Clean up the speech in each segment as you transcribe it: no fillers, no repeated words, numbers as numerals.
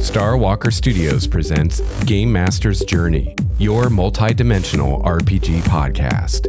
Star Walker Studios presents Game Master's Journey, your multi-dimensional RPG podcast.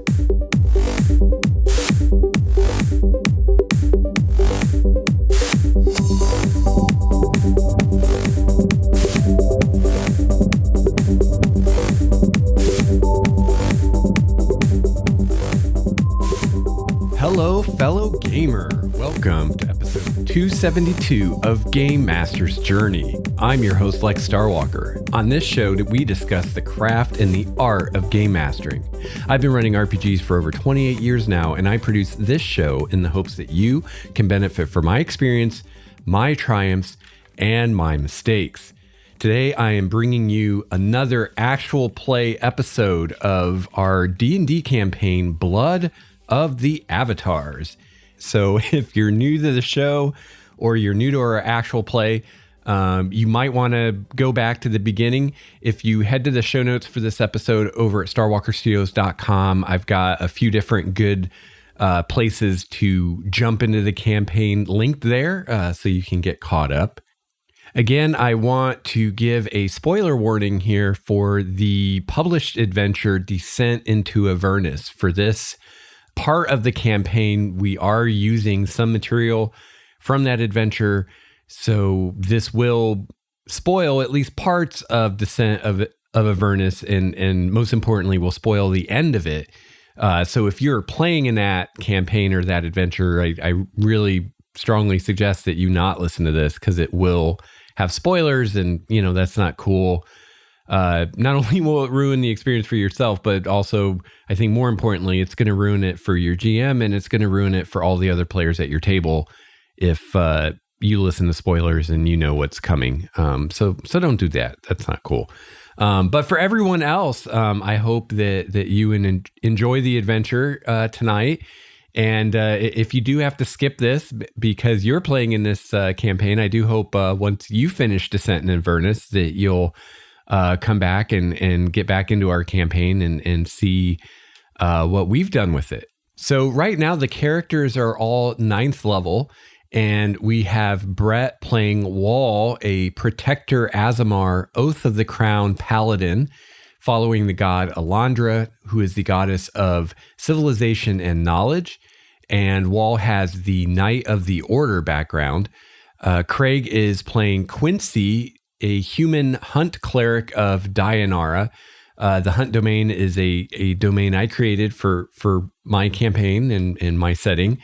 Hello, fellow gamer. Welcome to episode 272 of Game Master's Journey. I'm your host, Lex Starwalker. On this show, we discuss the craft and the art of game mastering. I've been running RPGs for over 28 years now, and I produce this show in the hopes that you can benefit from my experience, my triumphs, and my mistakes. Today, I am bringing you another actual play episode of our D&D campaign, Blood of the Avatars. So if you're new to the show or you're new to our actual play, you might want to go back to the beginning. If you head to the show notes for this episode over at starwalkerstudios.com, I've got a few different good places to jump into the campaign linked there so you can get caught up. Again, I want to give a spoiler warning here for the published adventure Descent into Avernus. For this part of the campaign, we are using some material from that adventure, so this will spoil at least parts of Descent of Avernus, and most importantly, will spoil the end of it. So if you're playing in that campaign or that adventure, I really strongly suggest that you not listen to this because it will have spoilers, and that's not cool. Not only will it ruin the experience for yourself, but also, I think more importantly, it's going to ruin it for your GM, and it's going to ruin it for all the other players at your table if you listen to spoilers and you know what's coming. So don't do that. That's not cool. But for everyone else, I hope that you enjoy the adventure tonight. And if you do have to skip this because you're playing in this campaign, I do hope once you finish Descent in Avernus that you'll come back and get back into our campaign and see what we've done with it. So right now the characters are all 9th level, and we have Brett playing Wall, a Protector Azamar, Oath of the Crown Paladin, following the god Elandria, who is the goddess of civilization and knowledge. And Wall has the Knight of the Order background. Craig is playing Quincy, a human hunt cleric of Dianara. The hunt domain is a domain I created for my campaign and my setting.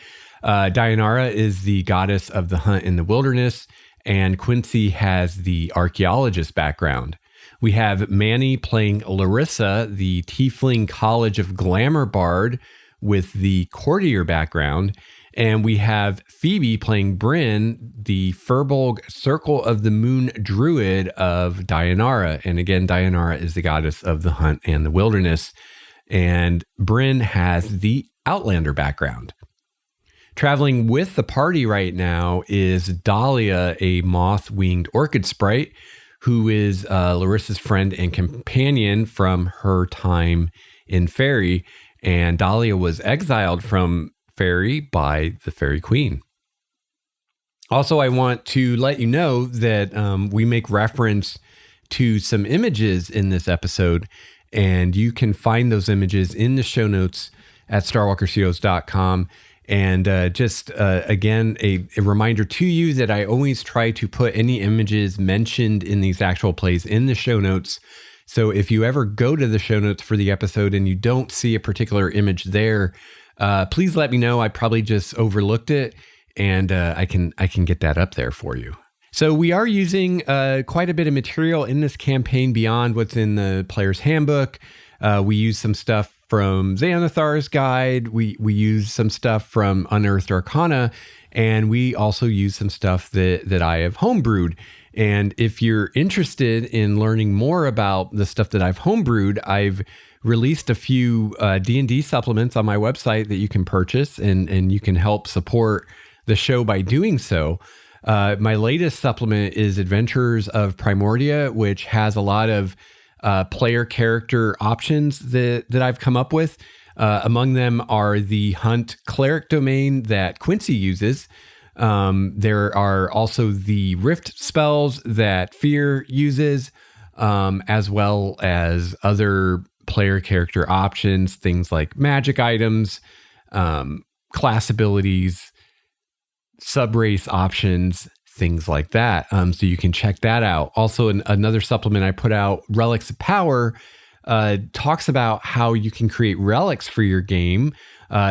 Dianara is the goddess of the hunt in the wilderness, and Quincy has the archaeologist background. We have Manny playing Larissa, the Tiefling College of Glamour Bard with the courtier background. And we have Phoebe playing Bryn, the Furbolg Circle of the Moon Druid of Dianara. And again, Dianara is the goddess of the hunt and the wilderness. And Bryn has the Outlander background. Traveling with the party right now is Dahlia, a moth-winged orchid sprite, who is Larissa's friend and companion from her time in Fairy. And Dahlia was exiled from Fairy by the Fairy Queen. Also, I want to let you know that we make reference to some images in this episode, and you can find those images in the show notes at starwalkerstudios.com. And again, a reminder to you that I always try to put any images mentioned in these actual plays in the show notes. So if you ever go to the show notes for the episode and you don't see a particular image there, please let me know. I probably just overlooked it, and I can get that up there for you. So we are using quite a bit of material in this campaign beyond what's in the player's handbook. We use some stuff from Xanathar's guide. We use some stuff from Unearthed Arcana, and we also use some stuff that I have homebrewed. And if you're interested in learning more about the stuff that I've homebrewed, I've released a few D&D supplements on my website that you can purchase, and you can help support the show by doing so. My latest supplement is Adventures of Primordia, which has a lot of player character options that I've come up with. Among them are the Hunt Cleric domain that Quincy uses, There are also the rift spells that Fear uses, as well as other player character options, things like magic items, class abilities, sub-race options, things like that. So you can check that out. Also, another supplement I put out, Relics of Power, talks about how you can create relics for your game.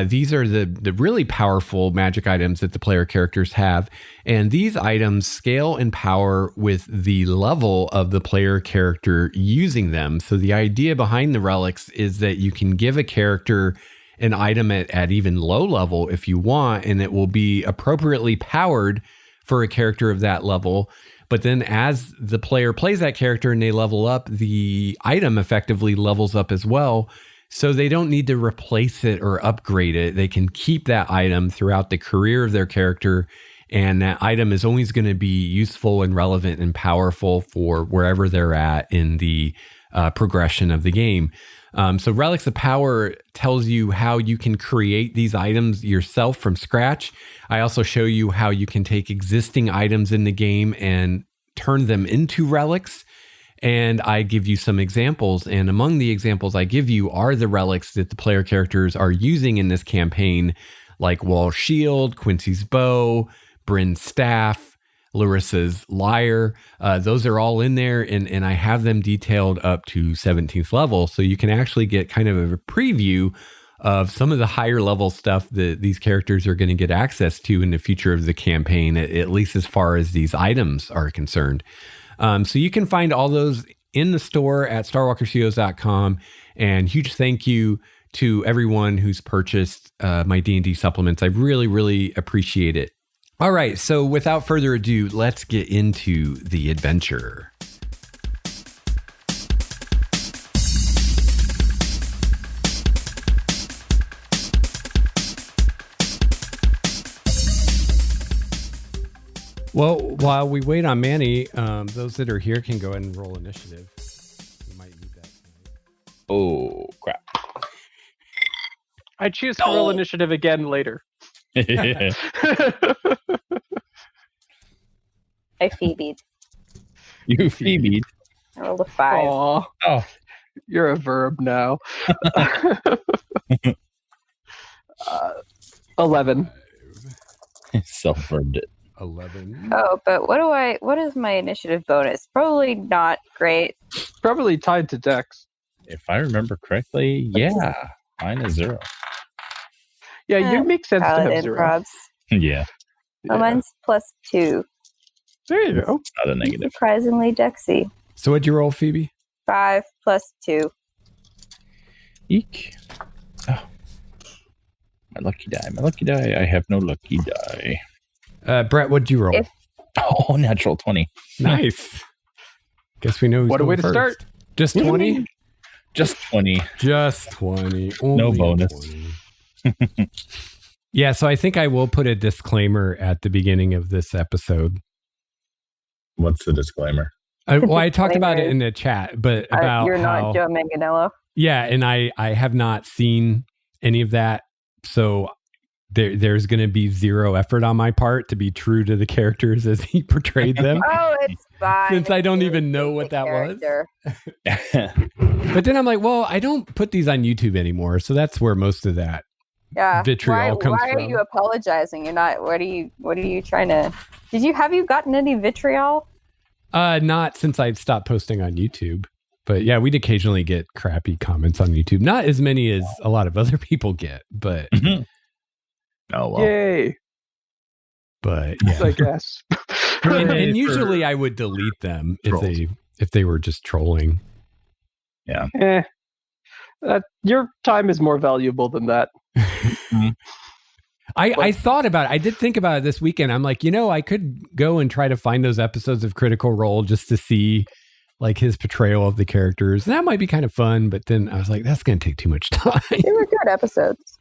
These are the really powerful magic items that the player characters have. And these items scale in power with the level of the player character using them. So the idea behind the relics is that you can give a character an item at even low level if you want, and it will be appropriately powered for a character of that level. But then as the player plays that character and they level up, the item effectively levels up as well. So they don't need to replace it or upgrade it. They can keep that item throughout the career of their character. And that item is always going to be useful and relevant and powerful for wherever they're at in the progression of the game. So Relics of Power tells you how you can create these items yourself from scratch. I also show you how you can take existing items in the game and turn them into relics. And I give you some examples. And among the examples I give you are the relics that the player characters are using in this campaign, like Wall's Shield, Quincy's Bow, Bryn's Staff, Larissa's Lyre. Those are all in there, and I have them detailed up to 17th level, so you can actually get kind of a preview of some of the higher level stuff that these characters are going to get access to in the future of the campaign, at least as far as these items are concerned. So you can find all those in the store at starwalkerstudios.com, and huge thank you to everyone who's purchased my D&D supplements. I really, really appreciate it. All right, so without further ado, let's get into the adventure. Well, while we wait on Manny, those that are here can go ahead and roll initiative. We might need that tonight. Oh, crap. I choose to roll initiative again later. Yeah. I Phoebe'd. You Phoebe. I rolled a 5. Aw, Oh, you're a verb now. 11. Self-verbed it. 11. Oh, but what is my initiative bonus? Probably not great. Probably tied to Dex. If I remember correctly, yeah. Mine is 0. Yeah, you make sense to have Paladin 0. probs. Yeah, Oh, mine's +2. There you go. not a negative. Surprisingly Dexy. So what'd you roll, Phoebe? 5 + 2. Eek. Oh. My lucky die. I have no lucky die. Brett, what'd you roll? Oh, natural 20. Nice. Guess we know who's What a way going to first. start. Just 20? Just 20. Just 20. No Only bonus. 20. Yeah, so I think I will put a disclaimer at the beginning of this episode. What's the disclaimer? Well, I talked about it in the chat, but about You're how, not Joe Manganiello. yeah, and I have not seen any of that, so there's going to be zero effort on my part to be true to the characters as he portrayed them. Oh, it's fine. Since I don't It's even know a what that was. character. But then I'm like, well, I don't put these on YouTube anymore, so that's where most of that Yeah. vitriol comes why from. are you apologizing? You're not. What are you trying to? Have you gotten any vitriol? Not since I stopped posting on YouTube. But yeah, we'd occasionally get crappy comments on YouTube. Not as many as a lot of other people get, but Oh, well. Yay. but yeah. I guess. and usually I would delete them if they were just trolling. Your time is more valuable than that. I thought about it. I did think about it this weekend. I'm like, I could go and try to find those episodes of Critical Role just to see like his portrayal of the characters. And that might be kind of fun, but then I was like, that's going to take too much time. They were good episodes.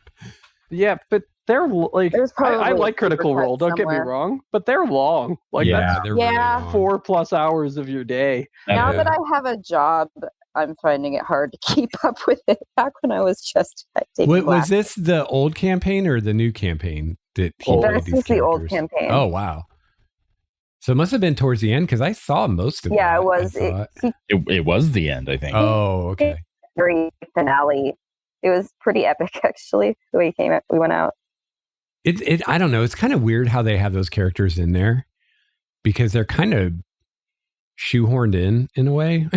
Yeah, but they're like, There's I probably like Critical supercut Role, don't get me somewhere. wrong, but they're long. Like, yeah, that's they're Yeah. really long. 4+ hours of your day. Now Yeah. that I have a job, I'm finding it hard to keep up with it. Back when I was just taking Was classes. this the old campaign or the new campaign? that he played This these was the old characters? campaign. Oh wow! So it must have been towards the end because I saw most of it. Yeah, it was. It was the end, I think. Oh, okay. Very finale. It was pretty epic, actually. The way we went out. I don't know. It's kind of weird how they have those characters in there because they're kind of shoehorned in a way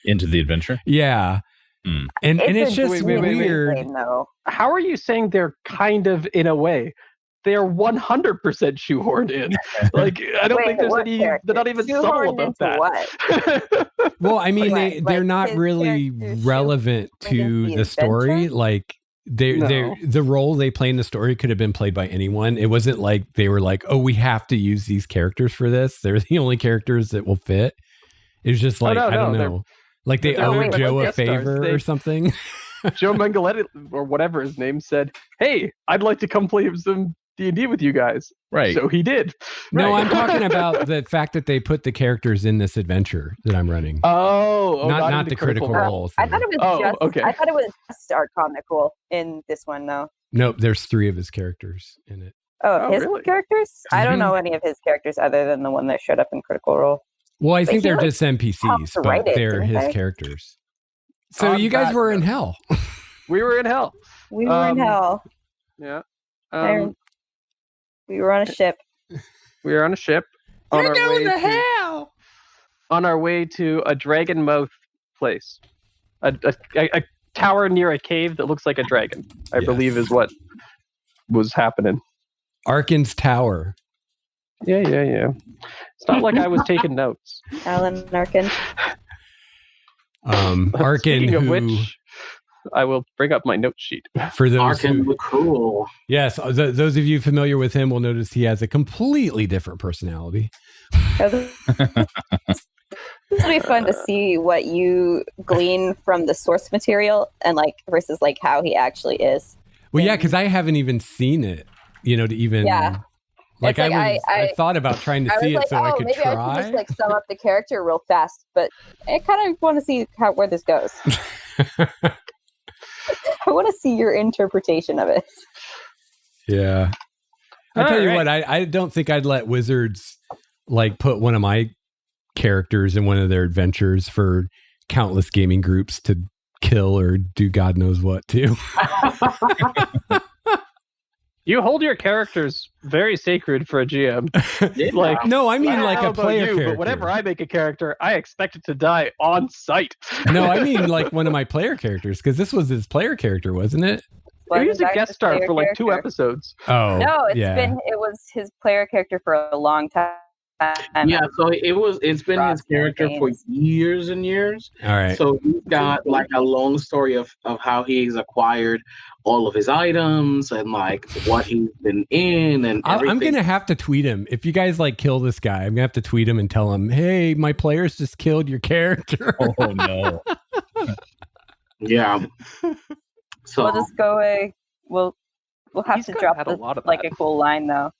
into the adventure. Yeah. And it's just weird. Game, though. How are you saying they're kind of in a way? They're 100% shoehorned in. Like, I don't think there's any. Character? They're not even subtle about that. What? Well, I mean, they're not really relevant to the story. Like, the role they play in the story could have been played by anyone. It wasn't like they were like, oh, we have to use these characters for this. They're the only characters that will fit. It was just like, I don't know. Like they owe Joe a favor or something. Joe Mengeletti or whatever his name said, hey, I'd like to come play some D&D with you guys. Right. So he did. No, I'm talking about the fact that they put the characters in this adventure that I'm running. Oh, not the critical role. I thought it was okay. I thought it was just Arkhan the Cool in this one, though. Nope, there's 3 of his characters in it. Oh, his really? Characters? I don't know any of his characters other than the one that showed up in Critical Role. Well, I think they're just NPCs, but they're his characters. So you guys were in hell. We were in hell. We were in hell. Yeah. We were on a ship. We were on a ship. You're going to hell! On our way to a dragon mouth place. A tower near a cave that looks like a dragon, I believe is what was happening. Arkhan's Tower. Yeah. It's not like I was taking notes. Alan Arkhan. Arkhan, Speaking of which, I will bring up my note sheet. For those Arkhan the Cruel. Yes, those of you familiar with him will notice he has a completely different personality. This will be fun to see what you glean from the source material and versus how he actually is. Well, yeah, because I haven't even seen it. To even I thought about trying to see it so I could try. I can just sum up the character real fast, but I kind of want to see where this goes. I want to see your interpretation of it. Yeah. I'll tell you what, I don't think I'd let Wizards put one of my characters in one of their adventures for countless gaming groups to kill or do God knows what to. You hold your characters very sacred for a GM. No, I mean a player character. But whenever I make a character, I expect it to die on sight. No, I mean one of my player characters, because this was his player character, wasn't it? He was a guest star for 2 episodes. Oh, no, it was his player character for a long time. Yeah, so it's been his character for years and years. All right. So he's got a long story of how he's acquired all of his items and what he's been in and everything. I'm gonna have to tweet him. If you guys kill this guy, I'm gonna have to tweet him and tell him, hey, my players just killed your character. Oh no. Yeah. So we'll just go away. We'll have to drop a cool line though.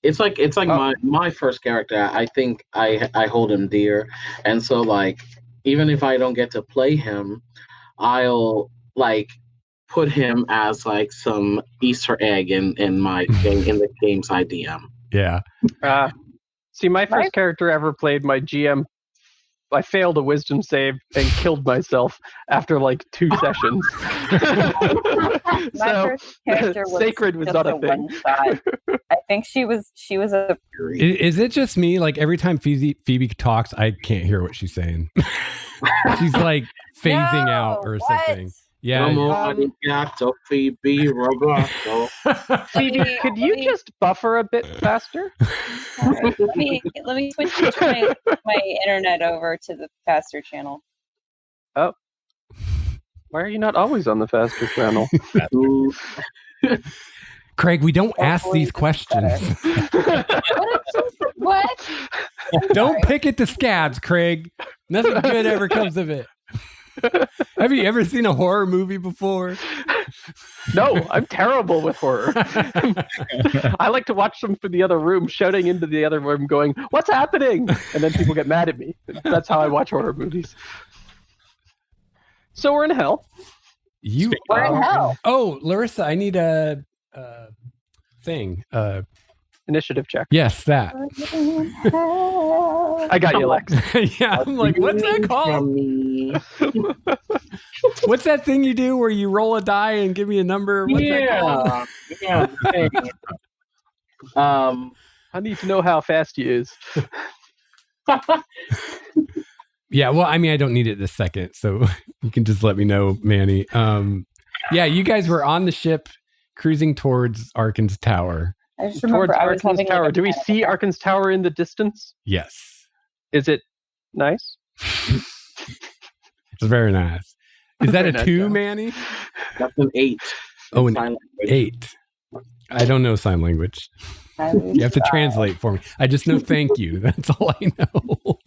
It's my first character. I think I hold him dear, and so even if I don't get to play him, I'll put him as some Easter egg in my game in the games I DM. Yeah. See, my first character ever played, my GM. I failed a wisdom save and killed myself after 2 sessions. My first character was sacred was not a thing. I think she was a. Is it just me? Every time Phoebe talks, I can't hear what she's saying. She's phasing out or something. Yeah. Phoebe, could you just buffer a bit faster? Right. Let me switch my internet over to the faster channel. Oh. Why are you not always on the faster channel? Craig, we don't ask these questions. What? Don't pick at the scabs, Craig. Nothing good ever comes of it. Have you ever seen a horror movie before? No, I'm terrible with horror. I like to watch them from the other room, shouting into the other room, going, "What's happening?" And then people get mad at me. That's how I watch horror movies. So we're in hell. We're in hell. Oh, Larissa, I need a thing. Initiative check. Yes, that. I got you, Lex. Yeah, I'm like, what's that called? What's that thing you do where you roll a die and give me a number? What's that called? I need to know how fast he is. Yeah, well, I mean, I don't need it this second, so you can just let me know, Manny. Yeah, you guys were on the ship cruising towards Arkhan's tower. I just remember Towards I was Arkhan's having tower. like, Do we see Arkhan's tower in the distance? Yes. Is it nice? It's very nice. Is that Very a nice, 2, yeah. Manny? That's an 8. Oh, an Sign language. 8. I don't know sign language. You have to translate for me. I just know thank you. That's all I know.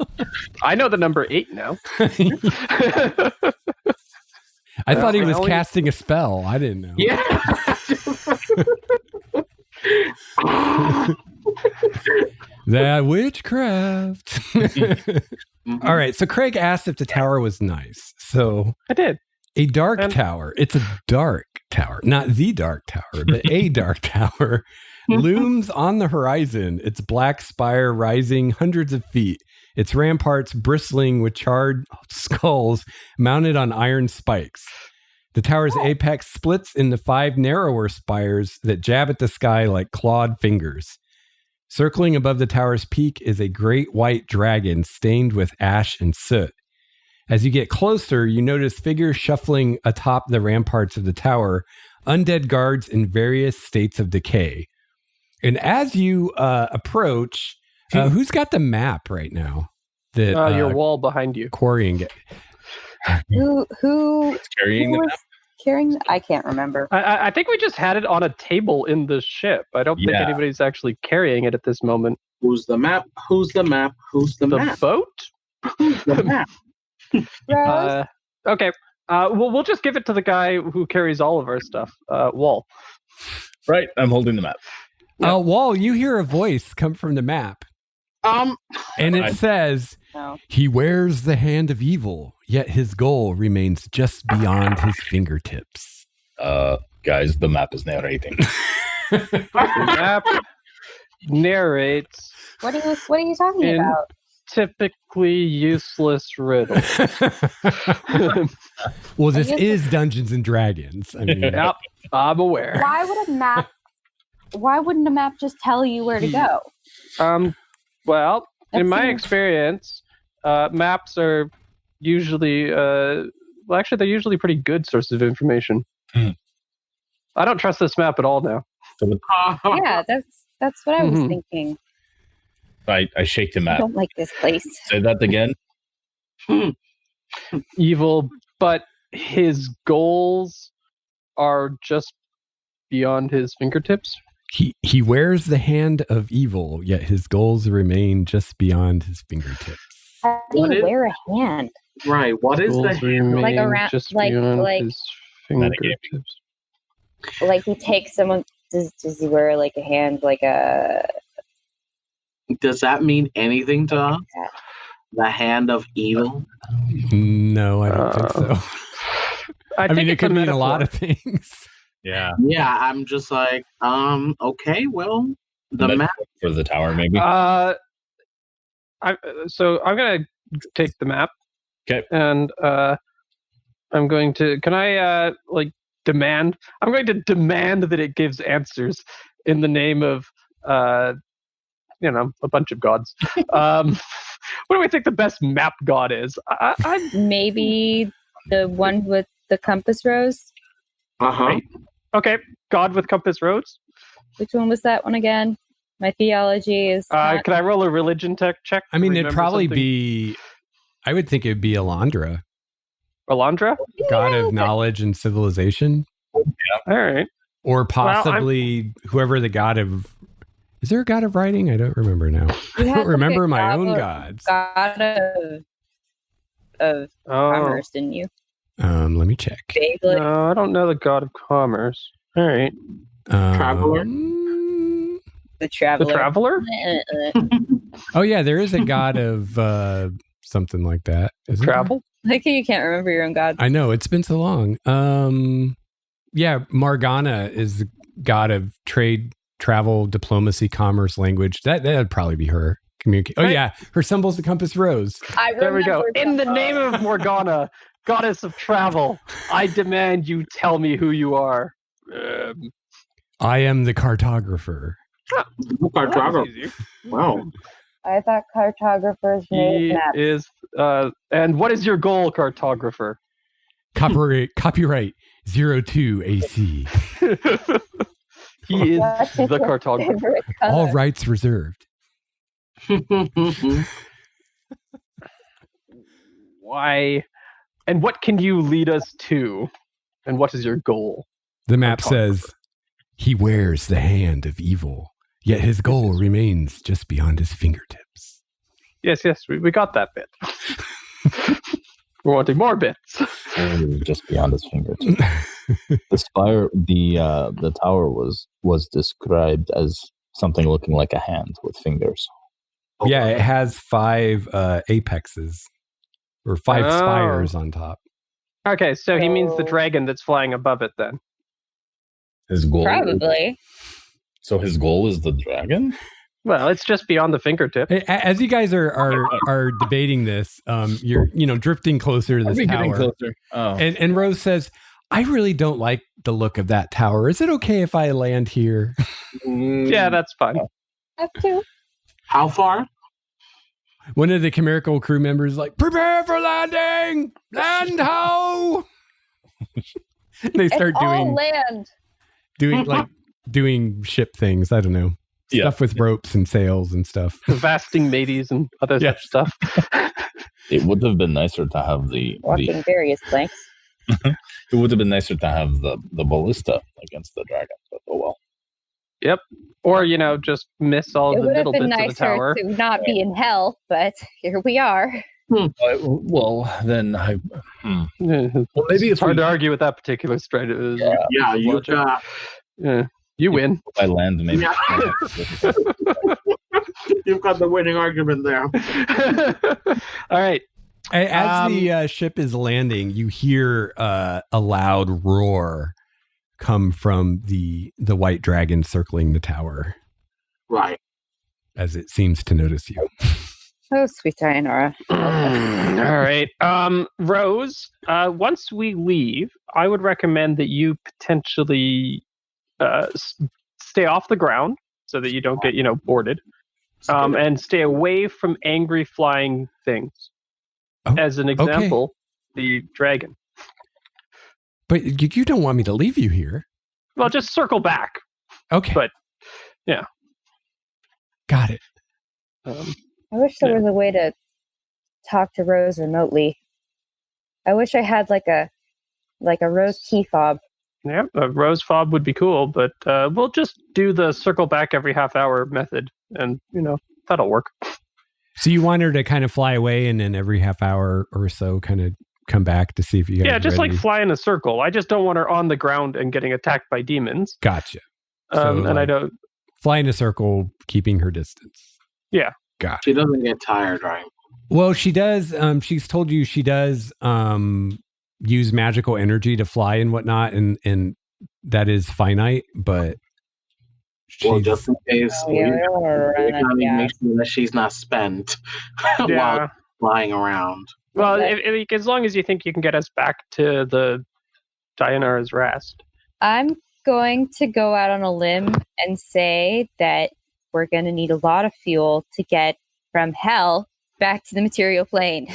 I know the number 8 now. I thought he was Well, casting a spell. I didn't know. Yeah. That witchcraft. All right. So Craig asked if the tower was nice. So I did. a dark tower. It's a dark tower, not the dark tower, but a dark tower looms on the horizon. Its black spire rising hundreds of feet. Its ramparts bristling with charred skulls mounted on iron spikes. The tower's apex splits into 5 narrower spires that jab at the sky like clawed fingers. Circling above the tower's peak is a great white dragon stained with ash and soot. As you get closer, you notice figures shuffling atop the ramparts of the tower, undead guards in various states of decay. And as you approach, who's got the map right now? That Your wall behind you. Corey and get. Who Carrying the was map? carrying? I can't remember. I think we just had it on a table in the ship. I don't think Yeah. anybody's actually carrying it at this moment. Who's the map? Who's the map? Who's the The map? boat? Who's the map? Rose? Okay. We'll just give it to the guy who carries all of our stuff. Wall. Right, I'm holding the map. Wall, you hear a voice come from the map. And it says, No. he wears the hand of evil, yet his goal remains just beyond his fingertips. Guys, the map is narrating. The map narrates What are you talking In- about? typically useless riddle. Well, this I guess is Dungeons and Dragons. I mean, Yep, I'm aware. Why wouldn't a map just tell you where to go? Well, in That my seems- experience, maps are usually, they're usually pretty good sources of information. Hmm. I don't trust this map at all now. Yeah, that's what I was Mhm. thinking. I shake the I map. don't like this place. Say that again. Evil, but his goals are just beyond his fingertips. he wears the hand of evil, yet his goals remain just beyond his fingertips. How do What you is- wear a hand? Right. What is the Goals remain Like around- just like- beyond like- his Metagaming. fingertips. Like he takes someone. Does he wear like a hand, like a? Does that mean anything to us? The hand of evil? No, I don't think so. I think mean, it it's could mean a lot metaphor. of things. Yeah. Yeah, I'm just like, okay, well, the Metaphor map. for the tower, maybe. So I'm gonna take the map. 'Kay. And I'm going to. Can I demand? I'm going to demand that it gives answers in the name of a bunch of gods. What do we think the best map god is? I Maybe the one with the compass rose. Uh-huh. okay. God with compass rose. Which one was that one again? My theology is. not- Can I roll a religion check? I mean, it'd Remember probably something? be. I would think it'd be Elandria, Elandria. god Yeah, of but- knowledge and civilization, All right. or possibly whoever the god of. Is there a god of writing? I don't remember now. I You had don't remember like a my own god- gods. God of Oh, commerce, didn't you? Let me check. Vaguely. no, I don't know the god of commerce. All right. Traveler? The The traveler. traveler. Oh yeah, there is a god of something like that. Isn't there? Travel. Like you can't remember your own gods. I know, it's been so long. Yeah, Morgana is the god of trade travel, diplomacy, commerce, language. That'd probably be her. Communicate. Oh Right. yeah, her symbol's the compass rose. There we go. remembered In the somehow. name of Morgana, goddess of travel, I demand you tell me who you are. I am the cartographer. Cartographer. Wow. I thought cartographers made He maps. is. And what is your goal, cartographer? Copyright 02 AC. He is What's the your cartographer. favorite color? All rights reserved. Why? And what can you lead us to? And what is your goal? The map Cartographer. says he wears the hand of evil, yet his goal remains just beyond his fingertips. Yes, we got that bit. We're wanting more bits. Just beyond his fingertips. The spire, the tower was described as something looking like a hand with fingers. Yeah, it has 5 apexes or 5 Oh. spires on top. Okay, so he means the Oh. dragon that's flying above it then. His goal. Probably. So his goal is the dragon. Well, it's just beyond the fingertip. As you guys are debating this, you're drifting closer to this Getting tower. closer. Oh. And Rose says, I really don't like the look of that tower. Is it okay if I land here? Yeah, that's fine. Up to. How far? One of the chimerical crew members is like, prepare for landing! Land ho! They start It's all land. doing ship things. I don't know. Yeah. Stuff with ropes and sails and stuff. Vasting mateys and other Yeah. such stuff. It would have been nicer to have the Walking various planks. it would have been nicer to have the ballista against the dragon, but oh well. Or, just miss all It the would have middle been bits of the tower. nicer to not be in hell, but here we are. Well, then Well, maybe it's if hard we- to argue with that particular strategy. Yeah, you Logic. got. Yeah, you win. I land, maybe. Yeah. You've got the winning argument there. All right. As the ship is landing, you hear a loud roar come from the white dragon circling the tower Right. as it seems to notice you. Oh, sweet Dianora. All right. Rose, once we leave, I would recommend that you potentially stay off the ground so that you don't get, boarded. And stay away from angry flying things. Oh, As an example, the dragon. But you don't want me to leave you here. Well, just circle back. Okay. But, yeah. Got it. I wish there was a way to talk to Rose remotely. I wish I had like a Rose key fob. Yeah, a rose fob would be cool, but we'll just do the circle back every half hour method, and that'll work. So you want her to kind of fly away and then every half hour or so kind of come back to see if you guys Yeah, are just ready? like fly in a circle. I just don't want her on the ground and getting attacked by demons. Gotcha. So, And I like, don't. fly in a circle, keeping her distance. Yeah. Got it. She doesn't get tired, right? Well, she does. She's told you she does use magical energy to fly and whatnot, and that is finite. But Well, she's just in case, Yeah, we don't wanna run we out of gotta gas. make sure that she's not spent Yeah. while flying around. Well, Okay. as long as you think you can get us back to the Dianara's Rest. I'm going to go out on a limb and say that we're going to need a lot of fuel to get from hell back to the material plane.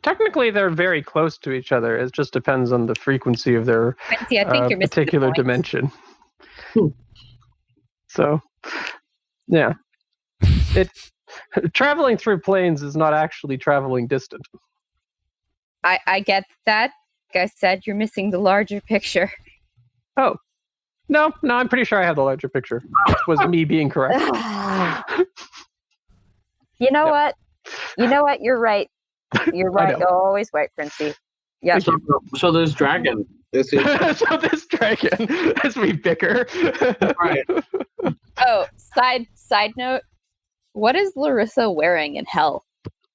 Technically, they're very close to each other. It just depends on the frequency of their Quincy, I think you're missing the particular point. dimension. So, yeah. Traveling through planes is not actually traveling distant. I get that. Like I said, you're missing the larger picture. No, I'm pretty sure I have the larger picture. It was me being correct. You know Yep. what? You know what? You're right. You're I right. know. You're always right, Quincy. Yeah. So this dragon, this is So this dragon, as we bicker. right. Oh, side note. What is Larissa wearing in hell?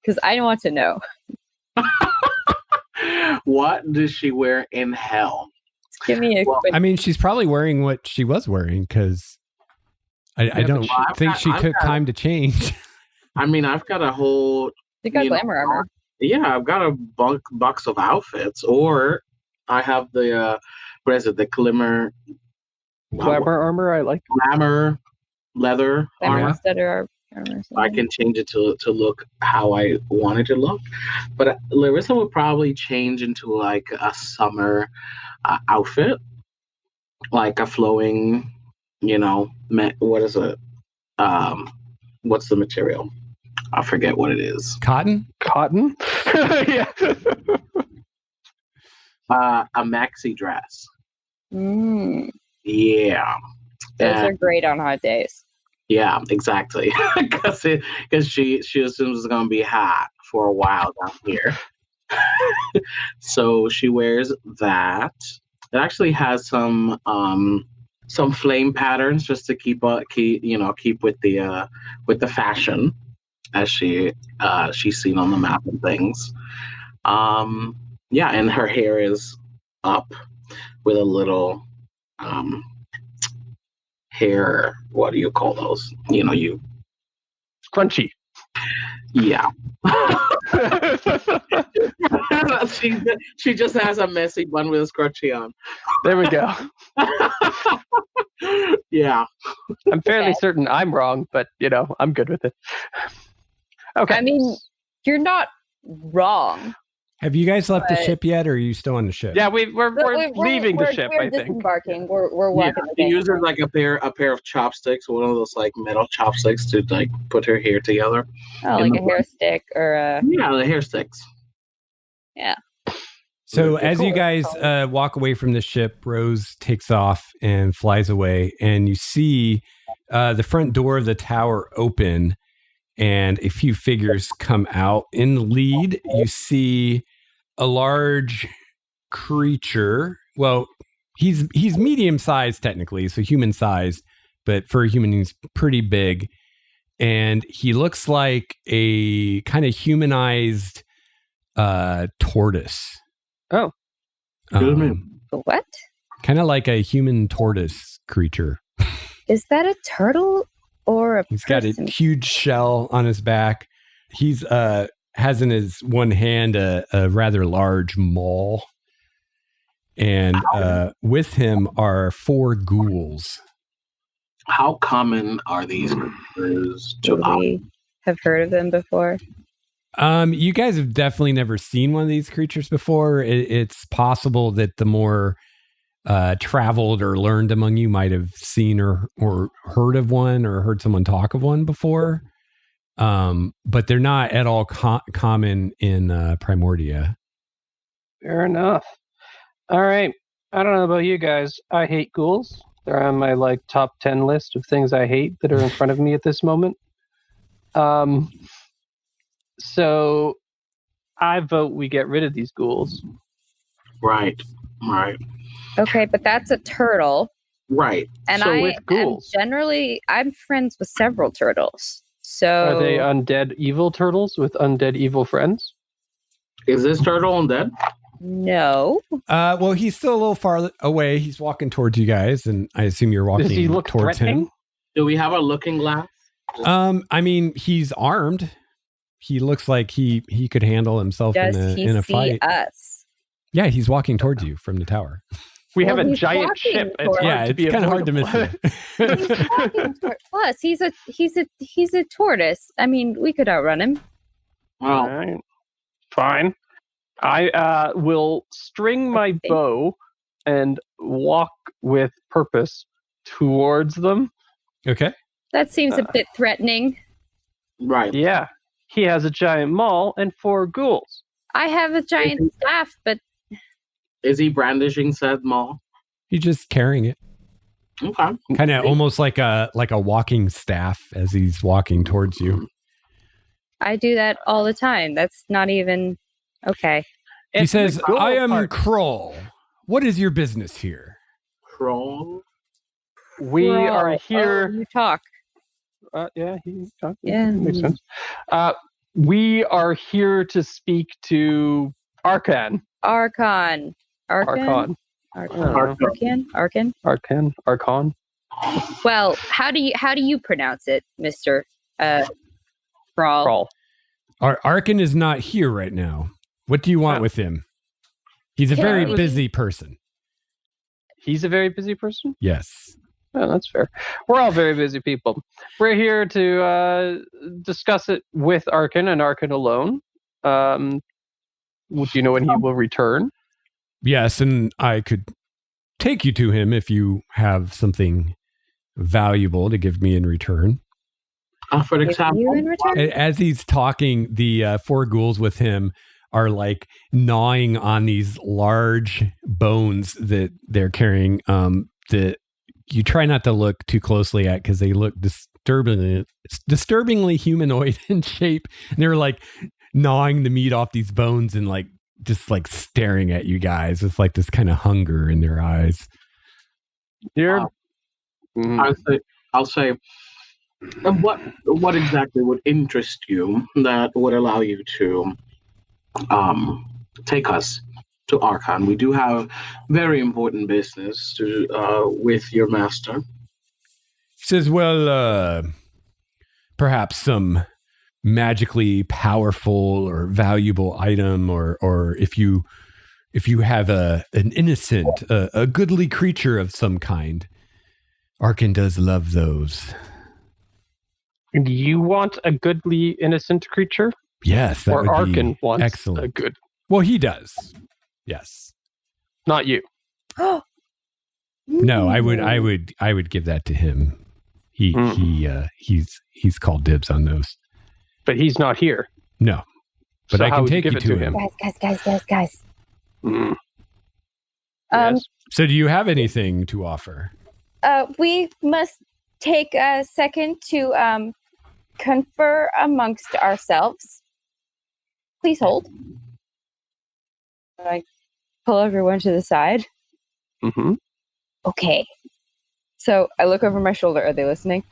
Because I want to know. What does she wear in hell? Give me a Well, quick. I mean, she's probably wearing what she was wearing because I don't think she I've took got- time to change. I mean, I've got a whole. You got you know, glamour armor. Yeah, I've got a box of outfits, or I have the what is it? The glimmer. Glamour armor, I like. Glamour leather Glamour armor. studded armor. I can change it to look how I want it to look, but Larissa would probably change into like a summer outfit, like a flowing, what is it? What's the material? I forget what it is. Cotton? Cotton? Yeah. A maxi dress. Mm, Yeah. those And- are great on hot days. Yeah, exactly. Because she assumes it's gonna be hot for a while down here. So she wears that. It actually has some flame patterns just to keep with the fashion as she's seen on the map and things. Yeah, and her hair is up with a little hair, what do you call those? Crunchy. Yeah. she just has a messy bun with a scrunchie on. There we go. Yeah. I'm fairly Okay. certain I'm wrong, but I'm good with it. Okay. I mean, you're not wrong. Have you guys left the But- ship yet, or are you still on the ship? yeah, we're We're- leaving the we're- ship. We're I think. disembarking. We're Yeah, walking. she the uses game. like a pair of chopsticks, one of those like metal chopsticks to like put her hair together. Oh, in like the a hair stick or a. Yeah, the hair sticks. So Okay, as you cool. guys walk away from the ship, Rose takes off and flies away, and you see the front door of the tower open, and a few figures come out. In the lead, you see a large creature. Well, he's medium-sized technically, so human-sized, but for a human, he's pretty big. And he looks like a kind of humanized tortoise. Oh. Good man. What? Kind of like a human tortoise creature. Is that a turtle or a He's got a person? huge shell on his back. He's has in his one hand a rather large maul. And with him are 4 ghouls. How common are these creatures to Would we have heard of them before? You guys have definitely never seen one of these creatures before. It's possible that the more traveled or learned among you might have seen or heard of one or heard someone talk of one before. But they're not at all common in Primordia. Fair enough. All right. I don't know about you guys. I hate ghouls. They're on my top 10 list of things I hate that are in front of me at this moment. So I vote we get rid of these ghouls. Right. Okay, but that's a turtle, Right. and So I with am ghouls. I'm friends with several turtles. So Are they undead evil turtles with undead evil friends? Is this turtle undead? no. Well, he's still a little far away. He's walking towards you guys, and I assume you're walking Does he look towards threatening? him. Do we have a looking glass? I mean, he's armed. He looks like he could handle himself Does in a he fight. see us? Yeah, he's walking towards you from the tower. We Well, have a he's giant walking ship. It's towards- hard Yeah, to be it's kind of hard to miss avoidable. it. He's walking plus, he's a tortoise. I mean, we could outrun him. Well, All right. Fine. I will string my Okay. bow and walk with purpose towards them. Okay. That seems a bit threatening. right. Yeah. He has a giant maul and 4 ghouls. I have a giant staff, but Is he brandishing said maul? He's just carrying it. Okay. Kind of almost like a walking staff as he's walking towards you. I do that all the time. That's not even okay. He It's the says, ghoul I am part. Kroll. What is your business here? Crawl. We Crawl. are Oh, here. you talk. Yeah, he talked. Yeah. Makes sense. We are here to speak to Arkhan. Arkhan. Arkhan. Arkhan. Arkhan. Arkhan. Arkhan. Well, how do you pronounce it, Mr. Brawl? Crawl. Arkhan is not here right now. What do you want with him? He's a very busy person. He's a very busy person? Yes. Oh, that's fair. We're all very busy people. We're here to discuss it with Arkhan and Arkhan alone. Do you know when he will return? Yes, and I could take you to him if you have something valuable to give me in return. For example, As he's talking, the four ghouls with him are like gnawing on these large bones that they're carrying. That you try not to look too closely at because they look disturbingly humanoid in shape. And they're like gnawing the meat off these bones and like just like staring at you guys with like this kind of hunger in their eyes. I'll say, and what exactly would interest you that would allow you to take us to Arkhan? We do have very important business with your master. He says, well, perhaps some magically powerful or valuable item, or if you have an innocent, a goodly creature of some kind. Arkhan does love those. And you want a goodly, innocent creature? Yes, that or would Arkhan be wants excellent. a good. Well, he does. Yes. Not you. No, I would give that to him. He's called dibs on those. But he's not here. No, but So I how can would you take you give it to to him. Guys. Mm. Yes. So, do you have anything to offer? We must take a second to confer amongst ourselves. Please hold. I pull everyone to the side. Mm-hmm. Okay. So I look over my shoulder. Are they listening?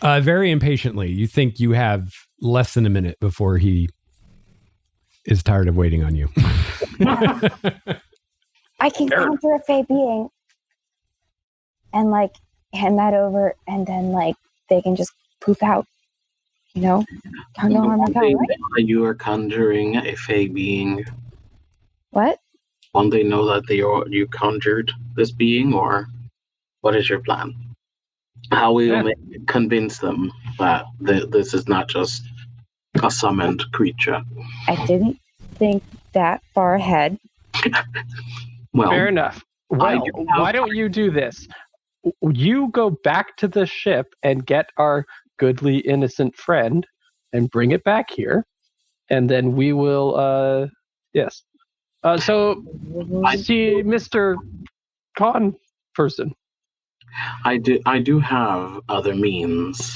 Very impatiently. You think you have less than a minute before he is tired of waiting on you. I can conjure a fey being and like hand that over, and then like they can just poof out. You know, no harm, no foul, right? You are conjuring a fey being. What? Won't they know that you conjured this being, or what is your plan? How will you convince them that this is not just a summoned creature? I didn't think that far ahead. Well, fair enough. Well, why don't you do this? You go back to the ship and get our goodly innocent friend and bring it back here, and then we will. Yes. So I see Mr. Con person. I do have other means.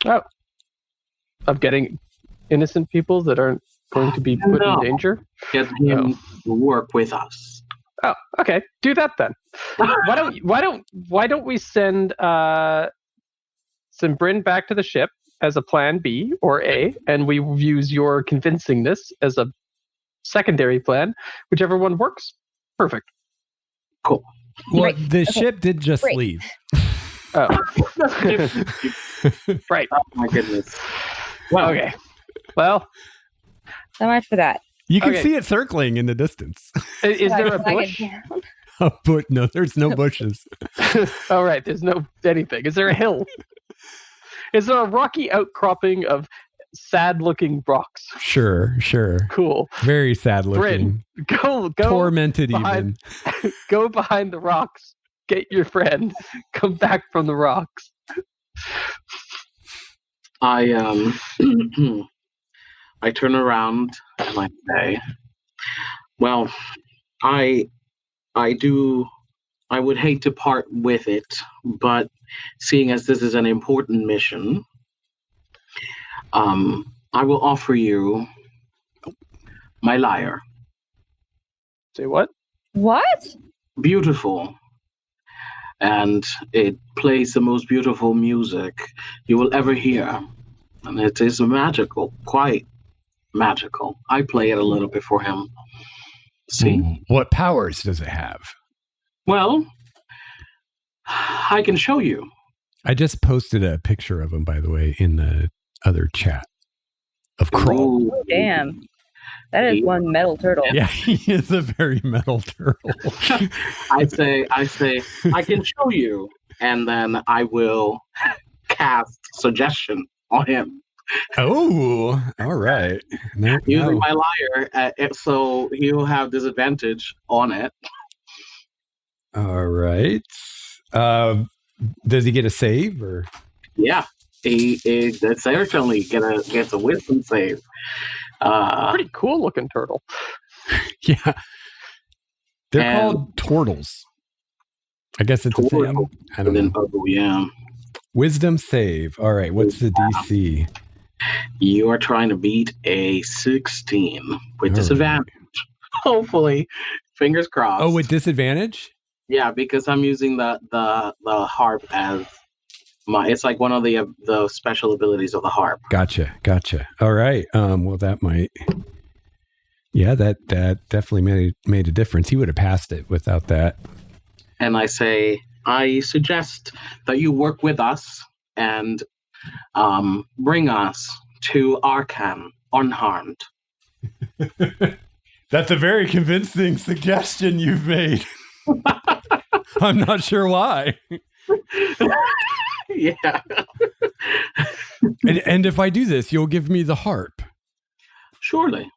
Oh, of getting innocent people that aren't going to be put in danger. Get him to work with us. Oh, okay. Do that then. Why don't we send Bryn back to the ship as a plan B or A, and we use your convincingness as a secondary plan, whichever one works. Perfect. Cool. Well, the ship did just leave. Oh. Right. Oh my goodness. Well, okay. Well, So much for that. You can see it circling in the distance. is there a Flag it bush? down. But no, there's no bushes. All right. There's no anything. Is there a hill? Is there a rocky outcropping of sad-looking rocks? Sure. Cool. Very sad looking. Bryn, go. Tormented behind, even. Go behind the rocks. Get your friend. Come back from the rocks. I I turn around and I say, well, I would hate to part with it, but seeing as this is an important mission, I will offer you my lyre. Say what? What? Beautiful. And it plays the most beautiful music you will ever hear. And it is magical, quite magical. I play it a little bit for him. See? What powers does it have? Well, I can show you. I just posted a picture of him, by the way, in the other chat of Kroll. Ooh. Oh, damn. That is one metal turtle. Yeah, he is a very metal turtle. I say, I can show you, and then I will cast suggestion on him. Oh, all right. No, Using no. my liar, so he will have disadvantage on it. All right. Does he get a save or? Yeah, he certainly gets a wisdom save. Pretty cool looking turtle. Yeah. They're And- called turtles. I guess it's a thing. Turtle. I don't And then, know. yeah, Wisdom save. All right. What's the DC? you are trying to beat a 16 with All disadvantage. Hopefully, fingers crossed. Oh, with disadvantage? Yeah, because I'm using the harp as my. It's like one of the special abilities of the harp. Gotcha. All right. Well, that might. Yeah, that definitely made a difference. He would have passed it without that. And I say, I suggest that you work with us and bring us to Arkhan unharmed. That's a very convincing suggestion you've made. I'm not sure why. Yeah. And if I do this, you'll give me the harp. Surely.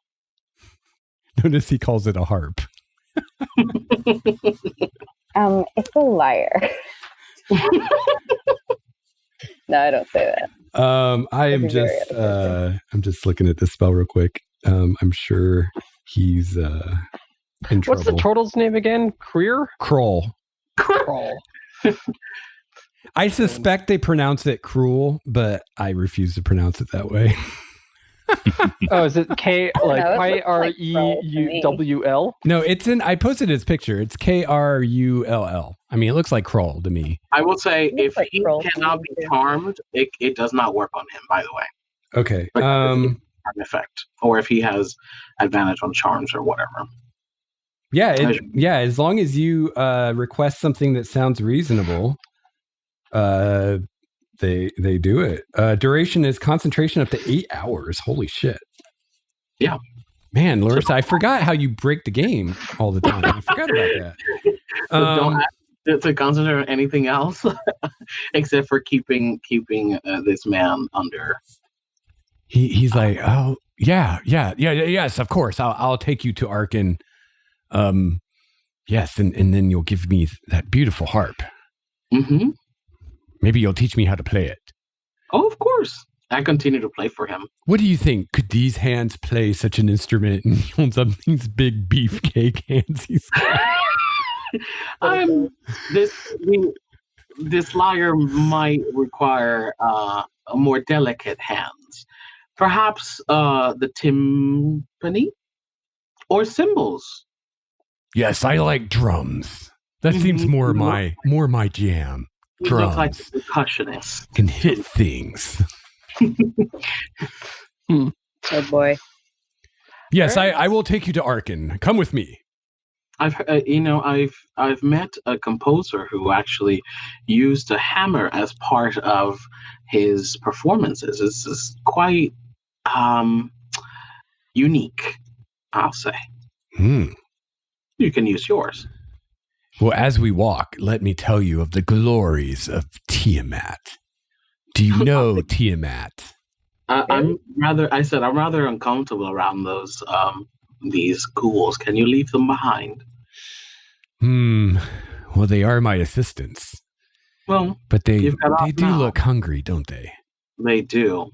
Notice he calls it a harp. It's a liar. No, I don't say that. I'm just looking at this spell real quick. I'm sure he's in trouble. What's the turtle's name again? Creer? Kroll. Crawl. I suspect they pronounce it cruel, but I refuse to pronounce it that way. Oh, is it K like No, it looks like Kreuwl? No, it's in. I posted his picture. It's Krull. I mean, it looks like Kroll to me. I will say, It looks if like he Kroll to cannot me, be too. charmed, it does not work on him, by the way. Okay. Like, charm effect. Or if he has advantage on charms or whatever. Yeah. As long as you request something that sounds reasonable, they do it. Duration is concentration up to 8 hours. Holy shit. Yeah. Man, Larissa, I forgot how you break the game all the time. I forgot about that. So don't have to concentrate on anything else except for keeping this man under. He's like, oh yes, of course. I'll take you to Arkhan. Yes, and then you'll give me that beautiful harp. Mm-hmm. Maybe you'll teach me how to play it. Oh, of course. I continue to play for him. What do you think? Could these hands play such an instrument? And he holds up these big beefcake hands. He's This lyre might require more delicate hands. Perhaps the timpani or cymbals. Yes, I like drums. That seems more my jam. You look like Drums a percussionist. can hit things. Oh boy. Yes, I will take you to Arkhan. Come with me. I've met a composer who actually used a hammer as part of his performances. This is quite unique, I'll say. You can use yours. Well, as we walk, let me tell you of the glories of Tiamat. Do you know Tiamat? I'm rather uncomfortable around these ghouls. Can you leave them behind? Well, they are my assistants. Well, But they you've got off do now. look hungry, don't they? They do.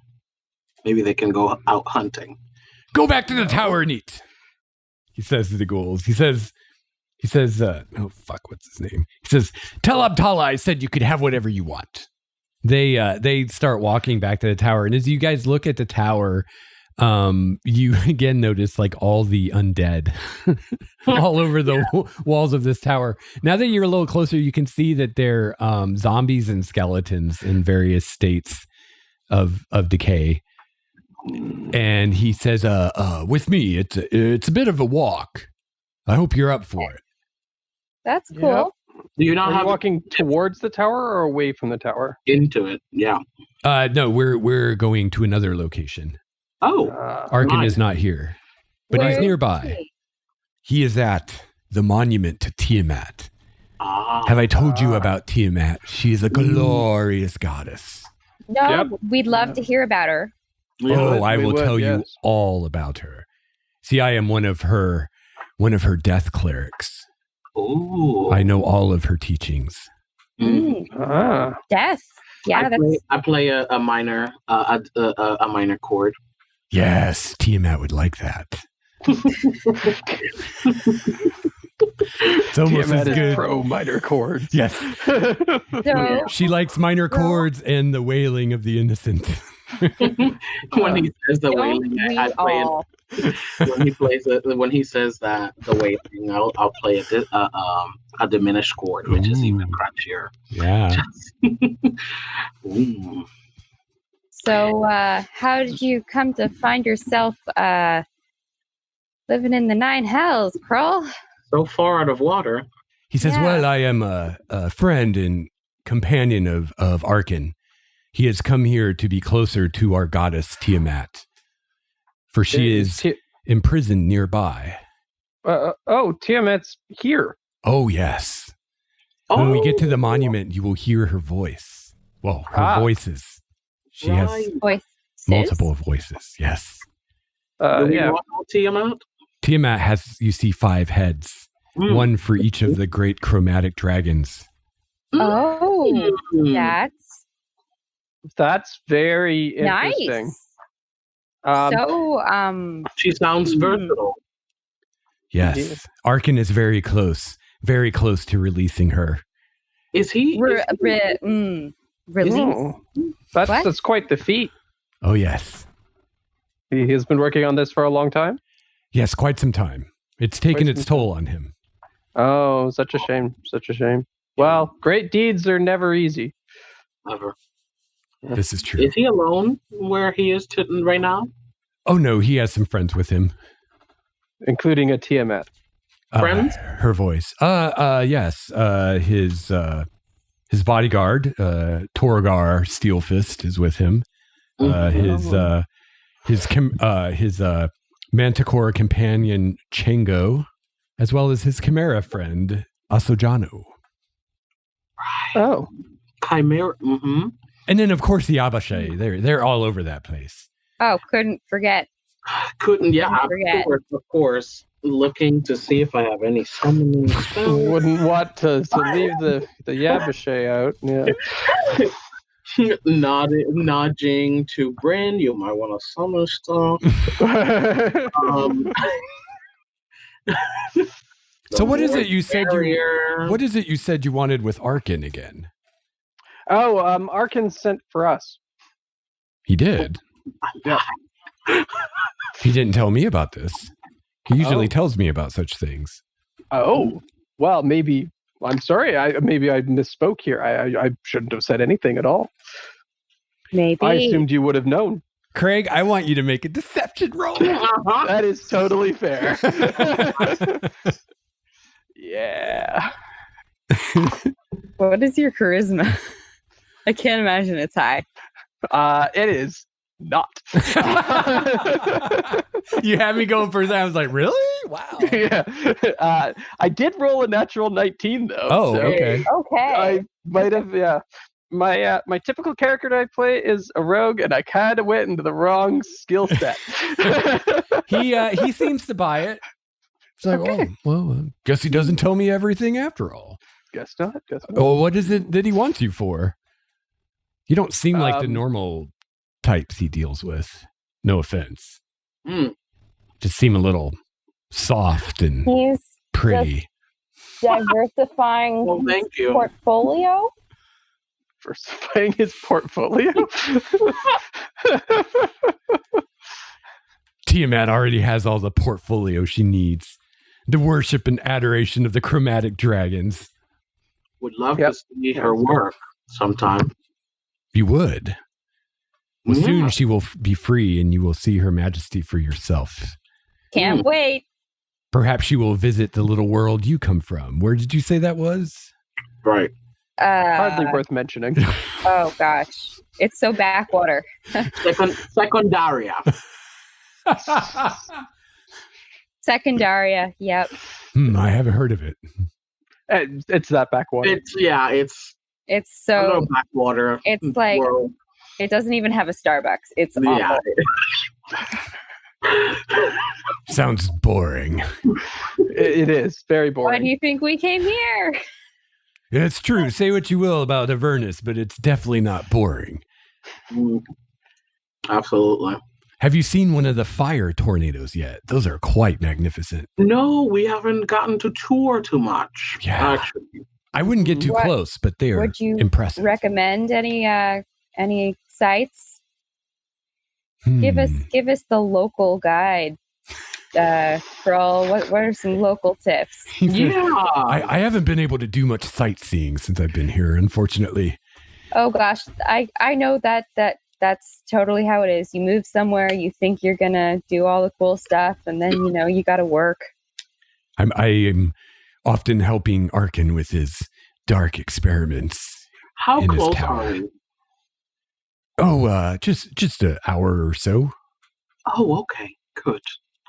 Maybe they can go out hunting. Go back to the tower and eat. He says to the ghouls. He says, oh fuck, what's his name? He says, tell Abdallah I said you could have whatever you want. They start walking back to the tower. And as you guys look at the tower, you again notice like all the undead all over the walls of this tower. Now that you're a little closer, you can see that they're zombies and skeletons in various states of decay. And he says, with me, it's a bit of a walk. I hope you're up for it. That's cool. Do you not Are have you walking towards the tower or away from the tower? into it? Yeah. No, we're going to another location. Oh, Arkhan nice. is not here, but he's Where is nearby. he? He is at the monument to Tiamat. Ah. Have I told you about Tiamat? She is a glorious goddess. No, Yep. we'd love to hear about her. Yeah. Oh, I we will would, tell you yes. all about her. See, I am one of her death clerics. Ooh. I know all of her teachings. Mm. Ah. Death. Yeah, I play a minor a minor chord. Yes, Tiamat would like that. It's almost Tiamat as is good. pro minor chords. Yes, so. she likes minor chords and the wailing of the innocent. When he says the Don't wailing, we I play it. all? When he says that the wailing, I'll play a diminished chord, which is even Ooh. crunchier. Yeah. Ooh. So, how did you come to find yourself living in the 9 hells, Krull? So far out of water. He says, Yeah. well, I am a friend and companion of Arkhan. He has come here to be closer to our goddess Tiamat, for she is imprisoned nearby. Tiamat's here. Oh, yes. When we get to the monument, you will hear her voice. Well, her voices. She has Voices? multiple voices. Yes. Do we Yeah. want to Tiamat? Tiamat has, you see, 5 heads, one for each of the great chromatic dragons. Oh, Mm. That's very interesting. Nice. She sounds versatile. Yes. Yes. Arkhan is very close to releasing her. Is he? Release. Oh, that's quite the feat. Oh, yes. He has been working on this for a long time. Yes, quite some time. It's taken Quite its some toll on him. Oh, such a shame. Such a shame. Well, great deeds are never easy. Never. This is true. Is he alone where he is right now? Oh, no, he has some friends with him. Including a Tiamat. Friends? Her voice. Yes. His bodyguard, Torgar Steelfist, is with him. His Manticore companion Chango, as well as his Chimera friend Asojano. Oh. Chimera. Mm-hmm. And then, of course, the Abashe. They're all over that place. Oh, couldn't forget. Of course. Looking to see if I have any summoning spells. Wouldn't want to leave the Yabashe out. Yeah. Nodding to Bryn, you might want to summon stuff. So what is it you said barrier. What is it you said you wanted with Arkhan again? Oh, Arkhan sent for us. He did. Yeah. He didn't tell me about this. He usually Oh. tells me about such things. Oh, well, maybe. I'm sorry. Maybe I misspoke here. I shouldn't have said anything at all. Maybe. I assumed you would have known. Craig, I want you to make a deception roll. That is totally fair. Yeah. What is your charisma? I can't imagine it's high. It is not. You had me going for that. I was like, really? Wow. Yeah. I did roll a natural 19 though. Oh, so okay. Okay. I might have. Yeah. My typical character that I play is a rogue, and I kind of went into the wrong skill set. He seems to buy it. It's like, Okay. Guess he doesn't tell me everything after all. Guess not. Oh, what is it that he wants you for? You don't seem like the normal types he deals with. No offense. Just seem a little soft and He's pretty. diversifying Well, thank his you. portfolio. Diversifying his portfolio. Tiamat already has all the portfolio she needs. The worship and adoration of the chromatic dragons. Would love Yep. to see her work sometime. You would. Well, Yeah. soon she will be free and you will see her majesty for yourself. Can't wait. Perhaps she will visit the little world you come from. Where did you say that was? Right. Hardly worth mentioning. Oh gosh, it's so backwater. Secundaria. Secondaria. Yep. I haven't heard of it. It's that backwater. It's It's a so. little backwater. It's like world. it doesn't even have a Starbucks. It's Yeah. awful. Sounds boring. It is very Why do boring. you think we came here? It's true. Say what you will about Avernus, but it's definitely not boring. Absolutely. Have you seen one of the fire tornadoes yet? Those are quite magnificent. No, we haven't gotten to tour too much. Yeah. Actually. I wouldn't get too What- close, but they are Would you impressive. recommend any sites? Hmm. Give us the local guide. Pearl, what are some local tips? He says, Yeah. I haven't been able to do much sightseeing since I've been here, unfortunately. Oh gosh, I know that's totally how it is. You move somewhere, you think you're gonna do all the cool stuff, and then you got to work. I am often helping Arkhan with his dark experiments. How in his close tower. are we? Oh, just an hour or so. Oh, okay. Good.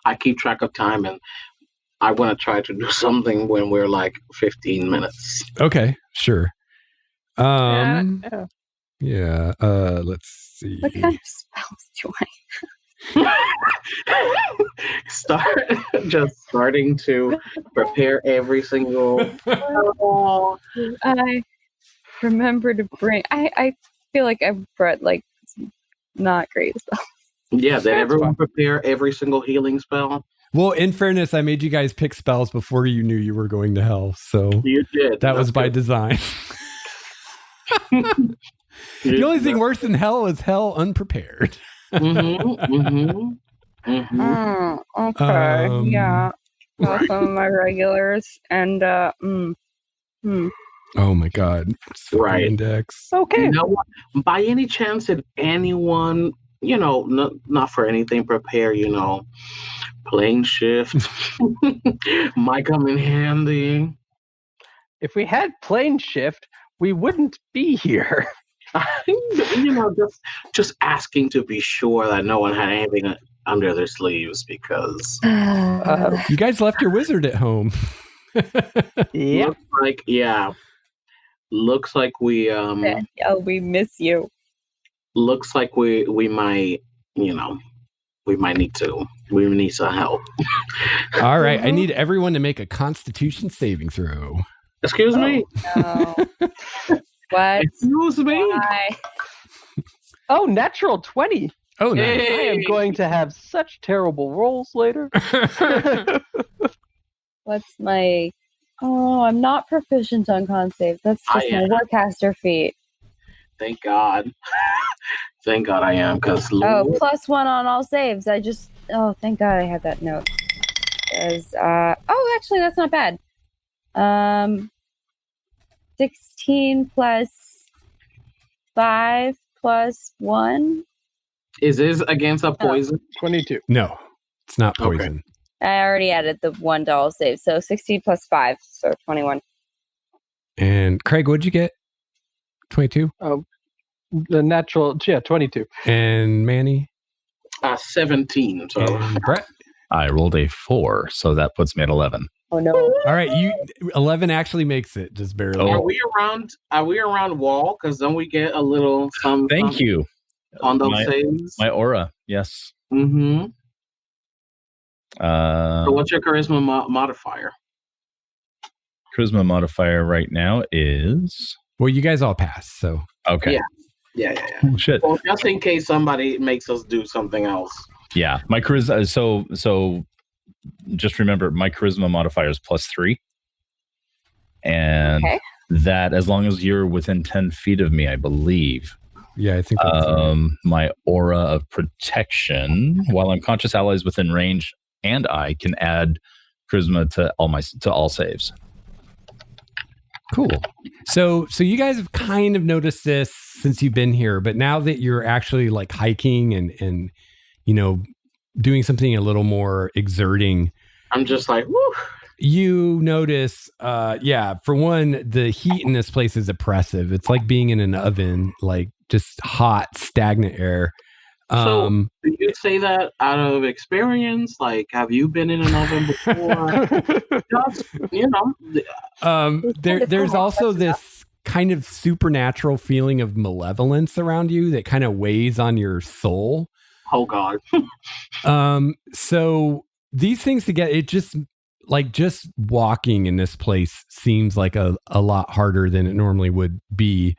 I keep track of time, and I want to try to do something when we're like 15 minutes. Okay, sure. Yeah. Let's see. What kind of spells do I? Starting to prepare every single. Oh, I remember to bring. I feel like I've brought like not great spells. yeah, did That's everyone fine. prepare every single healing spell? Well, in fairness, I made you guys pick spells before you knew you were going to hell, so You did. that was That's by good. design. The only thing worse than hell is hell unprepared. Mm-hmm. Okay, yeah. Well, some of my regulars and Oh my god. Right. Index. Okay. You know what? By any chance, did anyone, not for anything, prepare, plane shift might come in handy? If we had plane shift, we wouldn't be here. Just asking to be sure that no one had anything under their sleeves because You guys left your wizard at home. Yeah. looks like we we miss you. looks like we might need some help. All right, I need everyone to make a constitution saving throw. Excuse me. No. What? Excuse me. Why? Oh, natural 20. Oh, nice. I am going to have such terrible rolls later. What's my? Oh, I'm not proficient on con save. That's just my warcaster feat. Thank God. Thank God I am, because Oh, +1 on all saves. Thank God I had that note. Actually, that's not bad. 16 plus 5 plus 1. is this against a poison? 22. No, it's not Okay. poison. I already added the 1 to all saves, so 16 plus 5, so 21. And Craig, what'd you get? 22? The natural, 22. And Manny? 17. So And Brett? I rolled a 4, so that puts me at 11. Oh no. All right, 11 actually makes it, just barely. Oh. are we around wall? Because then we get a little some. Thank you. On those my, saves. my aura, yes. So what's your charisma modifier? Charisma modifier right now is Well, you guys all passed, so. okay. Yeah. Oh, shit. Well, just in case somebody makes us do something else. Yeah, my charisma. So just remember, my charisma modifier is +3, and Okay. that as long as you're within 10 feet of me, I believe. Yeah, I think that's My aura of protection, while unconscious allies within range, and I can add charisma to all saves. cool. So you guys have kind of noticed this since you've been here, but now that you're actually like hiking and doing something a little more exerting, I'm just like, woo. You notice, for one, the heat in this place is oppressive. It's like being in an oven, like just hot, stagnant air. So, did you say that out of experience? Like, have you been in an oven before? Just, there's also this kind of supernatural feeling of malevolence around you that kind of weighs on your soul. Oh God. So these things together, it just walking in this place seems like a lot harder than it normally would be.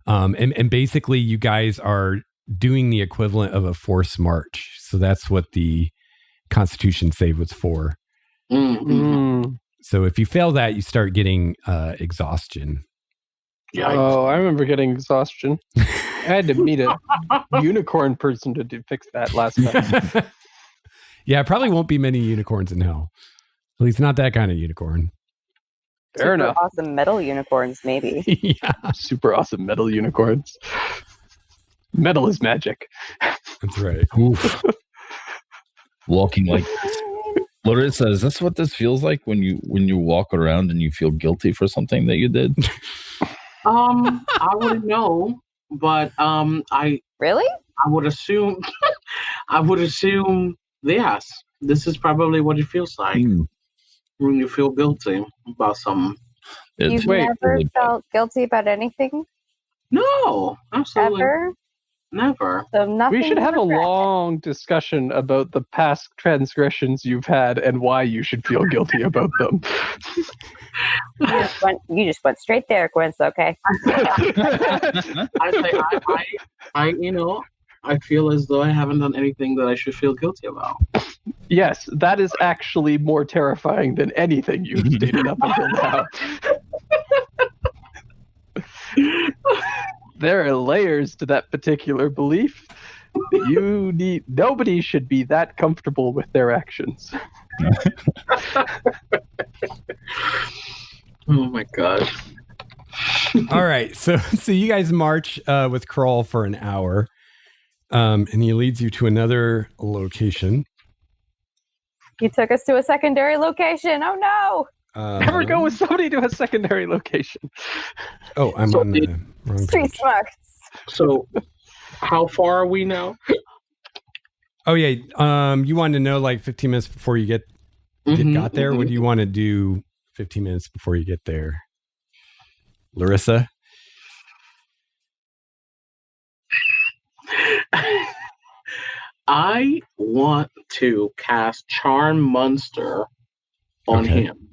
And basically you guys are doing the equivalent of a forced march. So that's what the Constitution save was for. Mm-hmm. So if you fail that, you start getting exhaustion. Yikes. Oh, I remember getting exhaustion. I had to meet a unicorn person to fix that last time. Yeah, probably won't be many unicorns in hell. At least not that kind of unicorn. Fair Super enough. awesome metal unicorns, maybe. Yeah, Super awesome metal unicorns. Metal is magic. that's right. Oof. Walking like Larissa, is this what this feels like when you walk around and you feel guilty for something that you did? I wouldn't know, but Really? I would assume yes. This is probably what it feels like when you feel guilty about something. You've Wait, never really bad. felt guilty about anything? No, absolutely Ever? never. So nothing. We should have a to regret. long discussion about the past transgressions you've had and why you should feel guilty about them. You just went straight there, Gwen. Okay. I feel as though I haven't done anything that I should feel guilty about. Yes, that is actually more terrifying than anything you've stated up until now. There are layers to that particular belief. Nobody should be that comfortable with their actions. Oh my God. All right. So you guys march with Crawl for an hour. And he leads you to another location. You took us to a secondary location. Oh no! Never go with somebody to a secondary location. Oh, I'm on the wrong Street page. smarts. So, how far are we now? Oh yeah. You wanted to know like 15 minutes before you got there. What do you want to do 15 minutes before you get there, Larissa? I want to cast Charm Monster on Okay. him.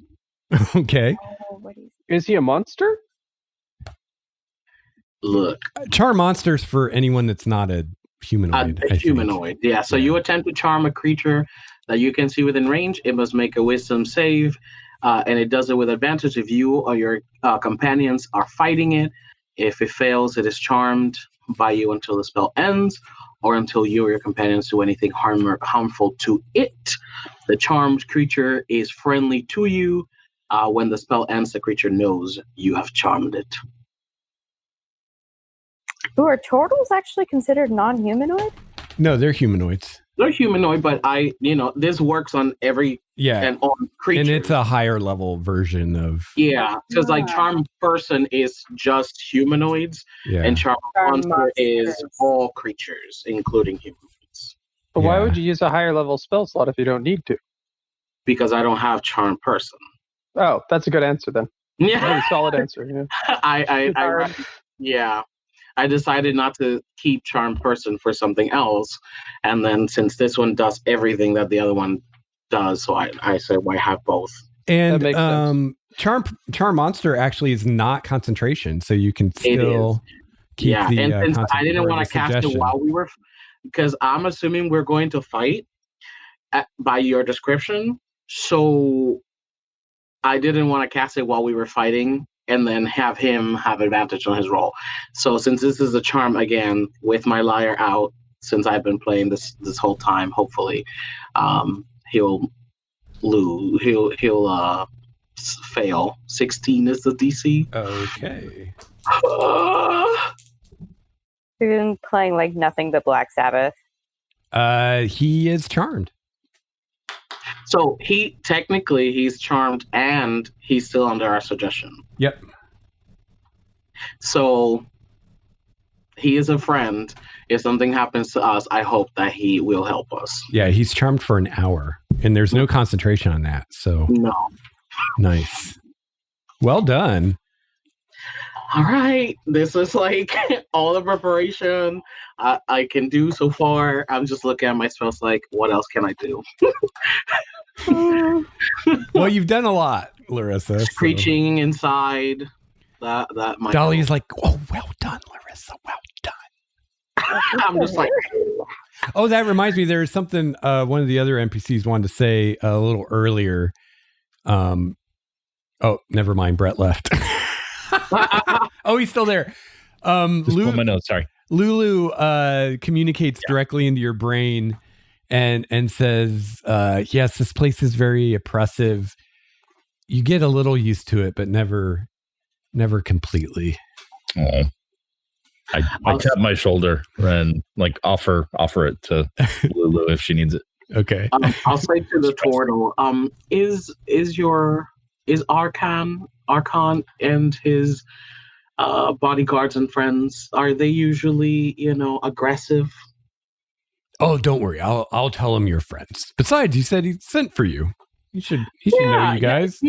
Okay. Oh, what is Is he a monster? Look, Charm monsters for anyone that's not a humanoid. a humanoid. Yeah. So you attempt to charm a creature that you can see within range. It must make a Wisdom save, and it does it with advantage if you or your companions are fighting it. If it fails, it is charmed by you until the spell ends, or until you or your companions do anything harmful to it. The charmed creature is friendly to you. When the spell ends, the creature knows you have charmed it. Ooh, are turtles actually considered non-humanoid? No, they're humanoids. They're humanoid, but this works on every Yeah. and on creatures. And it's a higher level version of because like charmed person is just humanoids, and charmed monster is monsters. all creatures, including humanoids. But why Yeah. would you use a higher level spell slot if you don't need to? Because I don't have charmed person. Oh, that's a good answer then. Really Yeah, solid answer. Yeah. I decided not to keep charmed person for something else, and then since this one does everything that the other one does, so I said why have both. And That makes sense. Charm monster actually is not concentration, so you can still keep the and since I concentration didn't or want the to cast it suggestion. while we were, because I'm assuming we're going to fight by your description, so I didn't want to cast it while we were fighting and then have him have advantage on his roll. So since this is a charm again with my liar out, since I've been playing this whole time, hopefully he'll lose. He'll fail. 16 is the DC. Okay. We've been playing like nothing but Black Sabbath. He is charmed. So he's charmed and he's still under our suggestion. Yep. So he is a friend. If something happens to us, I hope that he will help us. Yeah, he's charmed for an hour, and there's no concentration on that. So No. nice. Well done. All right. This is like all the preparation I can do so far. I'm just looking at my spells like, what else can I do? Well, you've done a lot, Larissa. Screeching inside. That might Dolly's like, oh, well done, Larissa. Well done. I'm just like, Oh, that reminds me. There's something one of the other NPCs wanted to say a little earlier. Oh, never mind. Brett left. Oh, he's still there. Just pull my notes, sorry. Lulu communicates directly into your brain and says, yes, this place is very oppressive. You get a little used to it, but never completely. Oh. I tap my shoulder and like offer it to Lulu if she needs it. Okay. I'll say to the turtle, is Arkhan and his bodyguards and friends, are they usually, aggressive? Oh, don't worry. I'll tell him you're friends. Besides, he said he sent for you. He should know you guys.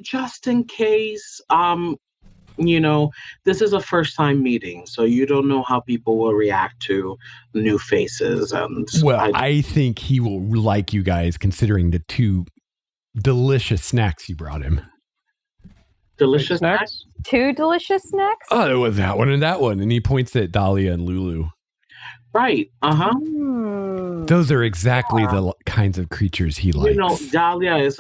Just in case, this is a first time meeting, so you don't know how people will react to new faces. And well, I think he will like you guys considering the 2 delicious snacks you brought him. Delicious snacks? 2 delicious snacks? Oh, there was that one and that one. And he points at Dahlia and Lulu. Right. Uh-huh. Those are exactly the kinds of creatures he likes. Dahlia is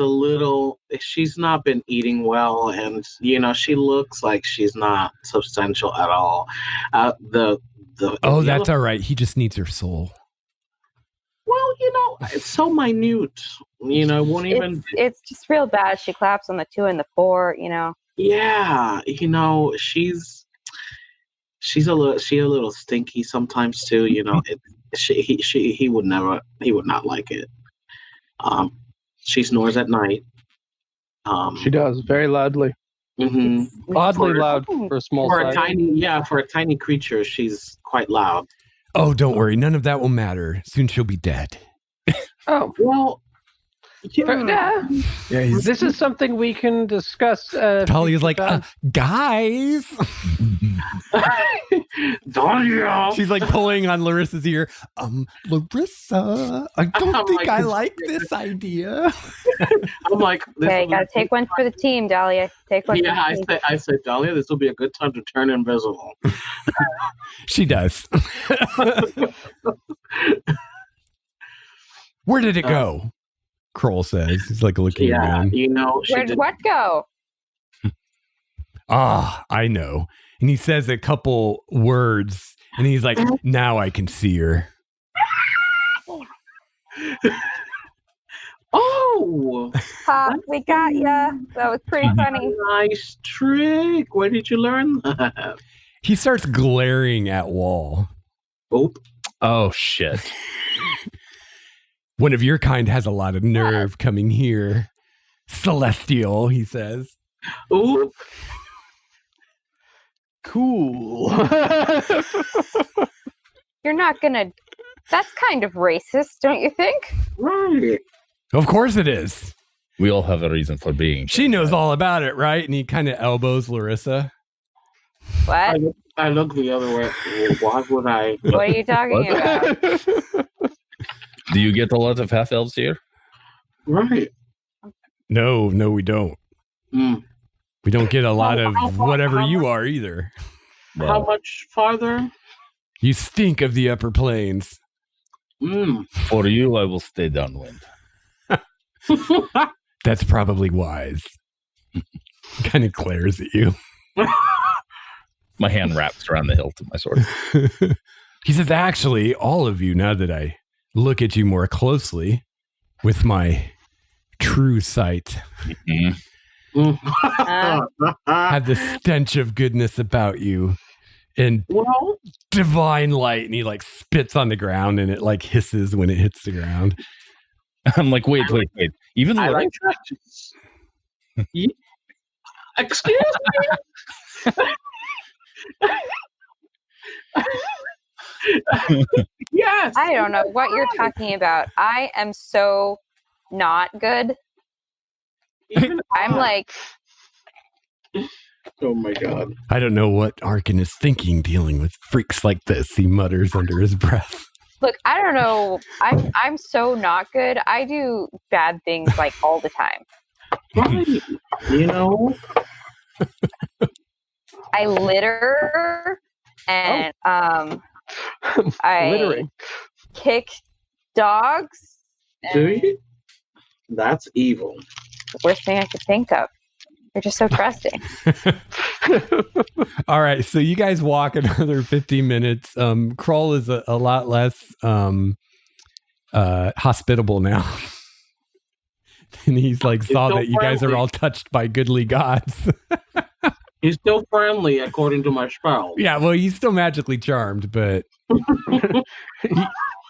she's not been eating well, and, she looks like she's not substantial at all. That's all right. He just needs her soul. Well, it's so minute. It won't even... It's just real bad. She claps on the 2 and the 4, Yeah, she's a little stinky sometimes too. He would not like it. She snores at night. She does very loudly. Mm-hmm. Oddly loud for a small size. For a tiny creature, she's quite loud. Oh, don't worry. None of that will matter. Soon she'll be dead. Oh, well. Yeah. This is something we can discuss. Talia's like, guys. Dahlia. She's like pulling on Larissa's ear. Larissa, I don't think I like this idea. I'm like, okay, gotta take one for the team, Dahlia. Take one. Yeah, I said, Dahlia, this will be a good time to turn invisible. She does. Where did it go? Kroll says. He's like looking around. Where did what go? I know. And he says a couple words, and he's like, now I can see her. Oh! We got ya. That was pretty funny. Nice trick. Where did you learn that? He starts glaring at Wall. Oh, shit. One of your kind has a lot of nerve coming here. Celestial, he says. Oop. Cool. You're not gonna... That's kind of racist, don't you think? Right. Of course it is. We all have a reason for being. She knows all about it, right? And he kind of elbows Larissa. What? I look the other way. Why would I? What are you talking about? Do you get a lot of half elves here? Right. No, we don't. Mm. We don't get a lot of whatever you are either. How much farther? You stink of the upper plains. For you, I will stay downwind. That's probably wise. Kind of glares at you. My hand wraps around the hilt of my sword. He says, actually, all of you, now that I look at you more closely with my true sight, have the stench of goodness about you and divine light. And he like spits on the ground and it like hisses when it hits the ground. I'm like, wait. Even I like Larissa? Excuse me? Yes. I don't know what you're talking about. I am so not good. Even I'm like, oh my god. I don't know what Arkhan is thinking dealing with freaks like this, he mutters under his breath. look, I don't know. I'm so not good. I do bad things like all the time. Right. You know? I litter and I Littering. kick dogs. Do and you? That's evil. The worst thing I could think of. They're just so trusting. All right, so you guys walk another 15 minutes. Kroll is a lot less hospitable now. And he's like, He's saw still that you guys are friendly. all touched by goodly gods. He's still friendly according to my spell. Yeah, well, he's still magically charmed, but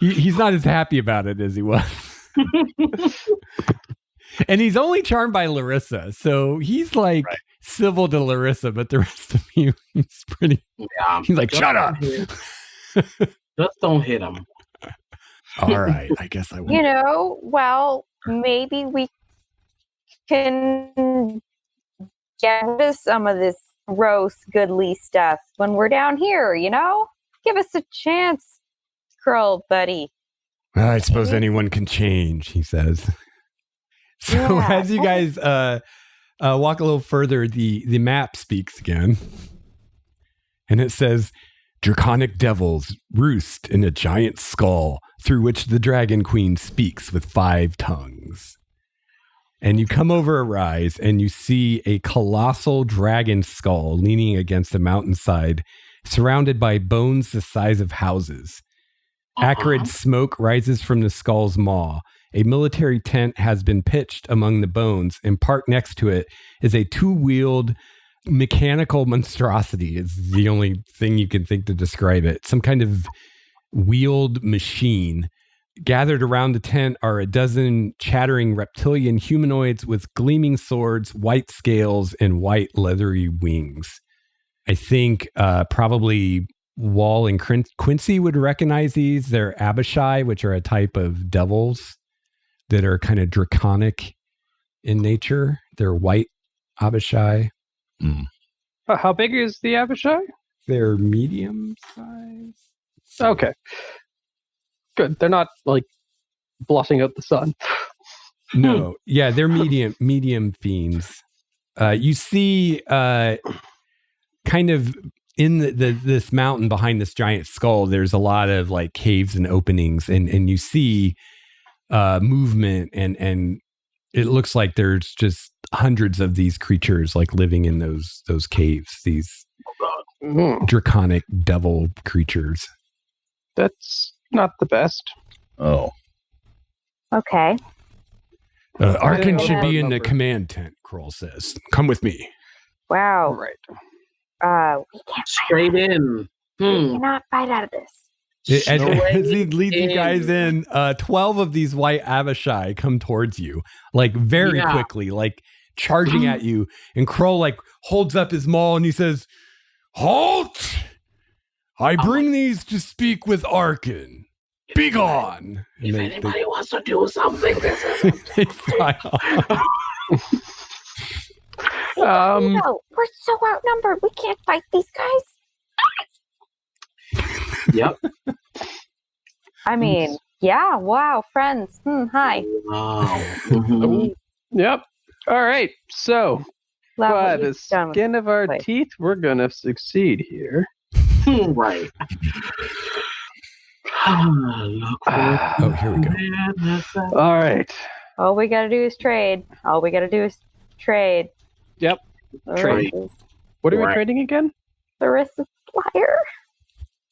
he's not as happy about it as he was. And he's only charmed by Larissa, so he's like civil to Larissa, but the rest of you, he's pretty. Yeah. He's like, shut up. Just don't hit him. All right, I guess I will. You know, well, maybe we can get rid of some of this gross, goodly stuff when we're down here, you know? Give us a chance, Kroll, buddy. Well, I suppose anyone can change, he says. So Yeah. as you guys walk a little further, the map speaks again. And it says, Draconic devils roost in a giant skull through which the Dragon Queen speaks with 5 tongues. And you come over a rise and you see a colossal dragon skull leaning against a mountainside, surrounded by bones the size of houses. Acrid smoke rises from the skull's maw. A military tent has been pitched among the bones, and parked next to it is a 2-wheeled mechanical monstrosity. It's the only thing you can think to describe it. Some kind of wheeled machine. Gathered around the tent are a dozen chattering reptilian humanoids with gleaming swords, white scales, and white leathery wings. I think probably Wall and Quincy would recognize these. They're Abishai, which are a type of devils that are kind of draconic in nature. They're white Abishai. How big is the Abishai? They're medium size. Okay. Good. They're not like blotting out the sun. No, yeah, they're medium fiends. You see, kind of in this mountain behind this giant skull, there's a lot of like caves and openings, and you see movement, and it looks like there's just hundreds of these creatures like living in those caves. These draconic devil creatures. That's not the best. Oh. Okay. Arkhan know should that be in the number. command tent, Kroll says. Come with me. Wow. Right. We can't Straight in. we cannot fight out of this. As Straight he leads you guys in, 12 of these white Abishai come towards you, like very quickly, like charging at you. And Kroll like holds up his maul and he says, "Halt! I bring these to speak with Arkhan. Be gone!" If anybody wants to do something, this is they fly off. No, we're so outnumbered. We can't fight these guys. Yep. I mean, yeah, wow, friends. Hi. Wow. Mhm. Yep. All right. So, Love by what the you've done with skin of our Wait. teeth, we're gonna succeed here. Right. Look for Oh, here we go. madness. All right. All we gotta do is trade. All we gotta do is trade. Yep. Trade. What are we Right. trading again? Larissa's liar.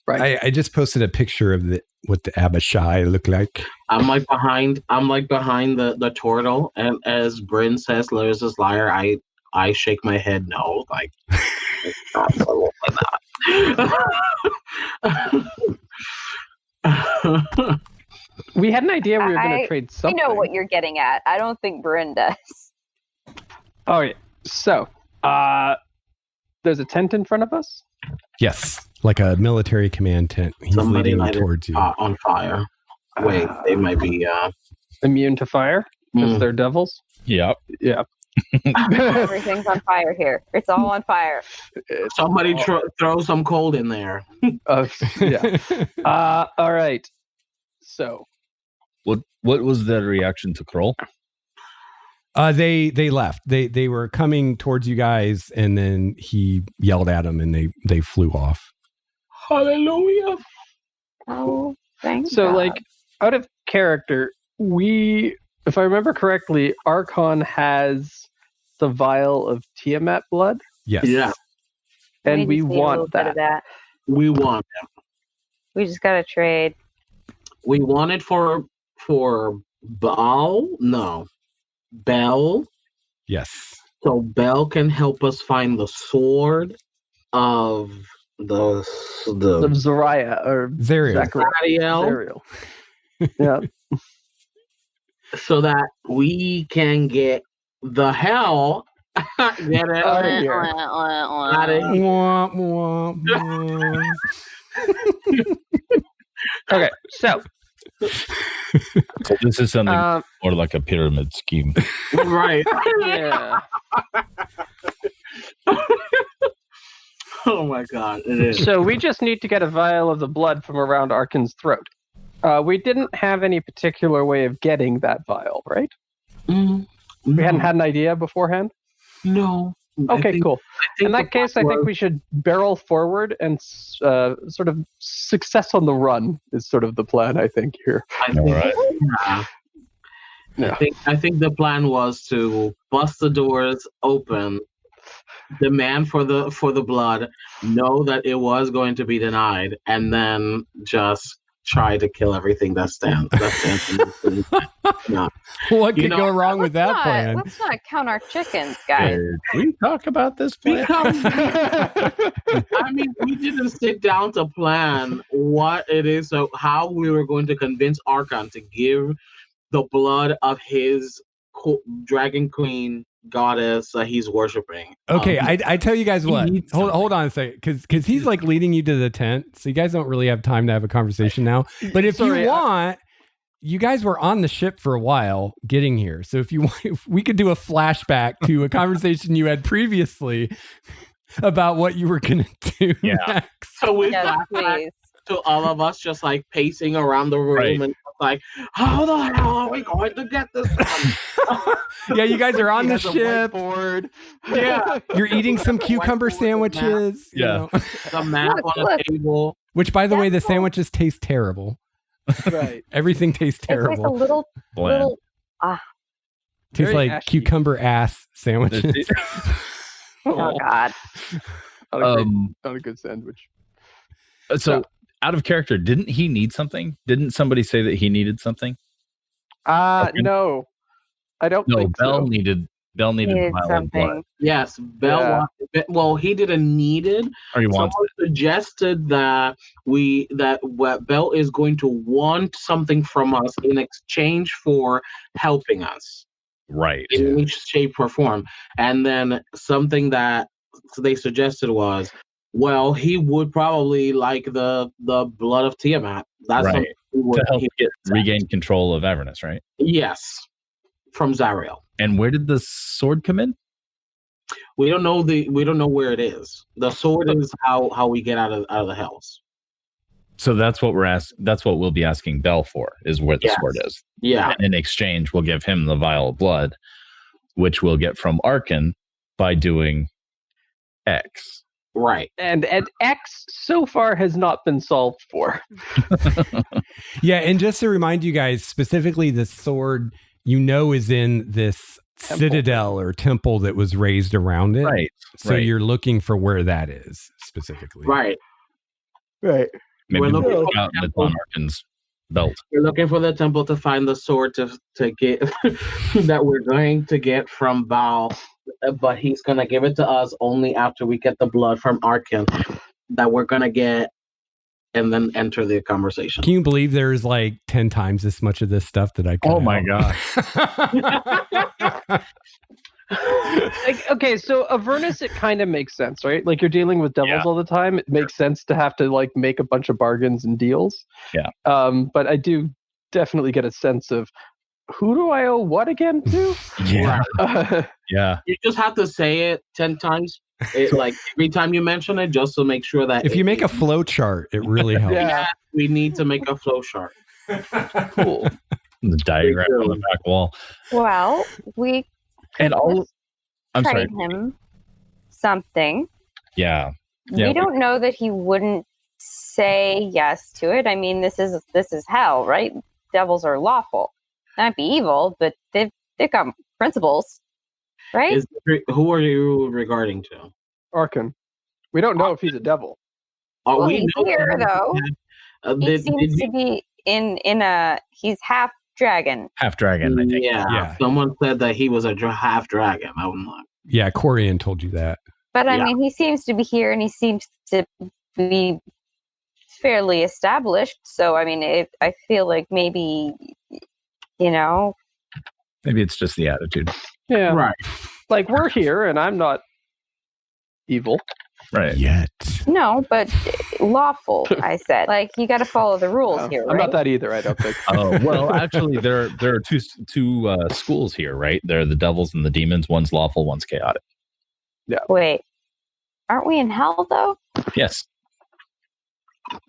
Right. I just posted a picture of what the Abishai look like. I'm like behind the turtle, and as Bryn says Larissa's liar, I shake my head no, like absolutely not. We had an idea we were going to trade I something. know what you're getting at. I don't think Bryn does. All right. So, there's a tent in front of us. Yes, like a military command tent. He's Somebody leading you lighted towards you. on fire. Wait, they might be. Immune to fire because they're devils. Yep. Yeah. Everything's on fire here. It's all on fire. Somebody throw some cold in there. Yeah. All right. So, What was their reaction to Kroll? They left. They were coming towards you guys, and then he yelled at them, and they flew off. Hallelujah. Oh, thank so God. like out of character, if I remember correctly, Arkhan has the vial of Tiamat blood. Yes. Yeah. And we just need a little want bit of that. We want it. We just gotta trade. We want it for Baal? No. Bell. Yes. So Bell can help us find the sword of the Zariel or Zariel. Zariel, Zariel. Yeah. so that we can get the hell get it Out of here. out of here. Wah, wah, wah. Okay. So, So this is something more like a pyramid scheme. Right. yeah. Oh my god, it is. So we just need to get a vial of the blood from around Arkhan's throat. We didn't have any particular way of getting that vial, right? We hadn't had an idea beforehand? No. Okay, cool. In the that case, I think we should barrel forward and sort of success on the run is sort of the plan, I think, here. I think, All right. yeah. I think the plan was to bust the doors open, demand for the blood, know that it was going to be denied, and then just try to kill everything that stands. No. What could go wrong with that plan? Let's not count our chickens, guys. Can we talk about this plan? I mean, we didn't sit down to plan what it is, so how we were going to convince Arkhan to give the blood of his dragon queen goddess that he's worshiping. Okay, I tell you guys what. Hold on a second, because he's like leading you to the tent, so you guys don't really have time to have a conversation now. But if you want, you guys were on the ship for a while getting here, so if you want, if we could do a flashback to a conversation you had previously about what you were gonna do next. So we Yes, flashback please. to all of us just like pacing around the room Right. and like, how the hell are we going to get this done? Yeah, you guys are on He the has a ship. whiteboard. Yeah. You're eating some cucumber Whiteboard with sandwiches. you Yeah. know. The map on the table. Which, by the way, the That's cool. sandwiches taste terrible. Right. Everything tastes It tastes a terrible. Bland. Tastes very like ashy. cucumber ass sandwiches. Oh God. Not a good sandwich. So out of character, didn't he need something? Didn't somebody say that he needed something? No. I don't No, think Bell so. needed Needed vial of blood. something. Yes, Bell. Yeah. Well, he didn't need it. Or he Someone wants it. suggested that what Bell is going to want something from us in exchange for helping us Right. in any shape or form. And then something that they suggested was, well, he would probably like the blood of Tiamat. That's Right. something he would, To help he- get regain control of Avernus, right? yes, from Zariel. And where did the sword come in? We don't know where it is. The sword is how we get out of the hells. So that's what that's what we'll be asking Bell for, is where the Yes. sword is. Yeah. And in exchange, we'll give him the vial of blood, which we'll get from Arkhan by doing X. Right. And X so far has not been solved for. Yeah, and just to remind you guys, specifically the sword, is in this Temple. citadel or temple that was raised around it. Right. So right. you're looking for where that is specifically. Right. Right. Maybe we're we'll looking look for out and it's temple. on Arkhan's belt. We're looking for the temple to find the sword to get that we're going to get from Baal, but he's gonna give it to us only after we get the blood from Arkhan that we're gonna get and then enter the conversation. Can you believe there's like 10 times as much of this stuff that I cut Oh my god. Like, okay, so Avernus, it kind of makes sense, right? Like you're dealing with devils all the time. It makes sense to have to like make a bunch of bargains and deals. Yeah. But I do definitely get a sense of who do I owe what again to? Yeah. Yeah. You just have to say it 10 times. Like every time you mention it, just to make sure that If you make a flow chart, it really helps. Yeah. we need to make a flow chart. Cool. The diagram on the back wall. Well, we And all I'm sorry. trade him something. Yeah. We don't know that he wouldn't say yes to it. I mean, this is hell, right? Devils are lawful. Might be evil, but they've got principles, right? Who are you regarding to? Arkhan. We don't know if he's a devil. Oh, Well, we he's know here, that. though. He seems to be in a. He's half dragon. Half dragon, I think. Yeah. Someone said that he was a half dragon. I'm not. Yeah, Corian told you that. But I mean, he seems to be here, and he seems to be fairly established. So I mean, I feel like maybe, Maybe it's just the attitude. Yeah. Right. Like we're here, and I'm not evil. Right. Yet. No, but lawful. I said, like you got to follow the rules here. I'm right? not that either. I don't think. Oh, well, actually, there are two schools here, right? There are the devils and the demons. One's lawful, one's chaotic. Wait, aren't we in hell though? Yes.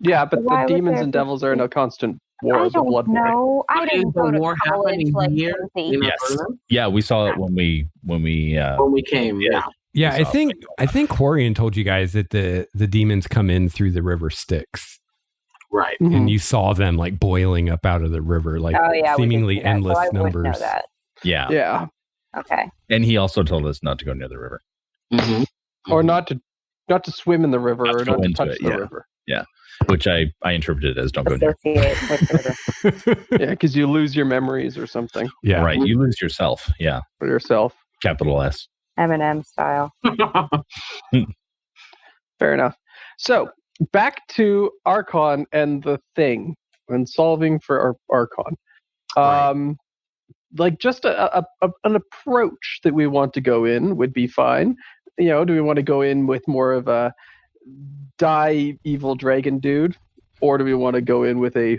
Yeah, but Why the would demons there and be- devils are in a constant war. I The blood don't war. know. I Is didn't the go to war college happening like here Lindsay. in Yes. Avernus? Yeah, we saw it when we When we came, yeah. Yeah, I So- think Corian told you guys that the demons come in through the river Styx, Right. Mhm. and you saw them like boiling up out of the river, like Oh yeah, we did seemingly see that, endless so I would numbers. know that. yeah. Yeah, Okay. And he also told us not to go near the river. Mm-hmm. or not to swim in the river, Not or to go not to into touch it, the yeah. river. Which I interpreted as don't go near. Associate with the river. Yeah, because you lose your memories or something Yeah, Right. You lose yourself. Yeah. for yourself. Capital S. Eminem style. Fair enough. So back to Arkhan and the thing and solving for Arkhan. Right. Like just an approach that we want to go in would be fine. Do we want to go in with more of a die evil dragon dude, or do we want to go in with a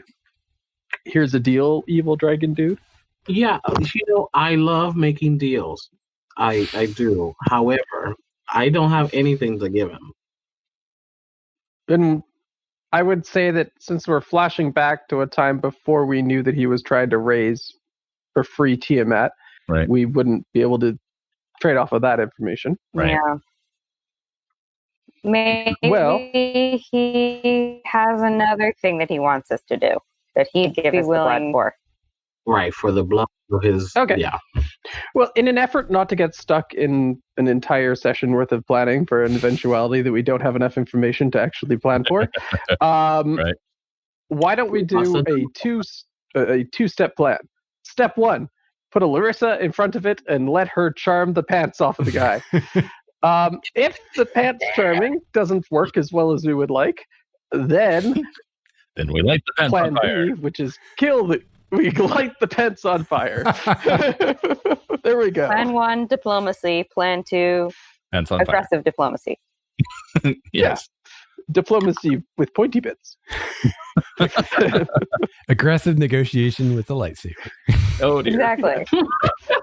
here's a deal evil dragon dude? Yeah, I love making deals. I do. However, I don't have anything to give him. Then I would say that since we're flashing back to a time before we knew that he was trying to raise for free Tiamat, Right. we wouldn't be able to trade off of that information. Right. Yeah. Maybe Well- he has another thing that he wants us to do that he'd give us the blood for. Right, for the blood of his. Okay. Yeah. Well, in an effort not to get stuck in an entire session worth of planning for an eventuality that we don't have enough information to actually plan for, Right. why don't we do a two-step plan? Step one, put a Larissa in front of it and let her charm the pants off of the guy. If the pants charming doesn't work as well as we would like, then Then we light the pants plan on fire. B, which is we light the pants on fire. There we go. Plan 1, diplomacy. Plan 2, Pants on fire. aggressive diplomacy. Yes. Diplomacy with pointy bits. aggressive negotiation with the lightsaber. Oh dear. Exactly. That's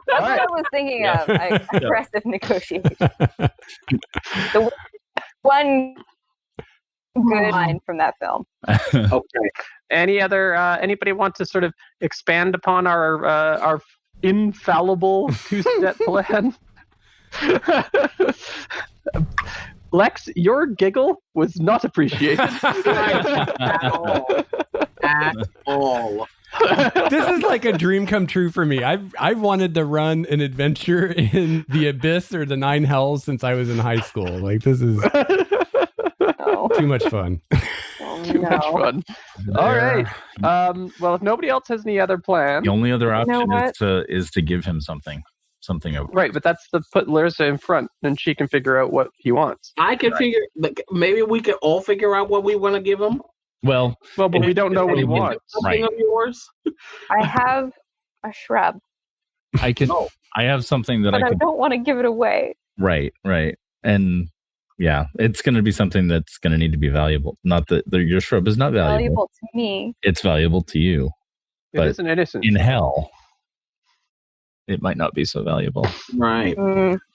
what I was thinking Yeah. of. Aggressive negotiation. The one good line from that film. Okay. Anybody want to sort of expand upon our infallible two-step plan? Lex, your giggle was not appreciated. At all. This is like a dream come true for me. I've wanted to run an adventure in the Abyss or the Nine Hells since I was in high school. Like this is Oh, too much fun. Too much fun. All right. Well, if nobody else has any other plan, The only other know option what? is to give him something of right? But that's to put Larissa in front, and she can figure out what he wants. I can figure. Maybe we can all figure out what we want to give him. Well, Well, but we don't know what he wants. Something of yours? I have a shrub, I can. I have something that but I I can. don't want to give it away. Right. And yeah, it's going to be something that's going to need to be valuable. Not that your shrub is not valuable. Valuable to me. It's valuable to you. It But is an innocent. in hell, it might not be so valuable. Right.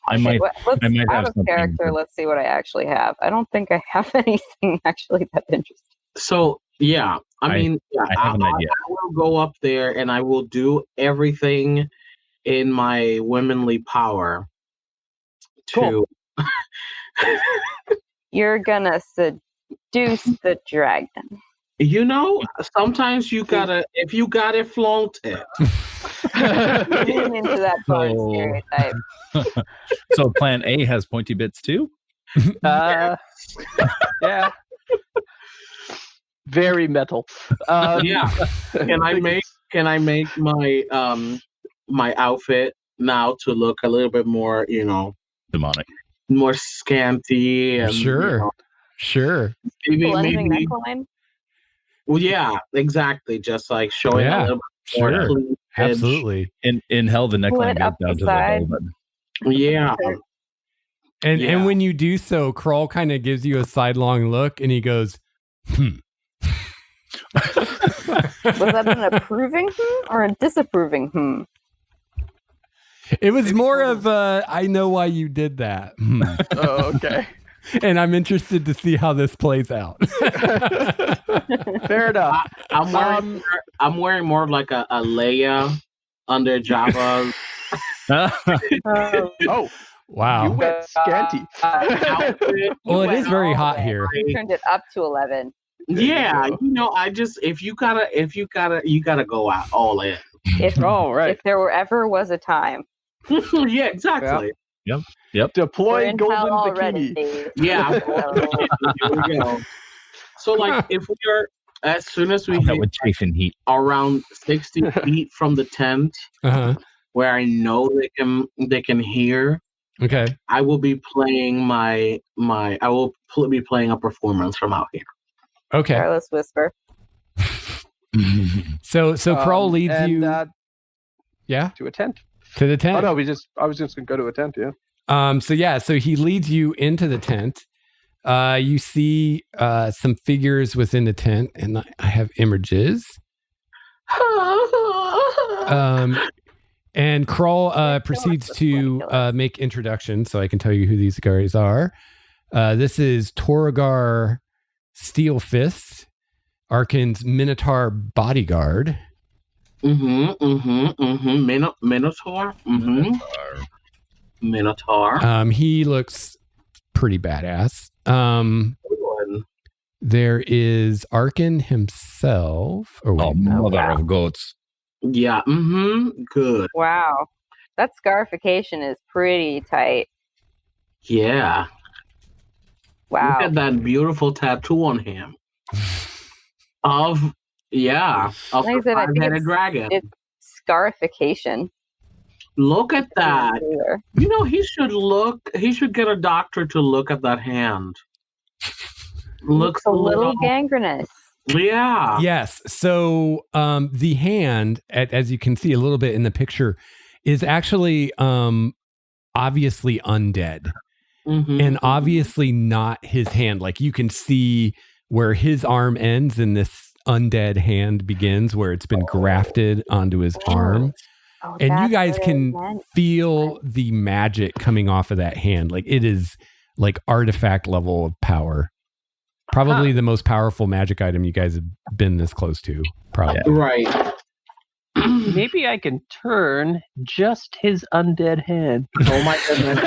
I might Let's have out of something character. that- Let's see what I actually have. I don't think I have anything actually that interesting. So yeah, I mean, yeah, I have an idea. I will go up there and I will do everything in my womanly power to. You're gonna seduce the dragon. You know, sometimes you gotta, if you got it, flaunt it. Lean into that bard So- stereotype. So Plan A has pointy bits too. Yeah. Very metal. Yeah. Can I make my my outfit now to look a little bit more, Demonic. more scanty and Sure. maybe, Cleansing maybe neckline. well, yeah, exactly. Just like showing Yeah, a little bit more Sure. cleavage. Absolutely. In hell, the Pull neckline it goes up down the to the side. belly button. Yeah. And Yeah. when you do so, Krull kind of gives you a sidelong look and he goes, Was that an approving or a disapproving? It was more of I know why you did that. Oh, okay. And I'm interested to see how this plays out. Fair enough. I'm wearing more of like a Leia under Jabba. Oh, Oh, you Wow. went scanty. outfit. Well, it is very all hot the way. here. You turned it up to 11. Yeah, go. I just if you gotta go out all in. If All right. if there ever was a time, Yeah, exactly. we're Deploy in golden hell already. bikini. Yeah. So, Here we go. So like if we are as soon as we that hit would chafe in heat. around 60 feet from the tent Uh-huh. where I know they can hear, Okay. I will be playing be playing a performance from out here. Okay. Careless whisper. So Krull leads and, you to a tent. to the tent. Oh no, I was just gonna go to a tent. Yeah. So he leads you into the tent. You see some figures within the tent, and I have images. And Krull proceeds to make introductions, so I can tell you who these guys are. This is Torrigar Steel Fist, Arkhan's Minotaur bodyguard. Minotaur. Minotaur. He looks pretty badass. There is Arkhan himself. Or wait, Mother wow. of goats. Yeah. Good. Wow. That scarification is pretty tight. Yeah. Wow. Look at that beautiful tattoo on him. Of Like I the said, I think five-headed dragon. it's scarification. Look at that. Either. He should get a doctor to look at that hand. Looks a little gangrenous. Yeah. Yes. So the hand, as you can see a little bit in the picture, is actually obviously undead and obviously not his hand. Like you can see where his arm ends and this undead hand begins, where it's been grafted onto his arm. Oh, And you that's guys what it can meant. feel the magic coming off of that hand. Like it is like artifact level of power. Probably the most powerful magic item you guys have been this close to. Probably. Right. Maybe I can turn just his undead hand. Oh my goodness.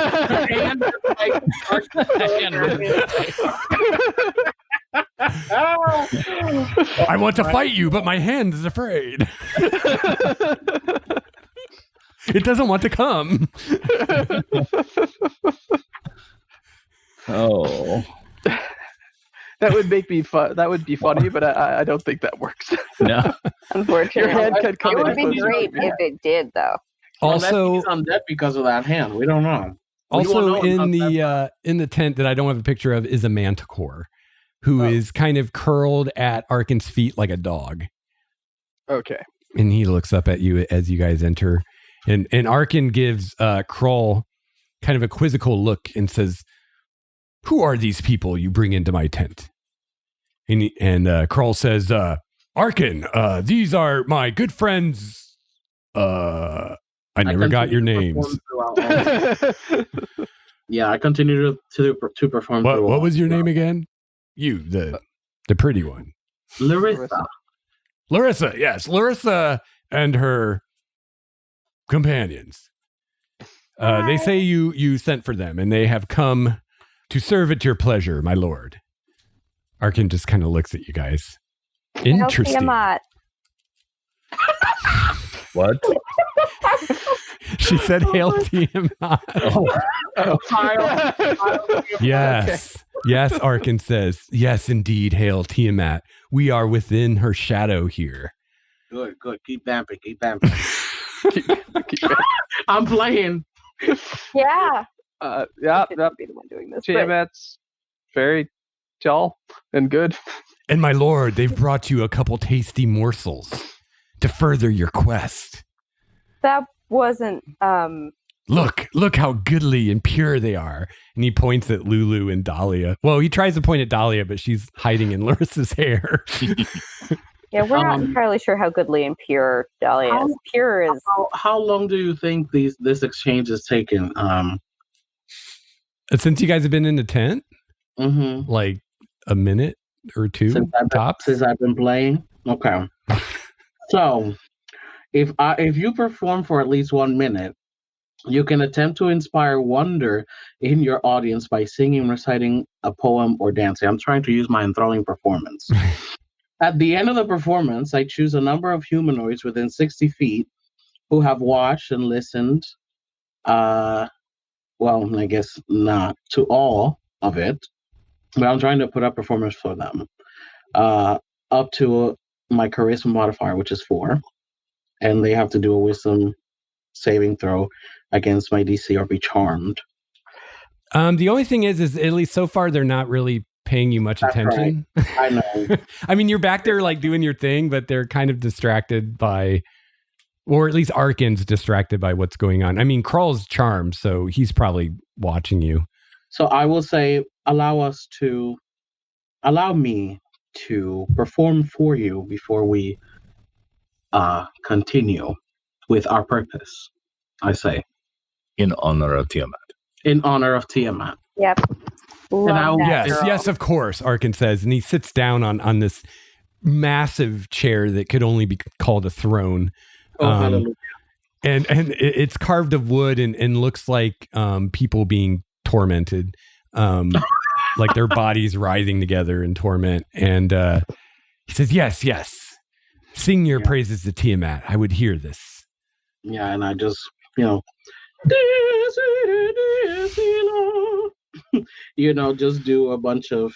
I want to fight you, but my hand is afraid. It doesn't want to come. Oh. That would make me fun. That would be funny, but I don't think that works. No. Unfortunately. Your hand could come It in would be close. great if it did, though. Also, he's undead because of that hand. We don't know. also in the tent that I don't have a picture of is a manticore. who is kind of curled at Arkhan's feet like a dog. Okay. And he looks up at you as you guys enter. And Arkhan gives Kroll kind of a quizzical look and says, "Who are these people you bring into my tent?" And Kroll says, "Arkhan, these are my good friends. I never got your names." Yeah, I continue to perform. What was your name again? You, the pretty one. Larissa, yes. Larissa and her companions. They say you sent for them, and they have come to serve at your pleasure, my lord. Arkhan just kind of looks at you guys. Interesting. Tiamat. What? She said, "Hail Tiamat." Yes. Yes, Arkhan says. Yes, indeed, hail Tiamat. We are within her shadow here. Good. Keep vamping. I'm playing. Yeah. Yeah. Be the one doing this. but- Tiamat's very tall and good. And my lord, they've brought you a couple tasty morsels to further your quest. That wasn't. Look how goodly and pure they are. And he points at Lulu and Dahlia. Well, he tries to point at Dahlia, but she's hiding in Larissa's hair. Yeah, we're not entirely sure how goodly and pure Dahlia is. Pure is. How long do you think this exchange has taken? Since you guys have been in the tent? Mm-hmm. Like a minute or two tops? Since I've been playing? Okay. So, if you perform for at least 1 minute, you can attempt to inspire wonder in your audience by singing, reciting a poem, or dancing. I'm trying to use my enthralling performance. At the end of the performance, I choose a number of humanoids within 60 feet who have watched and listened, well, I guess not to all of it, but I'm trying to put up performance for them, up to my charisma modifier, which is 4, and they have to do a wisdom saving throw against my DC or be charmed. The only thing is at least so far, they're not really paying you much attention. Right. I know. I mean, you're back there like doing your thing, but they're kind of distracted by, or at least Arkhan's distracted by what's going on. I mean, Kroll's charmed, so he's probably watching you. So I will say, allow me to perform for you before we continue with our purpose, I say. In honor of Tiamat. In honor of Tiamat. Yep. Love that Yes, girl. yes, of course, Arkhan says. And he sits down on this massive chair that could only be called a throne. Hallelujah. And it's carved of wood and looks like people being tormented. Like their bodies writhing together in torment. And he says, yes. Sing your praises to Tiamat. I would hear this. Yeah, and I just, just do a bunch of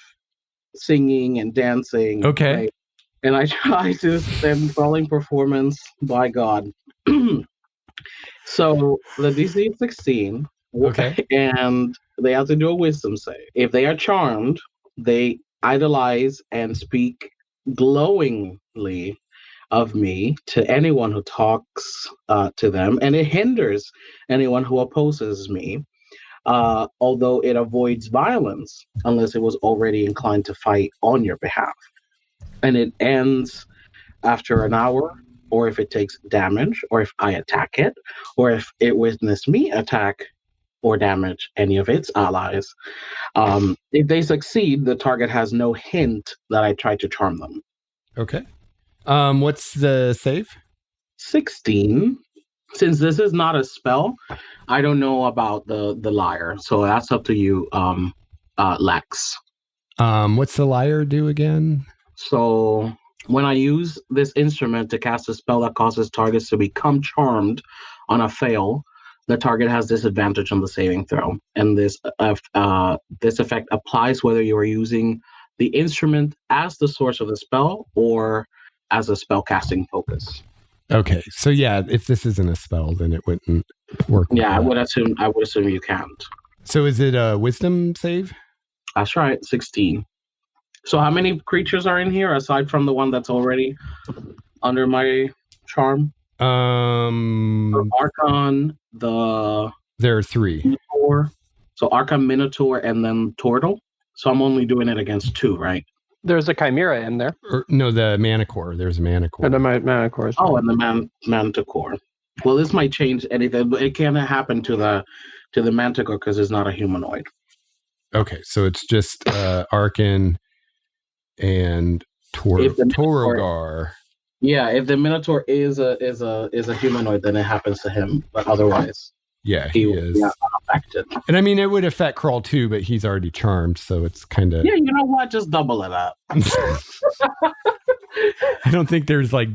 singing and dancing. Okay. Right? And I try to enthralling performance by God. So the DC is 16. Okay. And they have to do a wisdom save. If they are charmed, they idolize and speak glowingly of me to anyone who talks to them, and it hinders anyone who opposes me, although it avoids violence unless it was already inclined to fight on your behalf. And it ends after an hour, or if it takes damage, or if I attack it, or if it witnessed me attack or damage any of its allies. If they succeed, the target has no hint that I tried to charm them. Okay. What's the save? 16. Since this is not a spell, I don't know about the liar, so that's up to you, Lex. What's the liar do again? So when I use this instrument to cast a spell that causes targets to become charmed on a fail, the target has disadvantage on the saving throw, and this effect applies whether you are using the instrument as the source of the spell or as a spell casting focus. Okay, so yeah, if this isn't a spell, then it wouldn't work. Yeah, I would assume you can't. So is it a wisdom save? That's right, 16. So how many creatures are in here aside from the one that's already under my charm? Arkhan, there are 3. Minotaur. So Arkhan, Minotaur, and then Turtle. So I'm only doing it against 2, right? There's a chimera in there. No, the Manicore. There's a Manicore. And the Manicore. Oh, and the Manticore. Well, this might change anything, but it can't happen to the Manticore because it's not a humanoid. Okay, so it's just Arkhan and Torogar. Yeah, if the Minotaur is a humanoid, then it happens to him. But otherwise, yeah, he is unaffected. And I mean, it would affect Crawl too, but he's already charmed, so it's kind of. Yeah, you know what? Just double it up. I don't think there's like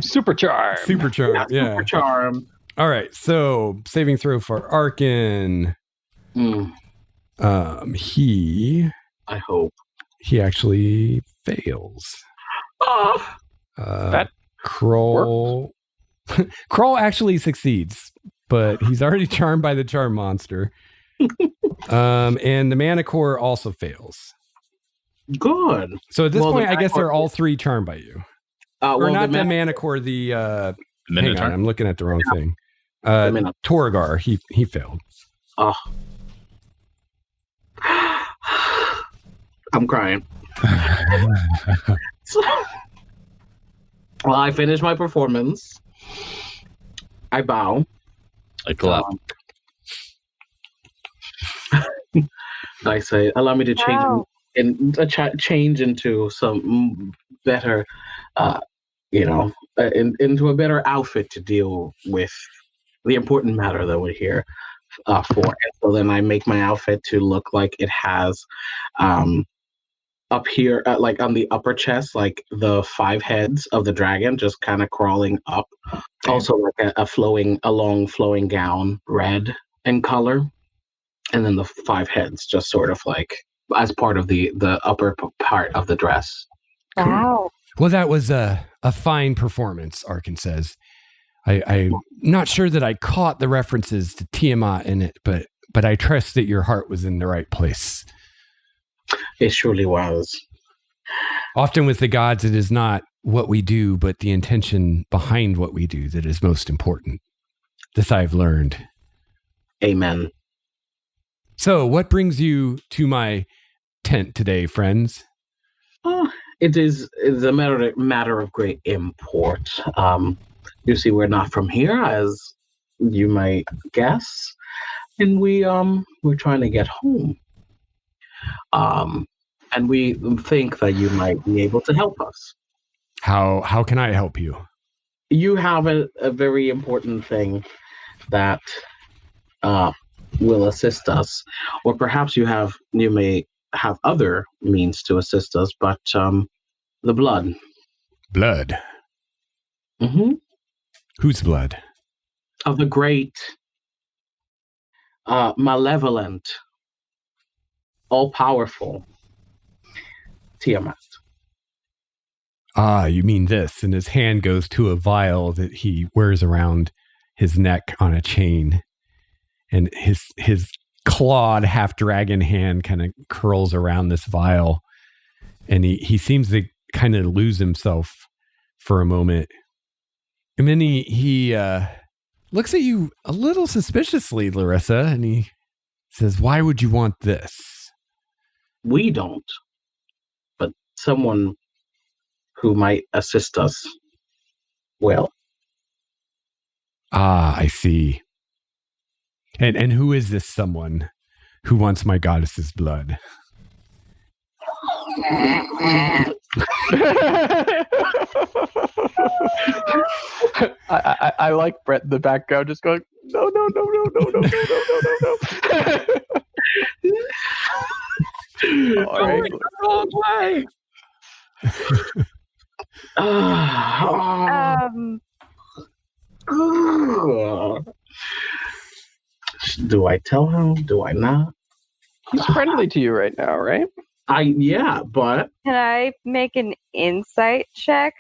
super charm. Super charm. All right, so saving throw for Arkhan. He. I hope he actually fails. Oh. That Crawl actually succeeds, but he's already charmed by the charm monster. And the Manicore also fails. Good. So at this point, I guess they're all 3 charmed by you. Or not the Manicore, the hang on, I'm looking at the wrong thing. Torogar, he failed. Oh. I'm crying. Well, I finish my performance. I bow. I clap. I say, allow me to change into some better, into a better outfit to deal with the important matter that we're here for. And so then I make my outfit to look like it has up here, like on the upper chest, like the 5 heads of the dragon just kind of crawling up. Also like a long flowing gown, red in color. And then the 5 heads just sort of like as part of the upper part of the dress. Wow. Well, that was a fine performance, Arkhan says. I'm not sure that I caught the references to Tiamat in it, but I trust that your heart was in the right place. It surely was. Often with the gods, it is not what we do, but the intention behind what we do that is most important. This I've learned. Amen. So, what brings you to my tent today, friends? It is a matter of great import. You see, we're not from here, as you might guess, and we're trying to get home. And we think that you might be able to help us. How can I help you? You have a very important thing that will assist us, or perhaps you may have other means to assist us, but the blood. Blood? Mm-hmm. Whose blood? Of the great, malevolent, all-powerful Tiamat. Ah, you mean this. And his hand goes to a vial that he wears around his neck on a chain. And his clawed half-dragon hand kind of curls around this vial. And he seems to kind of lose himself for a moment. And then he looks at you a little suspiciously, Larissa, and he says, "Why would you want this?" We don't, but someone who might assist us will. Ah, I see. And who is this someone who wants my goddess's blood? I like Brett in the background just going, no. All right. Wrong way. Do I tell him? Do I not? He's friendly to you right now, right? But Can I make an insight check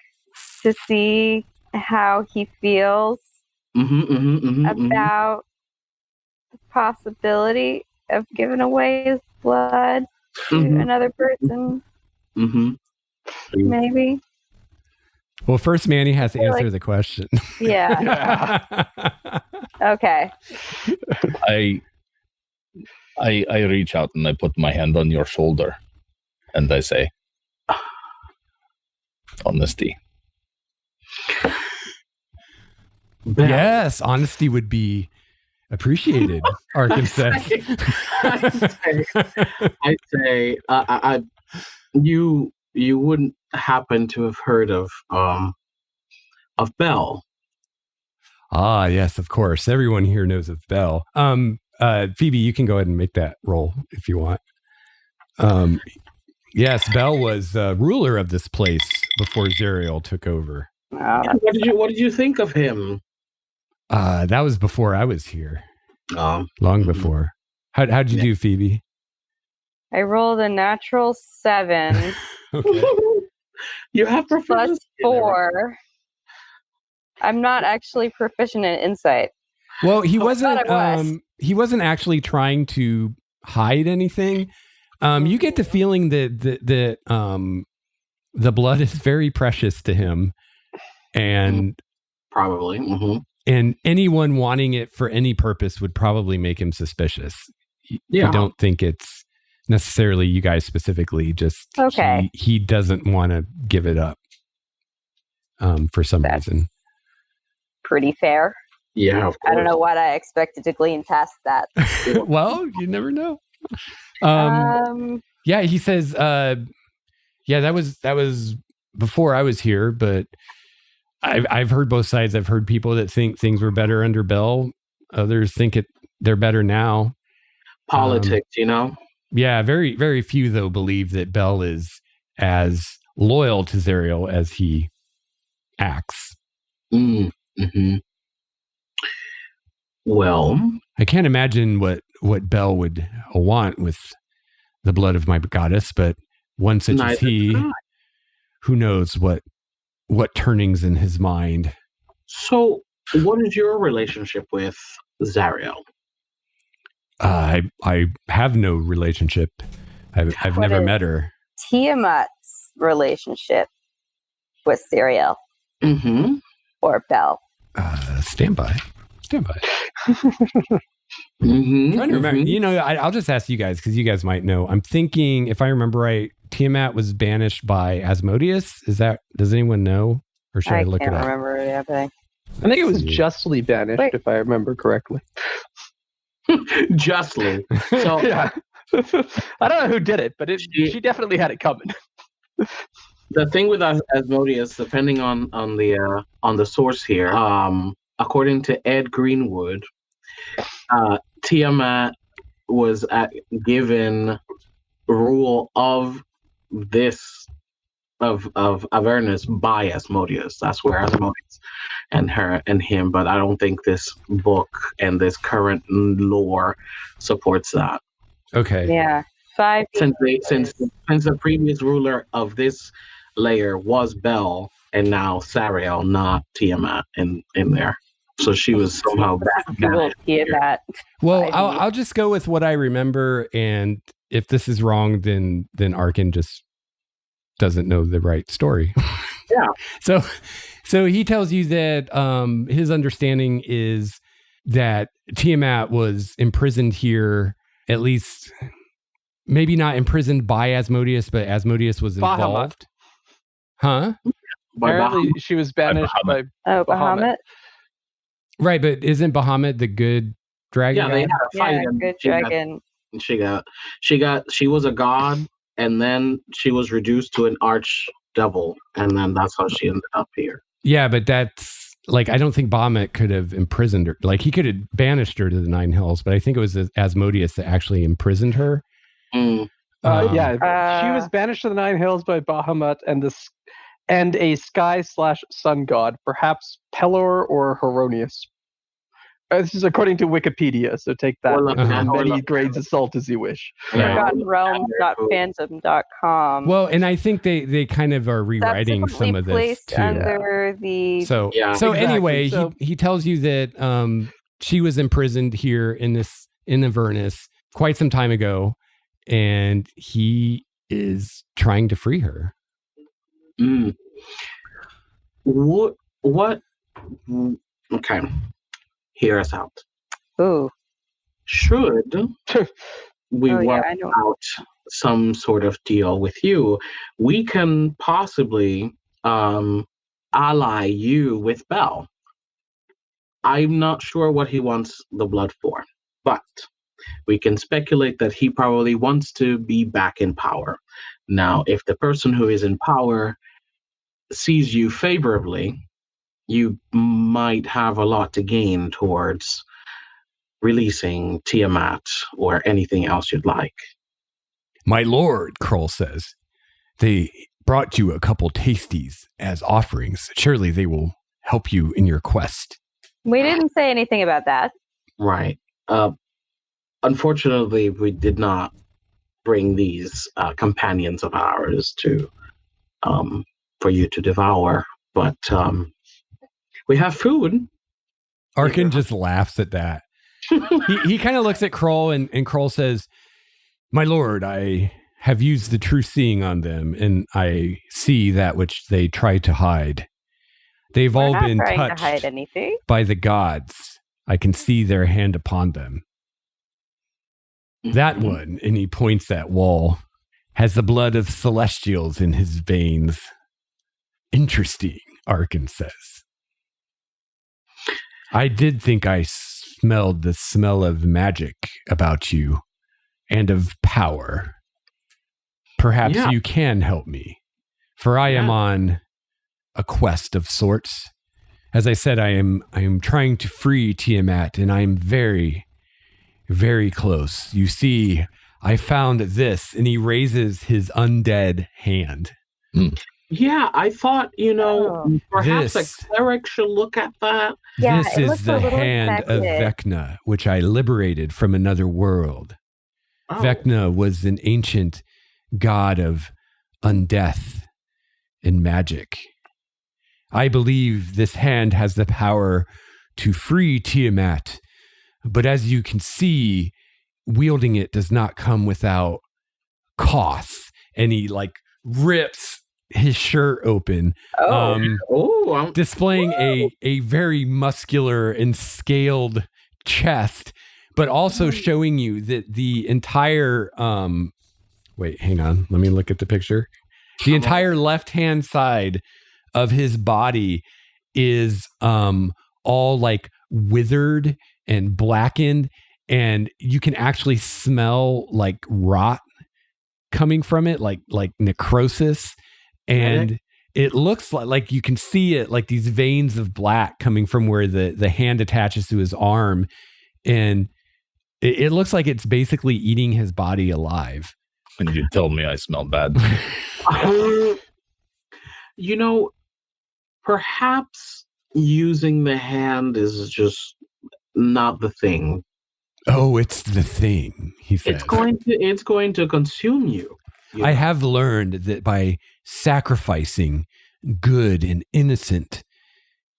to see how he feels about the possibility of giving away his blood? to another person, maybe. Well, first Manny has to answer the question. Yeah. Okay. I reach out and I put my hand on your shoulder and I say, honesty. Yes, honesty would be appreciated, Arkhan says. I'd say you wouldn't happen to have heard of Bell. Ah, yes, of course. Everyone here knows of Bell. Phoebe, you can go ahead and make that roll if you want. Yes, Bell was ruler of this place before Zariel took over. What did you think of him? That was before I was here. Long before. How'd you do, Phoebe? I rolled a natural 7. Okay. You have plus 4. I'm not actually proficient in insight. Well, he wasn't. He wasn't actually trying to hide anything. You get the feeling that the blood is very precious to him, and probably. And anyone wanting it for any purpose would probably make him suspicious. Yeah. I don't think it's necessarily you guys specifically. Just okay. He doesn't want to give it up for some reason. Pretty fair. Yeah, of course. I don't know what I expected to glean past that. Well, you never know. Yeah, he says. Yeah, that was before I was here, but I've heard both sides. I've heard people that think things were better under Bell. Others think they're better now. Politics, Yeah, very, very few though believe that Bell is as loyal to Zariel as he acts. Well, I can't imagine what Bell would want with the blood of my goddess, but one such as he, who knows what turnings in his mind. So, what is your relationship with Zariel? I have no relationship. I've never met her. Tiamat's relationship with Zariel or Bell. Stand by. Trying to remember. I'll just ask you guys because you guys might know. I'm thinking, if I remember right, Tiamat was banished by Asmodeus. Does anyone know, or should I look it up? I can't remember it happening. I think it was justly banished, if I remember correctly. Justly. So yeah. I don't know who did it, but she definitely had it coming. The thing with Asmodeus, depending on the source here, according to Ed Greenwood, Tiamat was given rule of Avernus by Asmodeus. That's where Asmodeus and him. But I don't think this book and this current lore supports that. Okay. Yeah. 5 since the previous ruler of this layer was Bell, and now Zariel, not Tiamat, in there. So she was somehow back. Tiamat. Well, I'll just go with what I remember, and if this is wrong, then Arkhan just doesn't know the right story. Yeah. So he tells you that his understanding is that Tiamat was imprisoned here, at least maybe not imprisoned by Asmodeus, but Asmodeus was involved. Huh? Apparently she was banished by Bahamut. Right, but isn't Bahamut the good dragon? Yeah, they had a fight. Yeah, good dragon. She was a god, and then she was reduced to an archdevil, and then that's how she ended up here. Yeah, but that's like, I don't think Bahamut could have imprisoned her. Like, he could have banished her to the Nine Hells, but I think it was Asmodeus that actually imprisoned her. She was banished to the Nine Hills by Bahamut and a sky/sun god, perhaps Pelor or Heronius. This is according to Wikipedia, so take that with as many grains of salt as you wish. ForgottenRealms.phantom.com. Well, and I think they kind of are rewriting some of this too. Under the so exactly. Anyway, he tells you that she was imprisoned here in Avernus quite some time ago, and he is trying to free her. What? Okay. Hear us out. Ooh. Should we work I know. out some sort of deal with you, we can possibly ally you with Bell. I'm not sure what he wants the blood for, but we can speculate that he probably wants to be back in power. Now, if the person who is in power sees you favorably, you might have a lot to gain towards releasing Tiamat or anything else you'd like. My lord, Kroll says, they brought you a couple tasties as offerings. Surely they will help you in your quest. We didn't say anything about that. Right. Unfortunately, we did not bring these companions of ours to for you to devour, but we have food. Arkhan just laughs at that. he kind of looks at Kroll and Kroll says, my lord, I have used the true seeing on them, and I see that which they try to hide. They've all been touched to hide anything. by the gods. I can see their hand upon them. That one, and he points at Wall, has the blood of celestials in his veins. Interesting, Arkhan says. I did think I smelled the smell of magic about you and of power. Perhaps you can help me, for I am on a quest of sorts. As I said, I am trying to free Tiamat, and I am very, very close. You see, I found this, and he raises his undead hand. Yeah, I thought, perhaps a cleric should look at that. Yeah, this is the hand of Vecna, which I liberated from another world. Oh. Vecna was an ancient god of undeath and magic. I believe this hand has the power to free Tiamat, but as you can see, wielding it does not come without costs. And he rips his shirt open, displaying a very muscular and scaled chest, but also showing you that the entire wait, hang on, let me look at the picture. The entire left-hand side of his body is all withered and blackened, and you can actually smell rot coming from it, like necrosis. And it looks like you can see it, like these veins of black coming from where the hand attaches to his arm. And it looks like it's basically eating his body alive. And you told me I smell bad. Perhaps using the hand is just not the thing. Oh, it's the thing, he says. It's going to consume you. I have learned that by sacrificing good and innocent,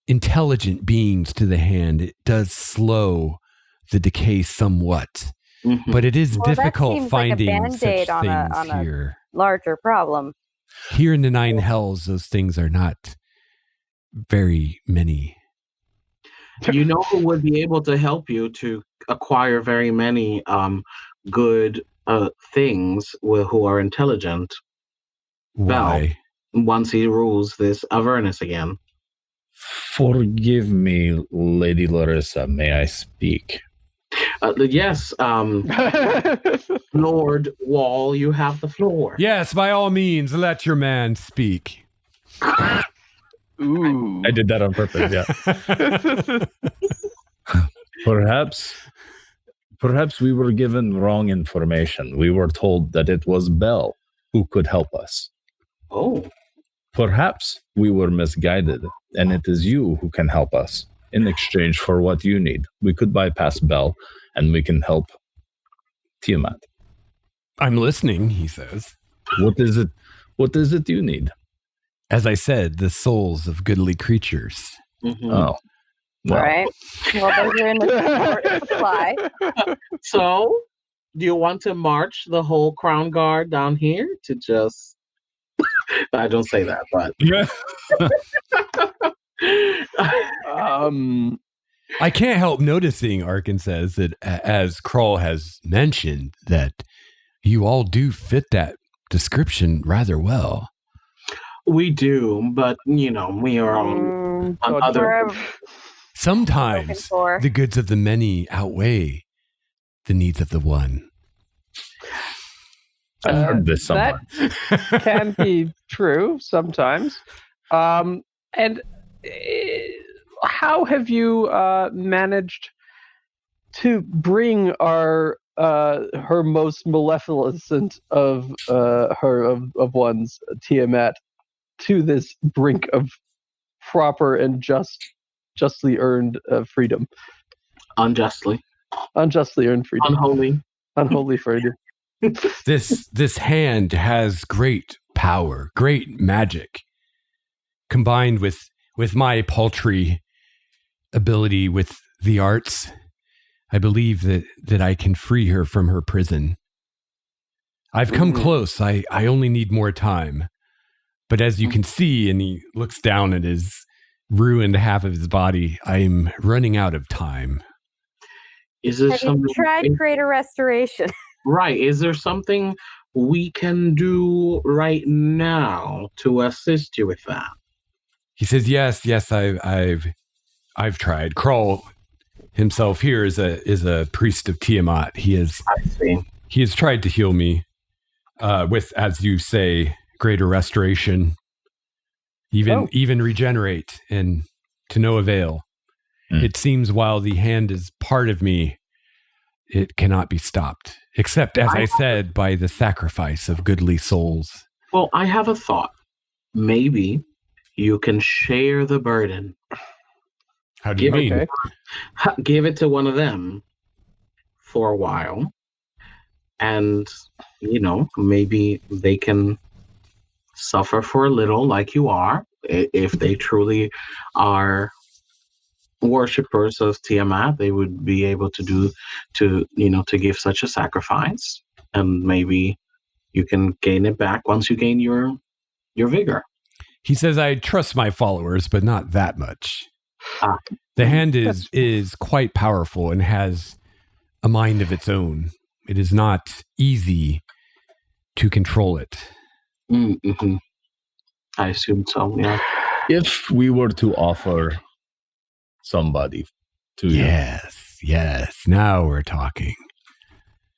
intelligent beings to the hand, it does slow the decay somewhat. Mm-hmm. But it is difficult finding such things on here. A larger problem. Here in the Nine Hells, those things are not very many. You know who would be able to help you to acquire very many good things who are intelligent? Why? Bell, once he rules this Avernus again. Forgive me, Lady Larissa, may I speak? Yes, Lord Wall, you have the floor. Yes, by all means, let your man speak. Ooh. I did that on purpose, yeah. Perhaps we were given wrong information. We were told that it was Bell who could help us. Oh. Perhaps we were misguided, and it is you who can help us. In exchange for what you need, we could bypass Bell, and we can help Tiamat. I'm listening, he says. What is it you need? As I said, the souls of goodly creatures. Mm-hmm. Oh. Well. All right. Well, those are in the supply. So, to march the whole crown guard down here to just? I don't say that, but I can't help noticing, Arkhan says, that as Krull has mentioned, that you all do fit that description rather well. we do, but we are on other. Sometimes the goods of the many outweigh the needs of the one. I've heard this somewhere. That can be true sometimes. And how have you managed to bring her most maleficent of ones, Tiamat, to this brink of proper and justly earned freedom? Unjustly Earned freedom. Unholy freedom. This hand has great power, great magic, combined with my paltry ability with the arts. I believe that I can free her from her prison. I've come close. I only need more time. But as you can see, and he looks down at his ruined half of his body, I'm running out of time. Is there Have you tried greater restoration? Right. Is there something we can do right now to assist you with that? He says, yes, I've tried. Krull himself here is a priest of Tiamat. He has tried to heal me with, as you say, greater restoration, even regenerate, and to no avail. It seems while the hand is part of me, it cannot be stopped, except, as I said, by the sacrifice of goodly souls. Well, I have a thought. Maybe you can share the burden. How do you mean? Okay. Give it to one of them for a while, and maybe they can suffer for a little, like you are, if they truly are worshippers of Tiamat. They would be able to give such a sacrifice, and maybe you can gain it back once you gain your vigor. He says, I trust my followers, but not that much. The hand is quite powerful and has a mind of its own. It is not easy to control it. Mm-hmm. I assume so, yeah. If we were to offer somebody to Yes, now we're talking.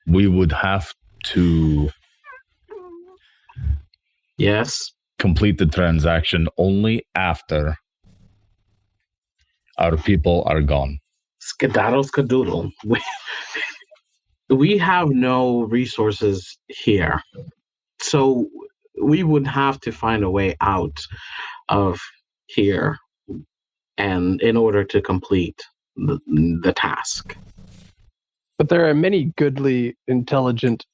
we would have to complete the transaction only after our people are gone. Skedaddle skadoodle. We have no resources here, so we would have to find a way out of here, and in order to complete the task. But there are many goodly, intelligent,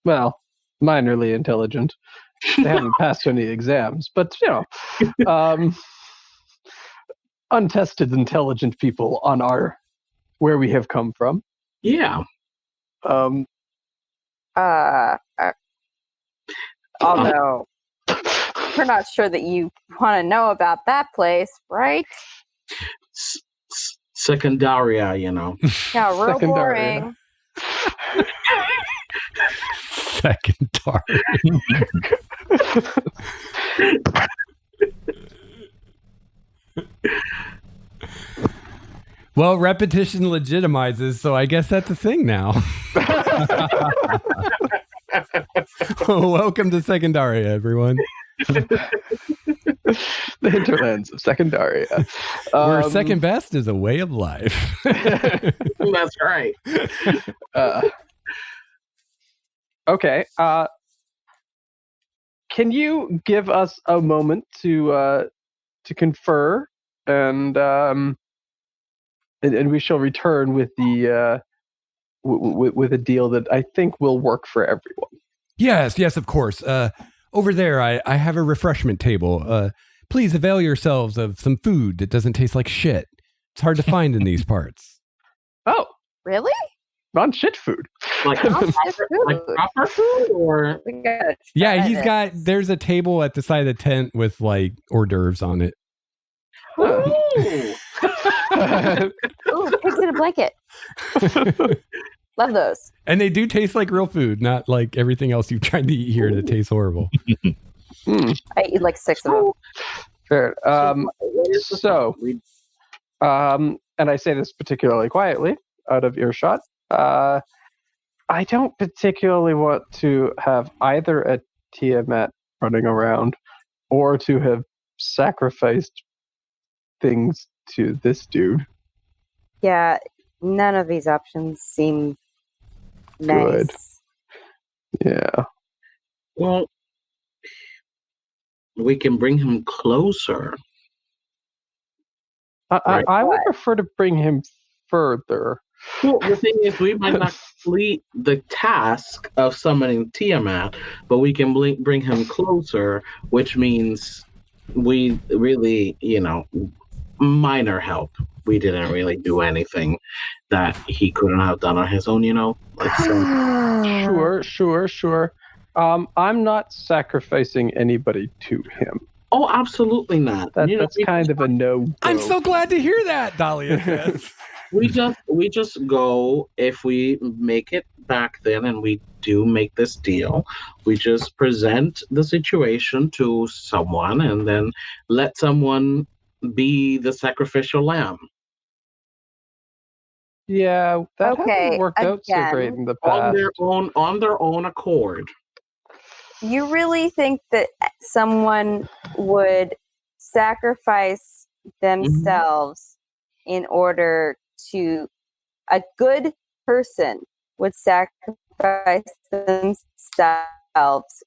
well, minorly intelligent. They haven't passed any exams, but untested, intelligent people on where we have come from. Yeah. Although we're not sure that you want to know about that place, right? Secondaria, Yeah, real Secondaria. boring. Secondary. Well, repetition legitimizes, so I guess that's a thing now. Welcome to Secondaria, everyone. The hinterlands of Secondaria. Where second best is a way of life. That's right. Okay. Can you give us a moment to confer, and we shall return with the with a deal that I think will work for everyone. Yes, of course. Over there, I have a refreshment table. Please avail yourselves of some food that doesn't taste like shit. It's hard to find in these parts. Oh, Really? non-shit food. Like proper food, or We gotta Yeah, try he's this. got. There's a table at the side of the tent with like hors d'oeuvres on it. ooh, Ooh, pigs in a blanket. Love those. And they do taste like real food, not like everything else you've tried to eat here that tastes horrible. I eat like 6 of them. Fair. what is the So, thought? and I say this particularly quietly, out of earshot. I don't particularly want to have either a Tiamat running around or to have sacrificed things to this dude. Yeah, none of these options seem nice. Good. Yeah. Well, we can bring him closer. I would prefer to bring him further. Well, the thing is, we might not complete the task of summoning Tiamat, but we can bring him closer, which means we really, minor help. We didn't really do anything that he couldn't have done on his own, Like Sure. I'm not sacrificing anybody to him. oh, absolutely not. That's kind of a no. I'm so glad to hear that, Dahlia says. we just go if we make it back then, and we do make this deal. We just present the situation to someone, and then let someone be the sacrificial lamb. Yeah, that Okay, hasn't worked out so again, great in the on past. their own accord. You really think that someone would sacrifice themselves in order to... A good person would sacrifice themselves,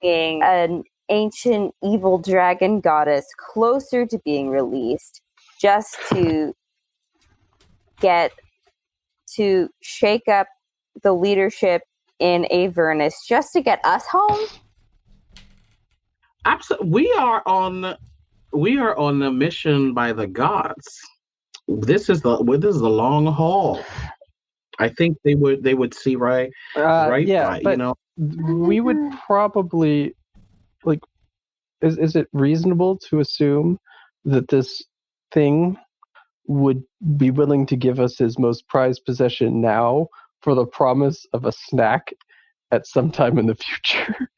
being an ancient evil dragon goddess closer to being released, just to get to shake up the leadership in Avernus, just to get us home? Absolutely, we are on a mission by the gods. This is the long haul. I think they would see right. Yeah, but we would probably like. Is it reasonable to assume that this thing would be willing to give us his most prized possession now for the promise of a snack at some time in the future?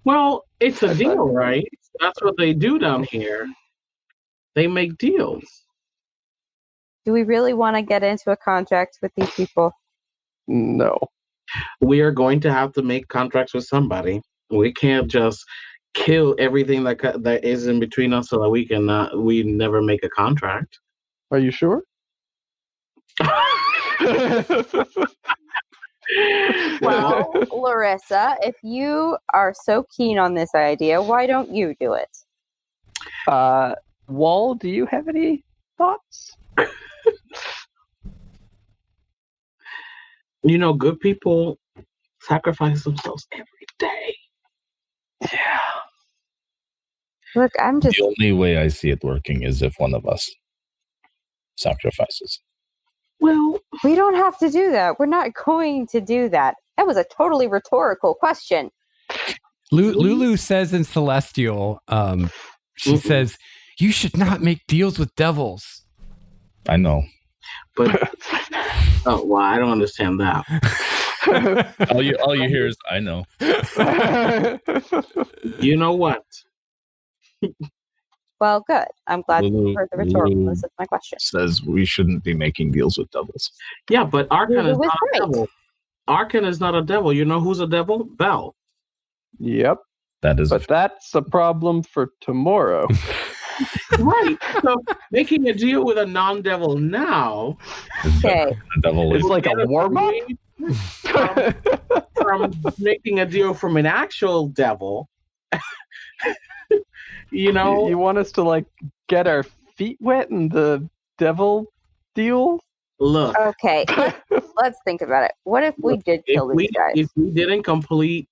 Well, it's a deal, right? That's what they do down here. They make deals. Do we really want to get into a contract with these people? No. We are going to have to make contracts with somebody. We can't just kill everything that is in between us so that we never make a contract. Are you sure? Well, Larissa, if you are so keen on this idea, why don't you do it? Wall, do you have any thoughts? Good people sacrifice themselves every day. Yeah. Look, I'm just... The only way I see it working is if one of us sacrifices. Well, we don't have to do that. We're not going to do that. That was a totally rhetorical question. Lulu says in Celestial, she says, you should not make deals with devils. I know. But I don't understand that. all you hear is I know. You know what? Well, good. I'm glad Lulu- you heard the rhetoricalness of my question. Says we shouldn't be making deals with devils. Yeah, but Arkhan Lulu is was not right. a devil. Arkhan is not a devil. You know who's a devil? Bell. Yep. That is But that's a problem for tomorrow. Right. So making a deal with a non-devil now Okay. the devil It's is like a warm-up? from making a deal from an actual devil. You want us to get our feet wet in the devil deal? Look. Okay. Let's think about it. What if we did kill these guys? If we didn't complete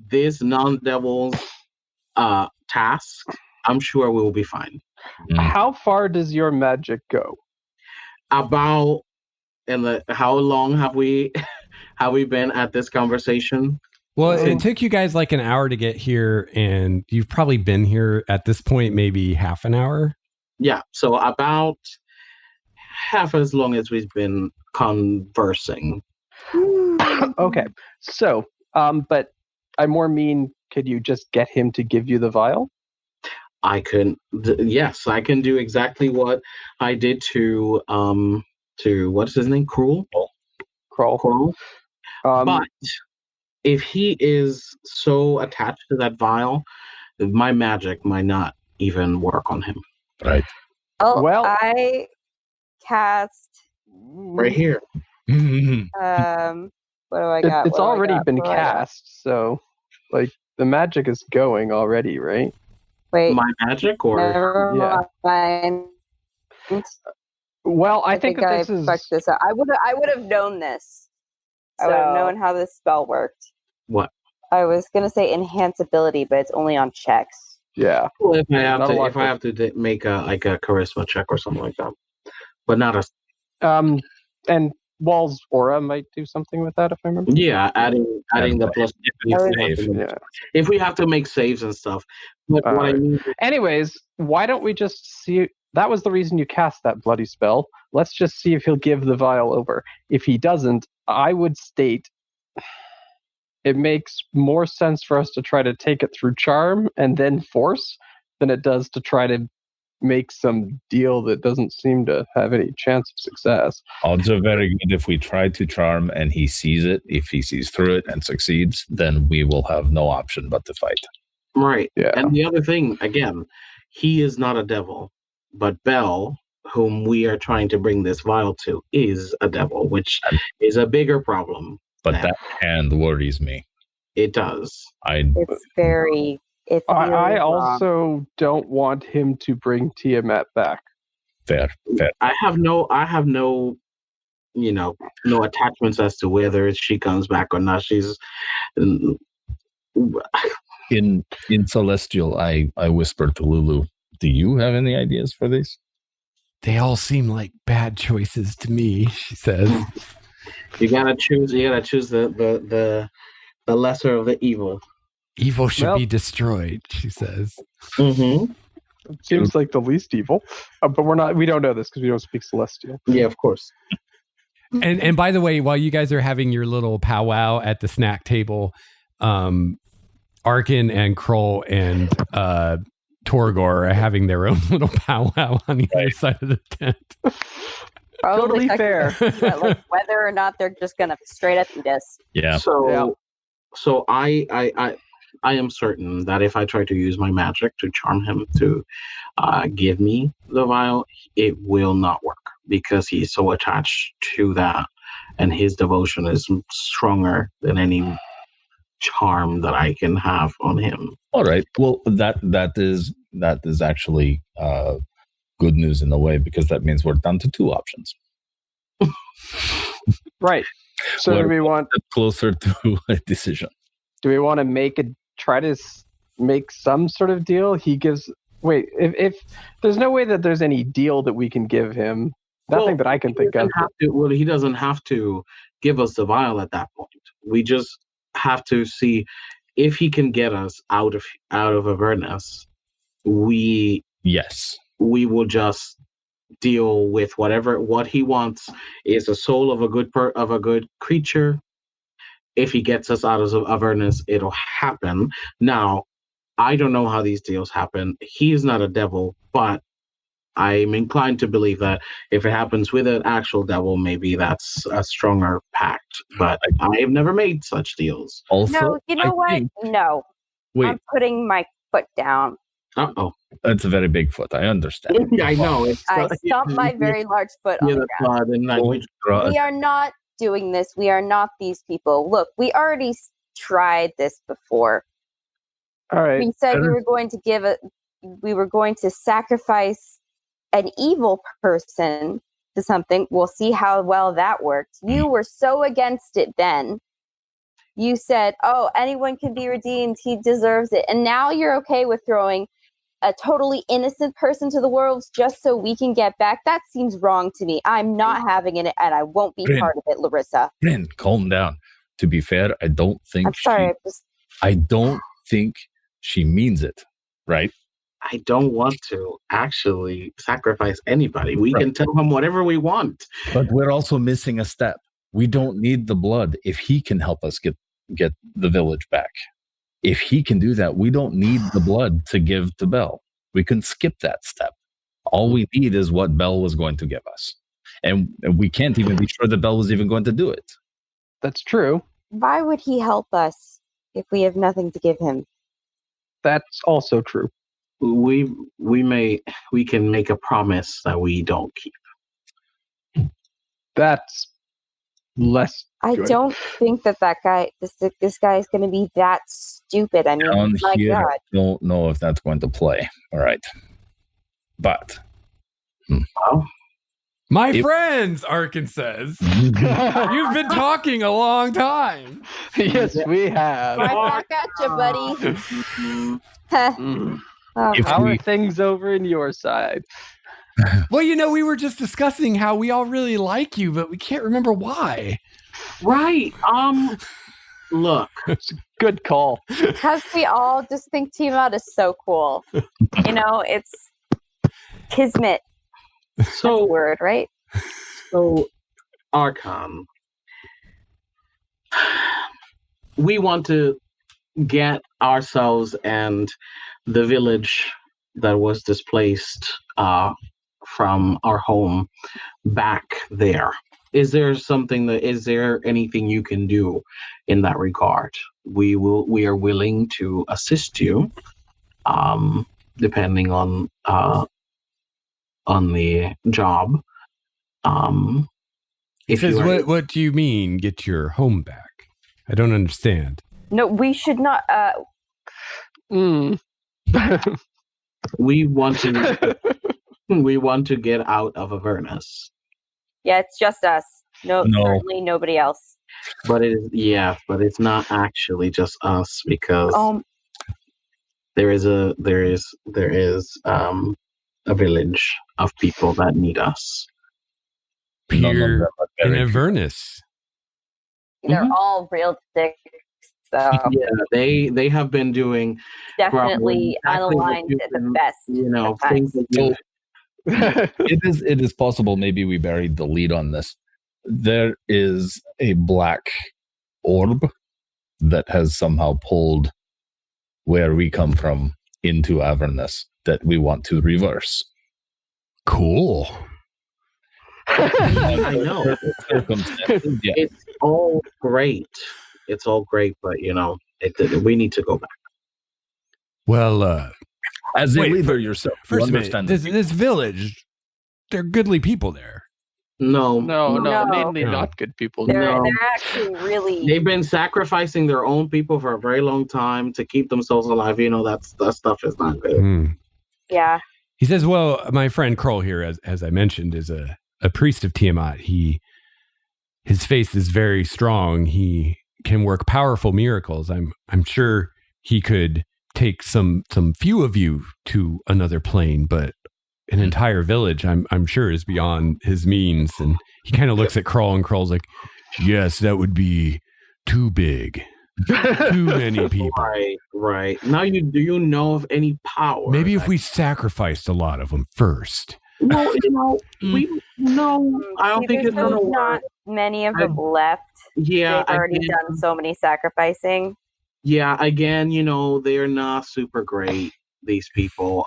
this non-devil's task, I'm sure we will be fine. How far does your magic go? How long have we Have we been at this conversation? Well, it took you guys like an hour to get here, and you've probably been here at this point maybe half an hour. Yeah, so about half as long as we've been conversing. Okay, so, but I more mean, could you just get him to give you the vial? Yes, I can do exactly what I did to what's his name? Cruel? Crawl. But if he is so attached to that vial, my magic might not even work on him. Right. Oh, Well- I cast. Right here. What do I got? It's already been cast, so like the magic is going already, right? Wait, My magic, or never mind. Well, I think that I this is fucked this up. I would have known this. I would have known how this spell worked. what? I was gonna say enhance ability, but it's only on checks. yeah. Well, if I Not have to make a charisma check or something like that, but not a And Wall's aura might do something with that, if I remember. yeah. Adding the plus. Yeah. If we have to make saves and stuff, but what I mean. Anyways, why don't we just see? That was the reason you cast that bloody spell. Let's just see if he'll give the vial over. If he doesn't, I would state it makes more sense for us to try to take it through charm and then force than it does to try to make some deal that doesn't seem to have any chance of success. Odds are very good if we try to charm and he sees it. If he sees through it and succeeds, then we will have no option but to fight. Right. Yeah. And the other thing, again, he is not a devil, but Bell, whom we are trying to bring this vial to, is a devil, which is a bigger problem. But Yeah. that hand worries me. It does. It's very. It feels I wrong. also don't want him to bring Tiamat back. Fair. I have no, no attachments as to whether she comes back or not. She's In Celestial, I whispered to Lulu, do you have any ideas for this? They all seem like bad choices to me, she says. you gotta choose. You gotta choose the lesser of the evil. Evil should Well- be destroyed, she says. Mm-hmm. It seems like the least evil, but we don't know this because we don't speak Celestial. Yeah, of course. And by the way, while you guys are having your little powwow at the snack table, Arkhan and Kroll and Torgor are having their own little powwow on the other side of the tent. Totally talking fair. about, like whether or not they're just gonna straight up eat us. Yeah. So I am certain that if I try to use my magic to charm him to give me the vial, it will not work because he's so attached to that, and his devotion is stronger than any charm that I can have on him. All right. Well, that is actually good news in a way, because that means we're down to two options. Right. So We're do we want closer to a decision? to try to make some sort of deal? He gives. Wait, if there's no way that there's any deal that we can give him, nothing that I can think of. He doesn't have to give us the vial at that point. We just have to see if he can get us out of Avernus. Yes. We will just deal with what he wants is the soul of a good creature. If he gets us out of Avernus, it'll happen. Now, I don't know how these deals happen. He is not a devil, but I'm inclined to believe that if it happens with an actual devil, maybe that's a stronger pact. But I have never made such deals. Also, No, you know what? No. Wait, I'm putting my foot down. Uh-oh. that's a very big foot. I understand. Yeah, I know. I stomped my very large foot on the ground. We are not doing this. We are not these people. Look, we already tried this before. All right. We said we were going to sacrifice an evil person to something. We'll see how well that worked. You were so against it then. You said, oh, anyone can be redeemed. He deserves it. And now you're okay with throwing a totally innocent person to the world just so we can get back? That seems wrong to me. I'm not having it, and I won't be part of it, Larissa. Bryn, calm down. To be fair, I don't think I'm sorry. I don't think she means it, right? I don't want to actually sacrifice anybody. We can tell him whatever we want. But we're also missing a step. We don't need the blood if he can help us get the village back. If he can do that, we don't need the blood to give to Belle. We can skip that step. All we need is what Belle was going to give us. And we can't even be sure that Belle was even going to do it. That's true. Why would he help us if we have nothing to give him? That's also true. We can make a promise that we don't keep. That's less. I good. don't think that guy, this guy is going to be that stupid. I mean, Down my here, God. I don't know if that's going to play. All right. But Well, My friends, Arkhan says. You've been talking a long time. Yes, we have. Right back at you, buddy. Mm. Oh, If How we- are things over in your side? Well, we were just discussing how we all really like you, but we can't remember why. right. Look. Good call. because we all just think Tiamat is so cool. It's kismet. So Word, right? So, Arkhan, we want to get ourselves and the village that was displaced from our home back there. Is there anything you can do in that regard? We are willing to assist you, depending on the job. He If says, you are, what do you mean, get your home back? I don't understand. No, we should not. Mm. we want to get out of Avernus, Yeah, it's just us. No, No. certainly nobody else. but it's not actually just us because there is a village of people that need us. none of Here them are in very Avernus. They're Mhm. all real dicks, so Yeah, they have been doing definitely exactly what unaligned you've at the been, best. of things times. that you It is possible maybe we buried the lead on this. There is a black orb that has somehow pulled where we come from into Avernus that we want to reverse. Cool. I know. Circumstances, yeah. It's all great. It's all great, but we need to go back. Well, As a Wait, leader yourself, you first a minute, understand this village, they're goodly people there. No, No, No. mainly No. not good people. They're No. actually really. They've been sacrificing their own people for a very long time to keep themselves alive. That stuff is not good. Hmm. Yeah. He says, well, my friend Kroll here, as I mentioned, is a priest of Tiamat. His faith is very strong. He can work powerful miracles. I'm sure he could take some few of you to another plane, but an entire village, I'm sure, is beyond his means. And he kind of looks at Kroll, and Kroll's like, yes, that would be too big. Too many people. Right. Now, do you know of any power? Maybe if we sacrificed a lot of them first. No, I don't See, think there's it's gonna really work. not many of them left. Yeah, They've already again, done so many sacrificing. yeah. Again, they're not super great. These people.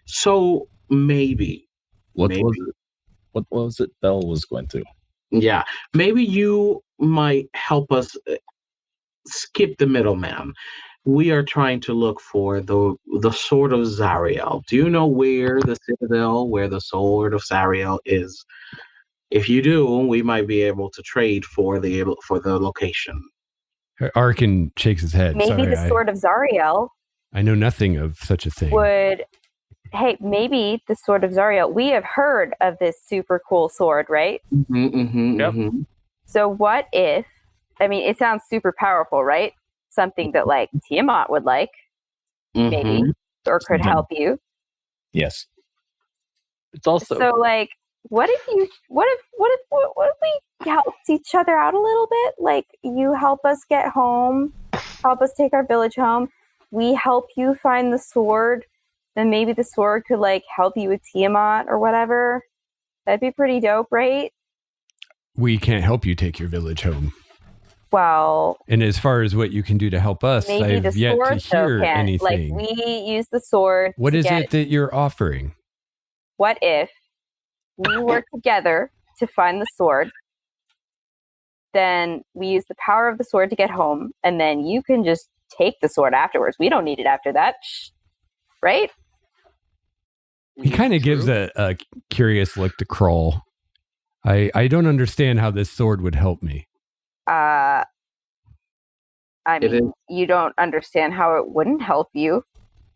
So maybe. What Maybe. was it? What was it Belle was going to? Yeah, maybe you might help us skip the middleman. We are trying to look for the Sword of Zariel. Do you know where the citadel, where the Sword of Zariel is? If you do, we might be able to trade for the location. Arkhan shakes his head. Maybe Sorry, the Sword of Zariel I know nothing of such a thing. would. Hey, maybe the Sword of Zariel. We have heard of this super cool sword, right? Yep. So what if? I mean, it sounds super powerful, right? Something that like Tiamat would like. Maybe. or could Mhm. help you. Yes. It's also So, like, what if we helped each other out a little bit? Like, you help us get home, help us take our village home. We help you find the sword, then maybe the sword could like help you with Tiamat or whatever. That'd be pretty dope, right? We can't help you take your village home. Well, And as far as what you can do to help us, maybe the I've yet to sword though hear can. Like, anything. we use the sword. What to is get, it that you're offering? What if we work together to find the sword? Then we use the power of the sword to get home, and then you can just take the sword afterwards. We don't need it after that, right? He kind of gives a curious look to Kroll. I don't understand how this sword would help me. I It mean, you don't understand how it wouldn't help you.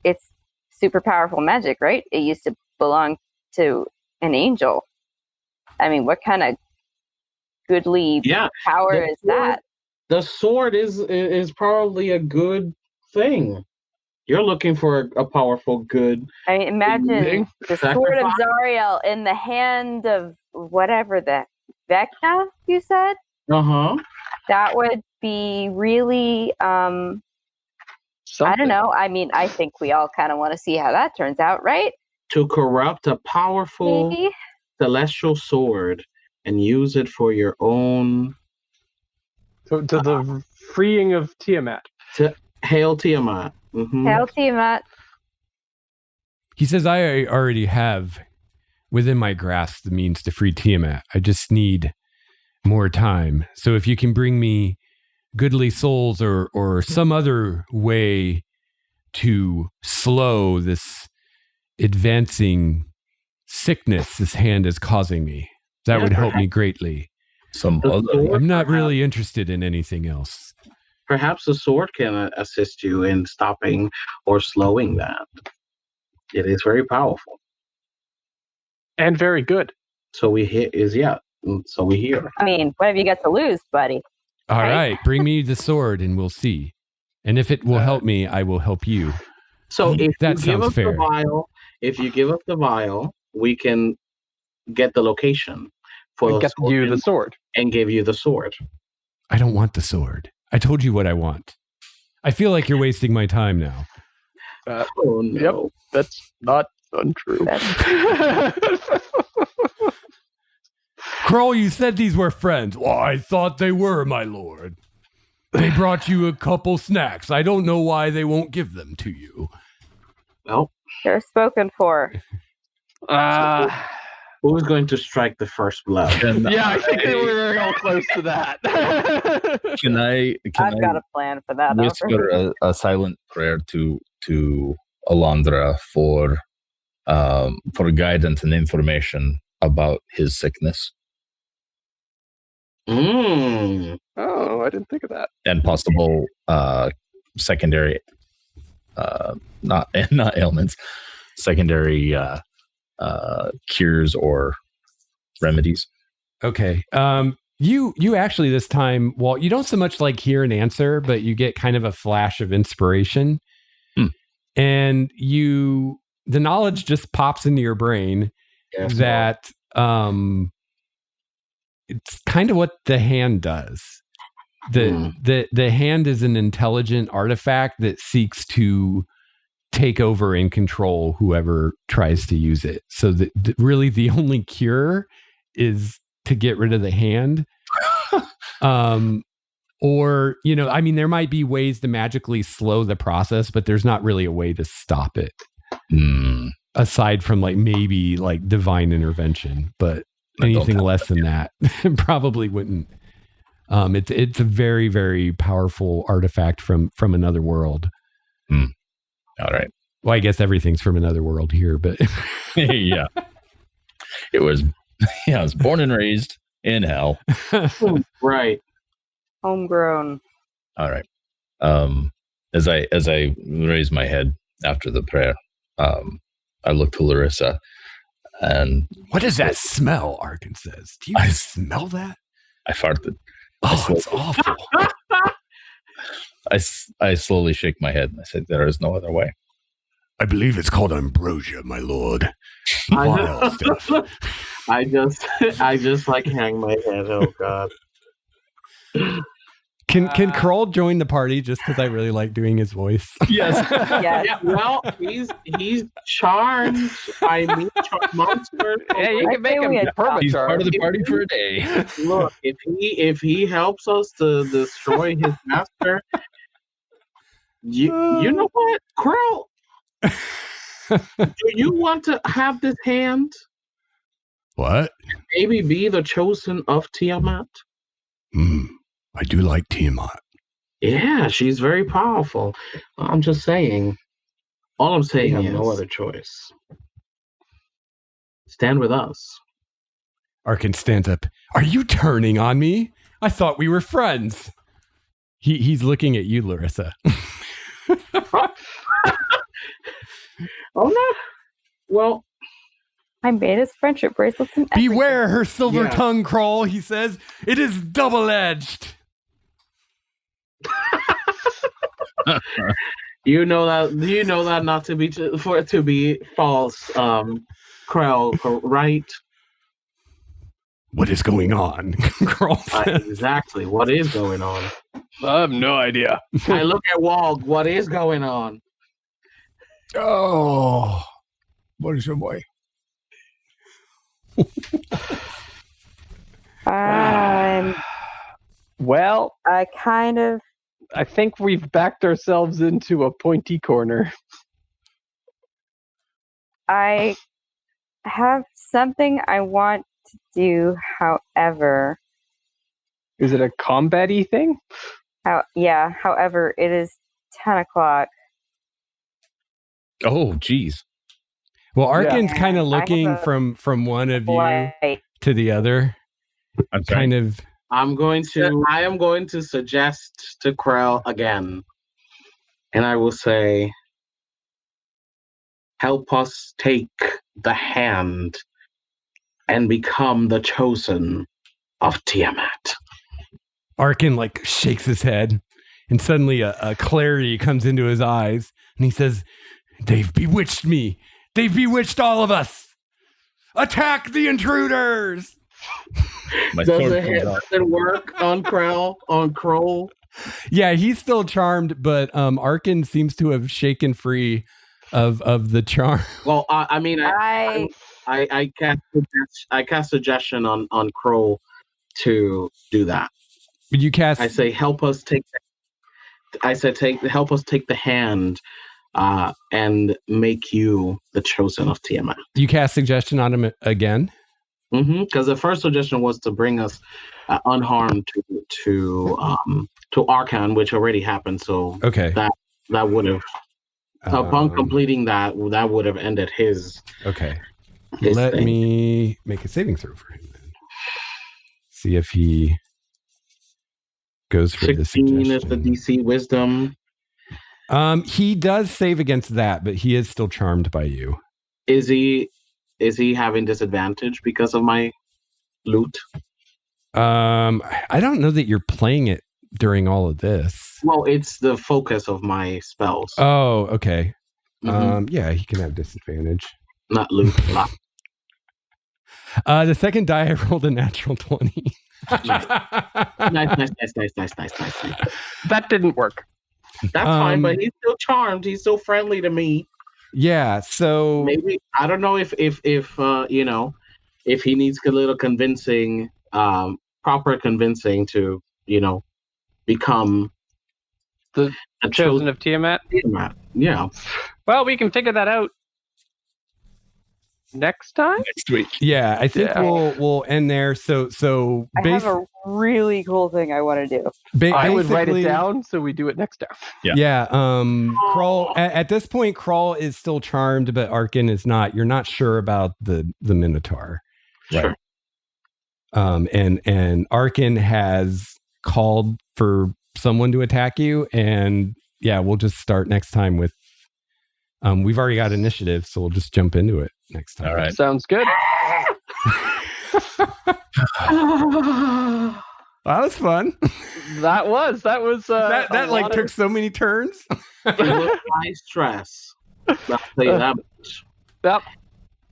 It's super powerful magic, right? It used to belong to an angel. I mean, what kind of goodly power the is sword- that? The sword is probably a good thing. You're looking for a powerful good. I mean, imagine the Sword of Sacrifice? Zariel in the hand of whatever the Vecna you said. Uh-huh. That would be really, I don't know. I mean, I think we all kind of want to see how that turns out, right? To corrupt a powerful Maybe. celestial sword and use it for your own. to the freeing of Tiamat. Hail Tiamat. Mm-hmm. Hail Tiamat. He says, I already have within my grasp the means to free Tiamat. I just need more time. So if you can bring me goodly souls or some other way to slow this advancing sickness this hand is causing me, that would help me greatly. Some The other. sword, I'm not really interested in anything else. Perhaps the sword can assist you in stopping or slowing that. It is very powerful. And very good. So we hear. I mean, what have you got to lose, buddy? All Right. right, bring me the sword and we'll see. And if it will help me, I will help you. So if That you give sounds us fair. the vial, we can get the location for And the get sword you the sword. and give you the sword. I don't want the sword. I told you what I want. I feel like you're wasting my time now. Oh no! Yep, that's not untrue. Kroll, you said these were friends. Well, I thought they were, my lord. They brought you a couple snacks. I don't know why they won't give them to you. Well, They're spoken for. who's going to strike the first blow? Yeah, I think we were all close to that. Can I I've got a plan for that. whisper a silent prayer to Elandria for guidance and information about his sickness Mm. Oh, I didn't think of that. and possible secondary not ailments, secondary cures or remedies. Okay. You actually this time, well, you don't so much like hear an answer, but you get kind of a flash of inspiration. And the knowledge just pops into your brain Yes, that it's kind of what the hand does. The hand is an intelligent artifact that seeks to take over and control whoever tries to use it. So really the only cure is to get rid of the hand. Or, I mean, there might be ways to magically slow the process, but there's not really a way to stop it. Aside from maybe divine intervention, but anything less than that probably wouldn't. It's a very, very powerful artifact from another world. All right. Well, I guess everything's from another world here, but Yeah. I was born and raised in hell. Right. Homegrown. All right. As I raise my head after the prayer, I look to Larissa and what does that smell? Arkhan says. Do you smell that? I farted. Oh, it's awful. I slowly shake my head and I said, "There is no other way." I believe it's called ambrosia, my lord. Vile stuff. I just like hang my head. Oh God. Can Kroll join the party just because I really like doing his voice? Yes. Yes. Yeah, well, he's charmed by me, monster. Yeah, you I can make say we him adopt He's permachar. part of the party for a day. Look, if he helps us to destroy his master, you know what, Crow? Do you want to have this hand? What? Maybe be the chosen of Tiamat? I do like Tiamat. Yeah, she's very powerful. I'm just saying. All I'm saying is no other choice. Stand with us. Arkhan stands up. Are you turning on me? I thought we were friends. He's looking at you, Larissa. Oh no. Well, I made his friendship bracelets and everything. Beware her silver Yeah. tongue, Kroll, he says. It is double-edged. you know that not to be for it to be false, Krell, right? What is going on? Kroll says. Exactly. What is going on? I have no idea. I look at Wald. What is going on? Oh, what is your boy? Well, I kind of I think we've backed ourselves into a pointy corner. I have something I want to do, however. Is it a combat-y thing? However, it is 10 o'clock. Oh, geez. Well, Arkhan's Yeah. kind of I have looking a from one of you Light. to the other. I'm sorry. Kind of. I am going to suggest to Krell again, and I will say, help us take the hand and become the chosen of Tiamat. Arkhan like shakes his head, and suddenly a clarity comes into his eyes, and he says, "They've bewitched me. They've bewitched all of us. Attack the intruders!" My Does sword it comes out. doesn't work on Krell, on Kroll? Yeah, he's still charmed, but Arkhan seems to have shaken free of the charm. Well, I mean, I I cast suggestion on Kroll to do that. Would you cast? I say, help us take. Help us take the hand, and make you the chosen of Tiamat. You cast suggestion on him again. Because the first suggestion was to bring us unharmed to Arkhan, which already happened. So Okay. that would have upon completing that would have ended his. Okay. his Let thing. me make a saving throw for him then. See if he goes for the 16 is the suggestion. DC wisdom. He does save against that, but he is still charmed by you. Is he having disadvantage because of my loot? I don't know that you're playing it during all of this. Well, it's the focus of my spells. Oh, okay. Mhm. Yeah, he can have disadvantage. Not loot. The second die I rolled a natural 20. Nice. Nice. That didn't work. That's fine, but he's still charmed. He's still friendly to me. Yeah, so Maybe I don't know if he needs a little convincing, proper convincing to become The a Chosen of Tiamat. Tiamat. Yeah. Well, we can figure that out next time. Next week. yeah, I think Yeah. we'll end there. So I have a really cool thing I want to do. I would write it basically- down so we do it next time. Yeah. Kroll at this point, Kroll is still charmed, but Arkhan is not. You're not sure about the Minotaur. Sure. And Arkhan has called for someone to attack you, and yeah, we'll just start next time with. We've already got initiative, so we'll just jump into it next time. All right. Sounds good. That was fun. That was that a like lot took of- so many turns. It was high stress. I'll tell you that much. Yep.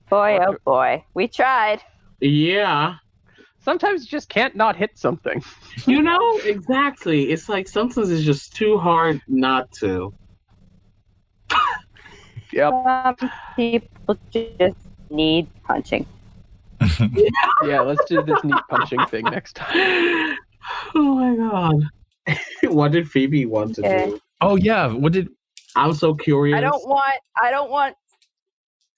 Boy, oh boy. We tried. Yeah. Sometimes you just can't not hit something. You know, exactly. It's like sometimes it's just too hard not to. Yep. Some people just need punching. Yeah, let's do this neat punching thing next time. Oh my god. What did Phoebe want to Okay. do? Oh yeah, what did? I'm so curious. I don't want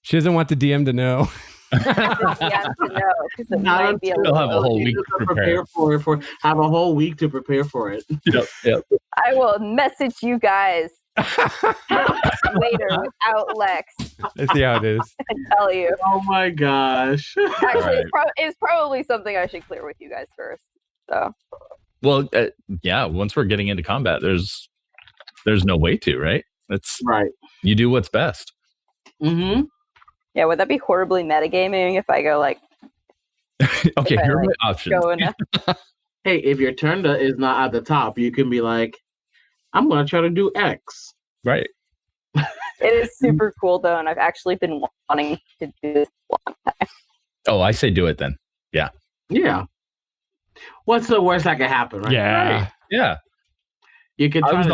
She doesn't want the DM to know. the DM to know because it Not might be a until- They'll have a little. whole You week have to to prepare. for have a whole week to prepare for it. Yep. I will message you guys later without Lex I see how it is. and tell you. Oh my gosh. Actually, Alright. it's probably something I should clear with you guys first. So Well, yeah. Once we're getting into combat, there's no way to, right? That's Right. you do what's best. Mm-hmm. yeah, would that be horribly metagaming if I go like Okay, If I, here are like, my options. go in? Hey, if your turn is not at the top, you can be like, I'm gonna try to do X. Right. It is super cool though, and I've actually been wanting to do this a long time. Oh, I say do it then. Yeah. What's the worst that could happen, right? Yeah. Yeah. You could I try was to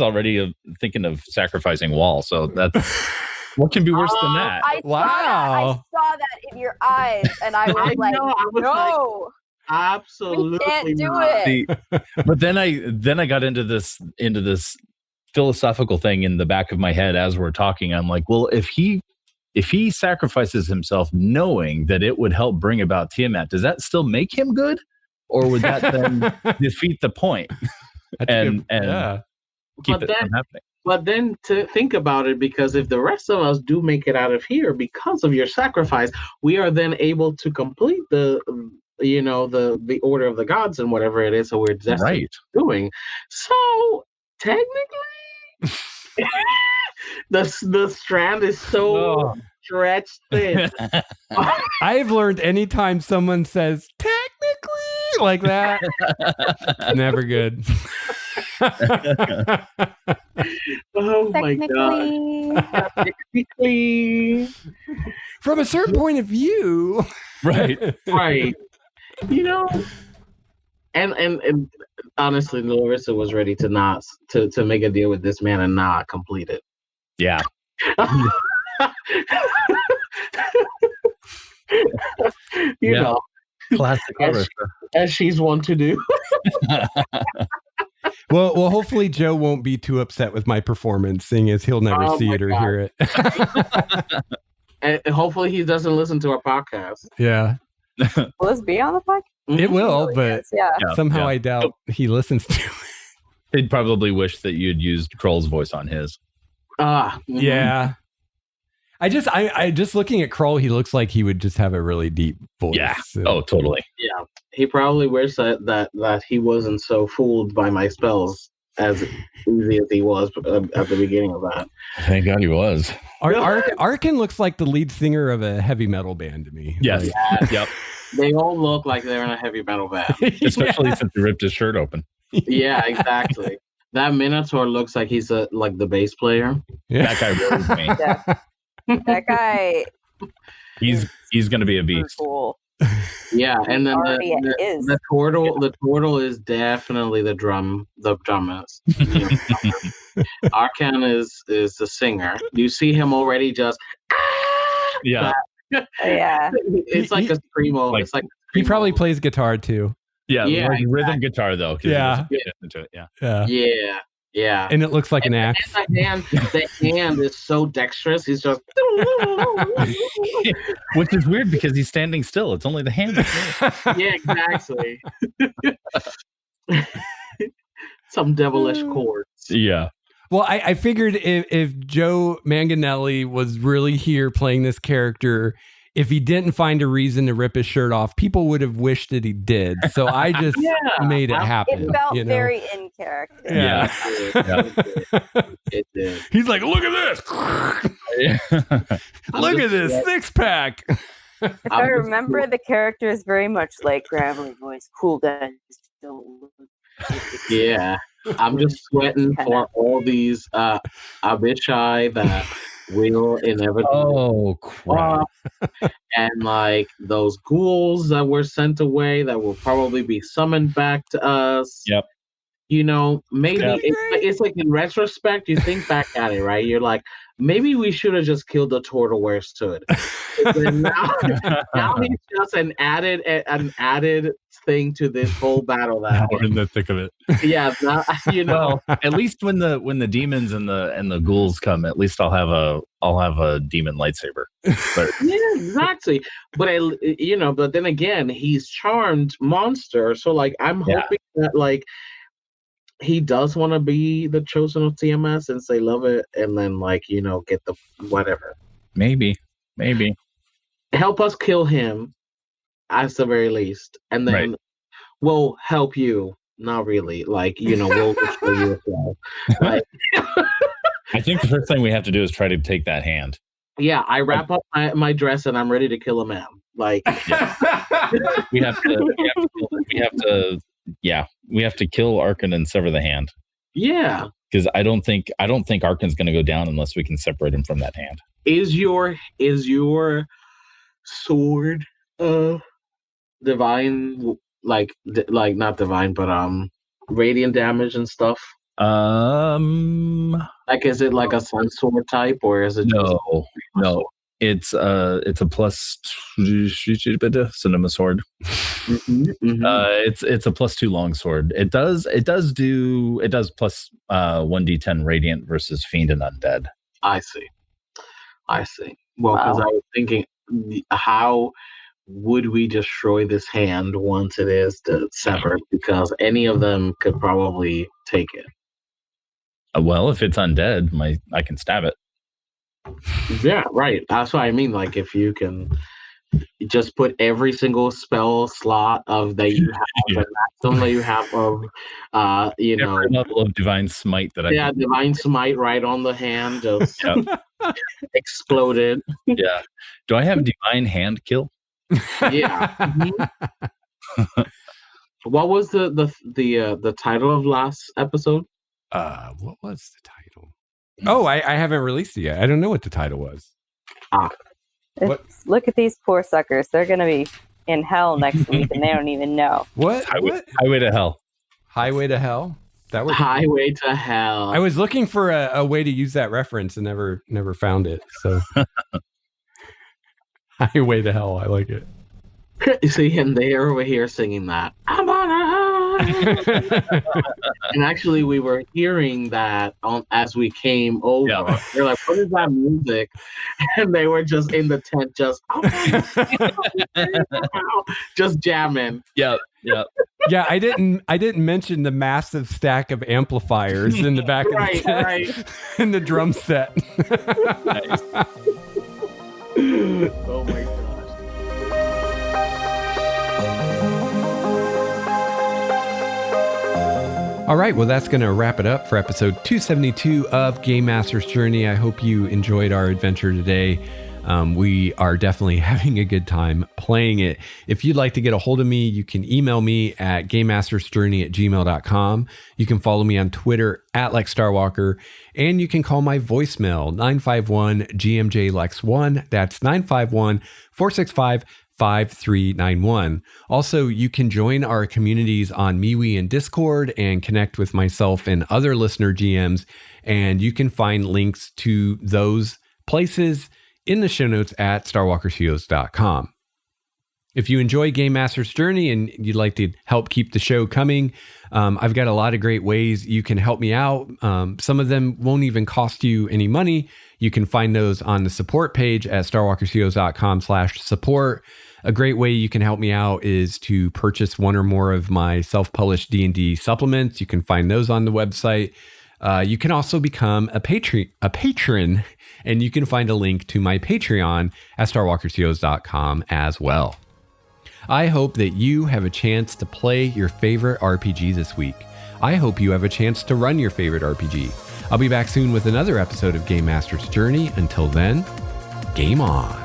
already thinking of sacrificing Wall, so that's what can be worse than that. I Wow. saw that in your eyes, and I was I like, know, I was like, no, absolutely we can't do not. it. See, but then I got into this philosophical thing in the back of my head as we're talking. I'm like, well, if he sacrifices himself knowing that it would help bring about Tiamat, does that still make him good, or would that then defeat the point That's and good. Yeah. keep But it then- from happening? But then to think about it, because if the rest of us do make it out of here because of your sacrifice, we are then able to complete the order of the gods and whatever it is that we're destined Right. doing. So technically, the strand is so Oh. stretched thin. I've learned anytime someone says technically like that, it's never good. Oh my god! Technically, Technically, From a certain point of view. Right. right? You know, and honestly, Larissa was ready to not to make a deal with this man and not complete it. Yeah. You Yeah. know, Classic Yes. Larissa. as she's one to do. Well, hopefully Joe won't be too upset with my performance, seeing as he'll never Oh see my it or God. hear it. And hopefully he doesn't listen to our podcast. Yeah, will this be on the podcast? it will, but Yes, yeah. Yeah, somehow yeah. I doubt he listens to it. He'd probably wish that you'd used Kroll's voice on his. Mhm. Yeah. I just looking at Kroll, he looks like he would just have a really deep voice. Yeah. And- Oh, totally. Yeah. He probably wished that he wasn't so fooled by my spells as easy as he was at the beginning of that. Thank God he was. Arkhan looks like the lead singer of a heavy metal band to me. Yes. Like- Yep. They all look like they're in a heavy metal band. Especially since he ripped his shirt open. Yeah, exactly. That Minotaur looks like he's like the bass player. That guy worries me. Yeah. That guy He's going to be a is beast. cool. Yeah, and then Already is. the turtle is definitely the drummist. Arkhan is the singer. You see him already just Yeah. Yeah. it's like a screamo. Like- It's like He screamo. probably plays guitar too. Yeah. Yeah, Like rhythm guitar, though. 'cause he Yeah. doesn't get into it. Yeah. Yeah. Yeah. And it looks like an And axe. the hand is so dexterous. He's just Which is weird because he's standing still. It's only the hand. yeah, exactly. Some devilish chords. Yeah. Well, I figured if Joe Manganiello was really here playing this character, if he didn't find a reason to rip his shirt off, people would have wished that he did. So I just made it happen. It felt you know? very in character. Yeah. It did. He's like, look at this. Look at this six pack. If I remember, the character is very much like gravelly voice, cool guys. Don't look. Yeah. I'm just sweating for all these Abishai that will inevitably Oh crap! and like those ghouls that were sent away that will probably be summoned back to us. Yep. You know, maybe Yeah. it's like in retrospect, you think back at it, right? You're like, maybe we should have just killed the turtle where it stood. And now he's just an added thing to this whole battle. Now we're in the thick of it. Yeah, you know. Well, at least when the demons and the ghouls come, at least I'll have a demon lightsaber. But Yeah, exactly. But but then again, he's charmed monster. So like, I'm hoping that like he does want to be the chosen of Tiamat since they love it, and then like get the whatever. maybe. Help us kill him, at the very least, and then we'll help you. Not really, like we'll show you as well. Like, I think the first thing we have to do is try to take that hand. yeah, I wrap up my dress and I'm ready to kill a man. Like, We have to kill Arkhan and sever the hand. yeah. Because I don't think Arkhan's going to go down unless we can separate him from that hand. Is your sword divine, like not divine, but radiant damage and stuff? Like, is it like a sun sword type, or is it No. It's a plus cinema sword. It's a +2 long sword. It does plus 1d10 radiant versus fiend and undead. I see. Well, because I was thinking, how would we destroy this hand once it is severed? Because any of them could probably take it. Well, if it's undead, I can stab it. Yeah, right. That's what I mean. Like, if you can just put every single spell slot that you have, and maximum that you have of, Every level of divine smite that I can. divine smite right on the hand, just exploded. Yeah. Do I have divine hand kill? Yeah. What was the title of last episode? What was the title? Oh, I haven't released it yet. I don't know what the title was. Look at these poor suckers. They're going to be in hell next week and they don't even know. What? Highway to Hell. Highway to Hell? That was Highway to Hell. I was looking for a way to use that reference and never found it. So Highway to Hell, I like it. You see, and they're over here singing that. I'm on a high. And actually, we were hearing that as we came over. Yeah. They're like, "What is that music?" And they were just in the tent, just jamming. Yeah. Yeah, I didn't mention the massive stack of amplifiers in the back of the tent in the drum set. Nice. Oh my gosh. All right, well, that's going to wrap it up for episode 272 of Game Master's Journey. I hope you enjoyed our adventure today. We are definitely having a good time playing it. If you'd like to get a hold of me, you can email me at gamemastersjourney@gmail.com. You can follow me on Twitter @LexStarWalker, and you can call my voicemail 951-GMJ-LEX1. That's 951-465-5391. Also, you can join our communities on MeWe and Discord and connect with myself and other listener GMs. And you can find links to those places in the show notes at starwalkerstudios.com. If you enjoy Game Master's Journey and you'd like to help keep the show coming, I've got a lot of great ways you can help me out. Some of them won't even cost you any money. You can find those on the support page at starwalkerstudios.com/support. A great way you can help me out is to purchase one or more of my self-published D&D supplements. You can find those on the website. You can also become a patron, and you can find a link to my Patreon at starwalkerstudios.com as well. I hope that you have a chance to play your favorite RPG this week. I hope you have a chance to run your favorite RPG. I'll be back soon with another episode of Game Master's Journey. Until then, game on.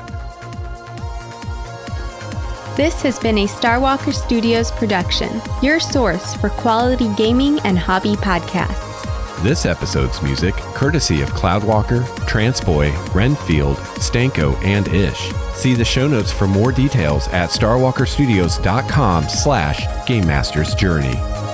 This has been a Starwalker Studios production, your source for quality gaming and hobby podcasts. This episode's music, courtesy of Cloudwalker, Transboy, Renfield, Stanko, and Ish. See the show notes for more details at starwalkerstudios.com/GameMastersJourney.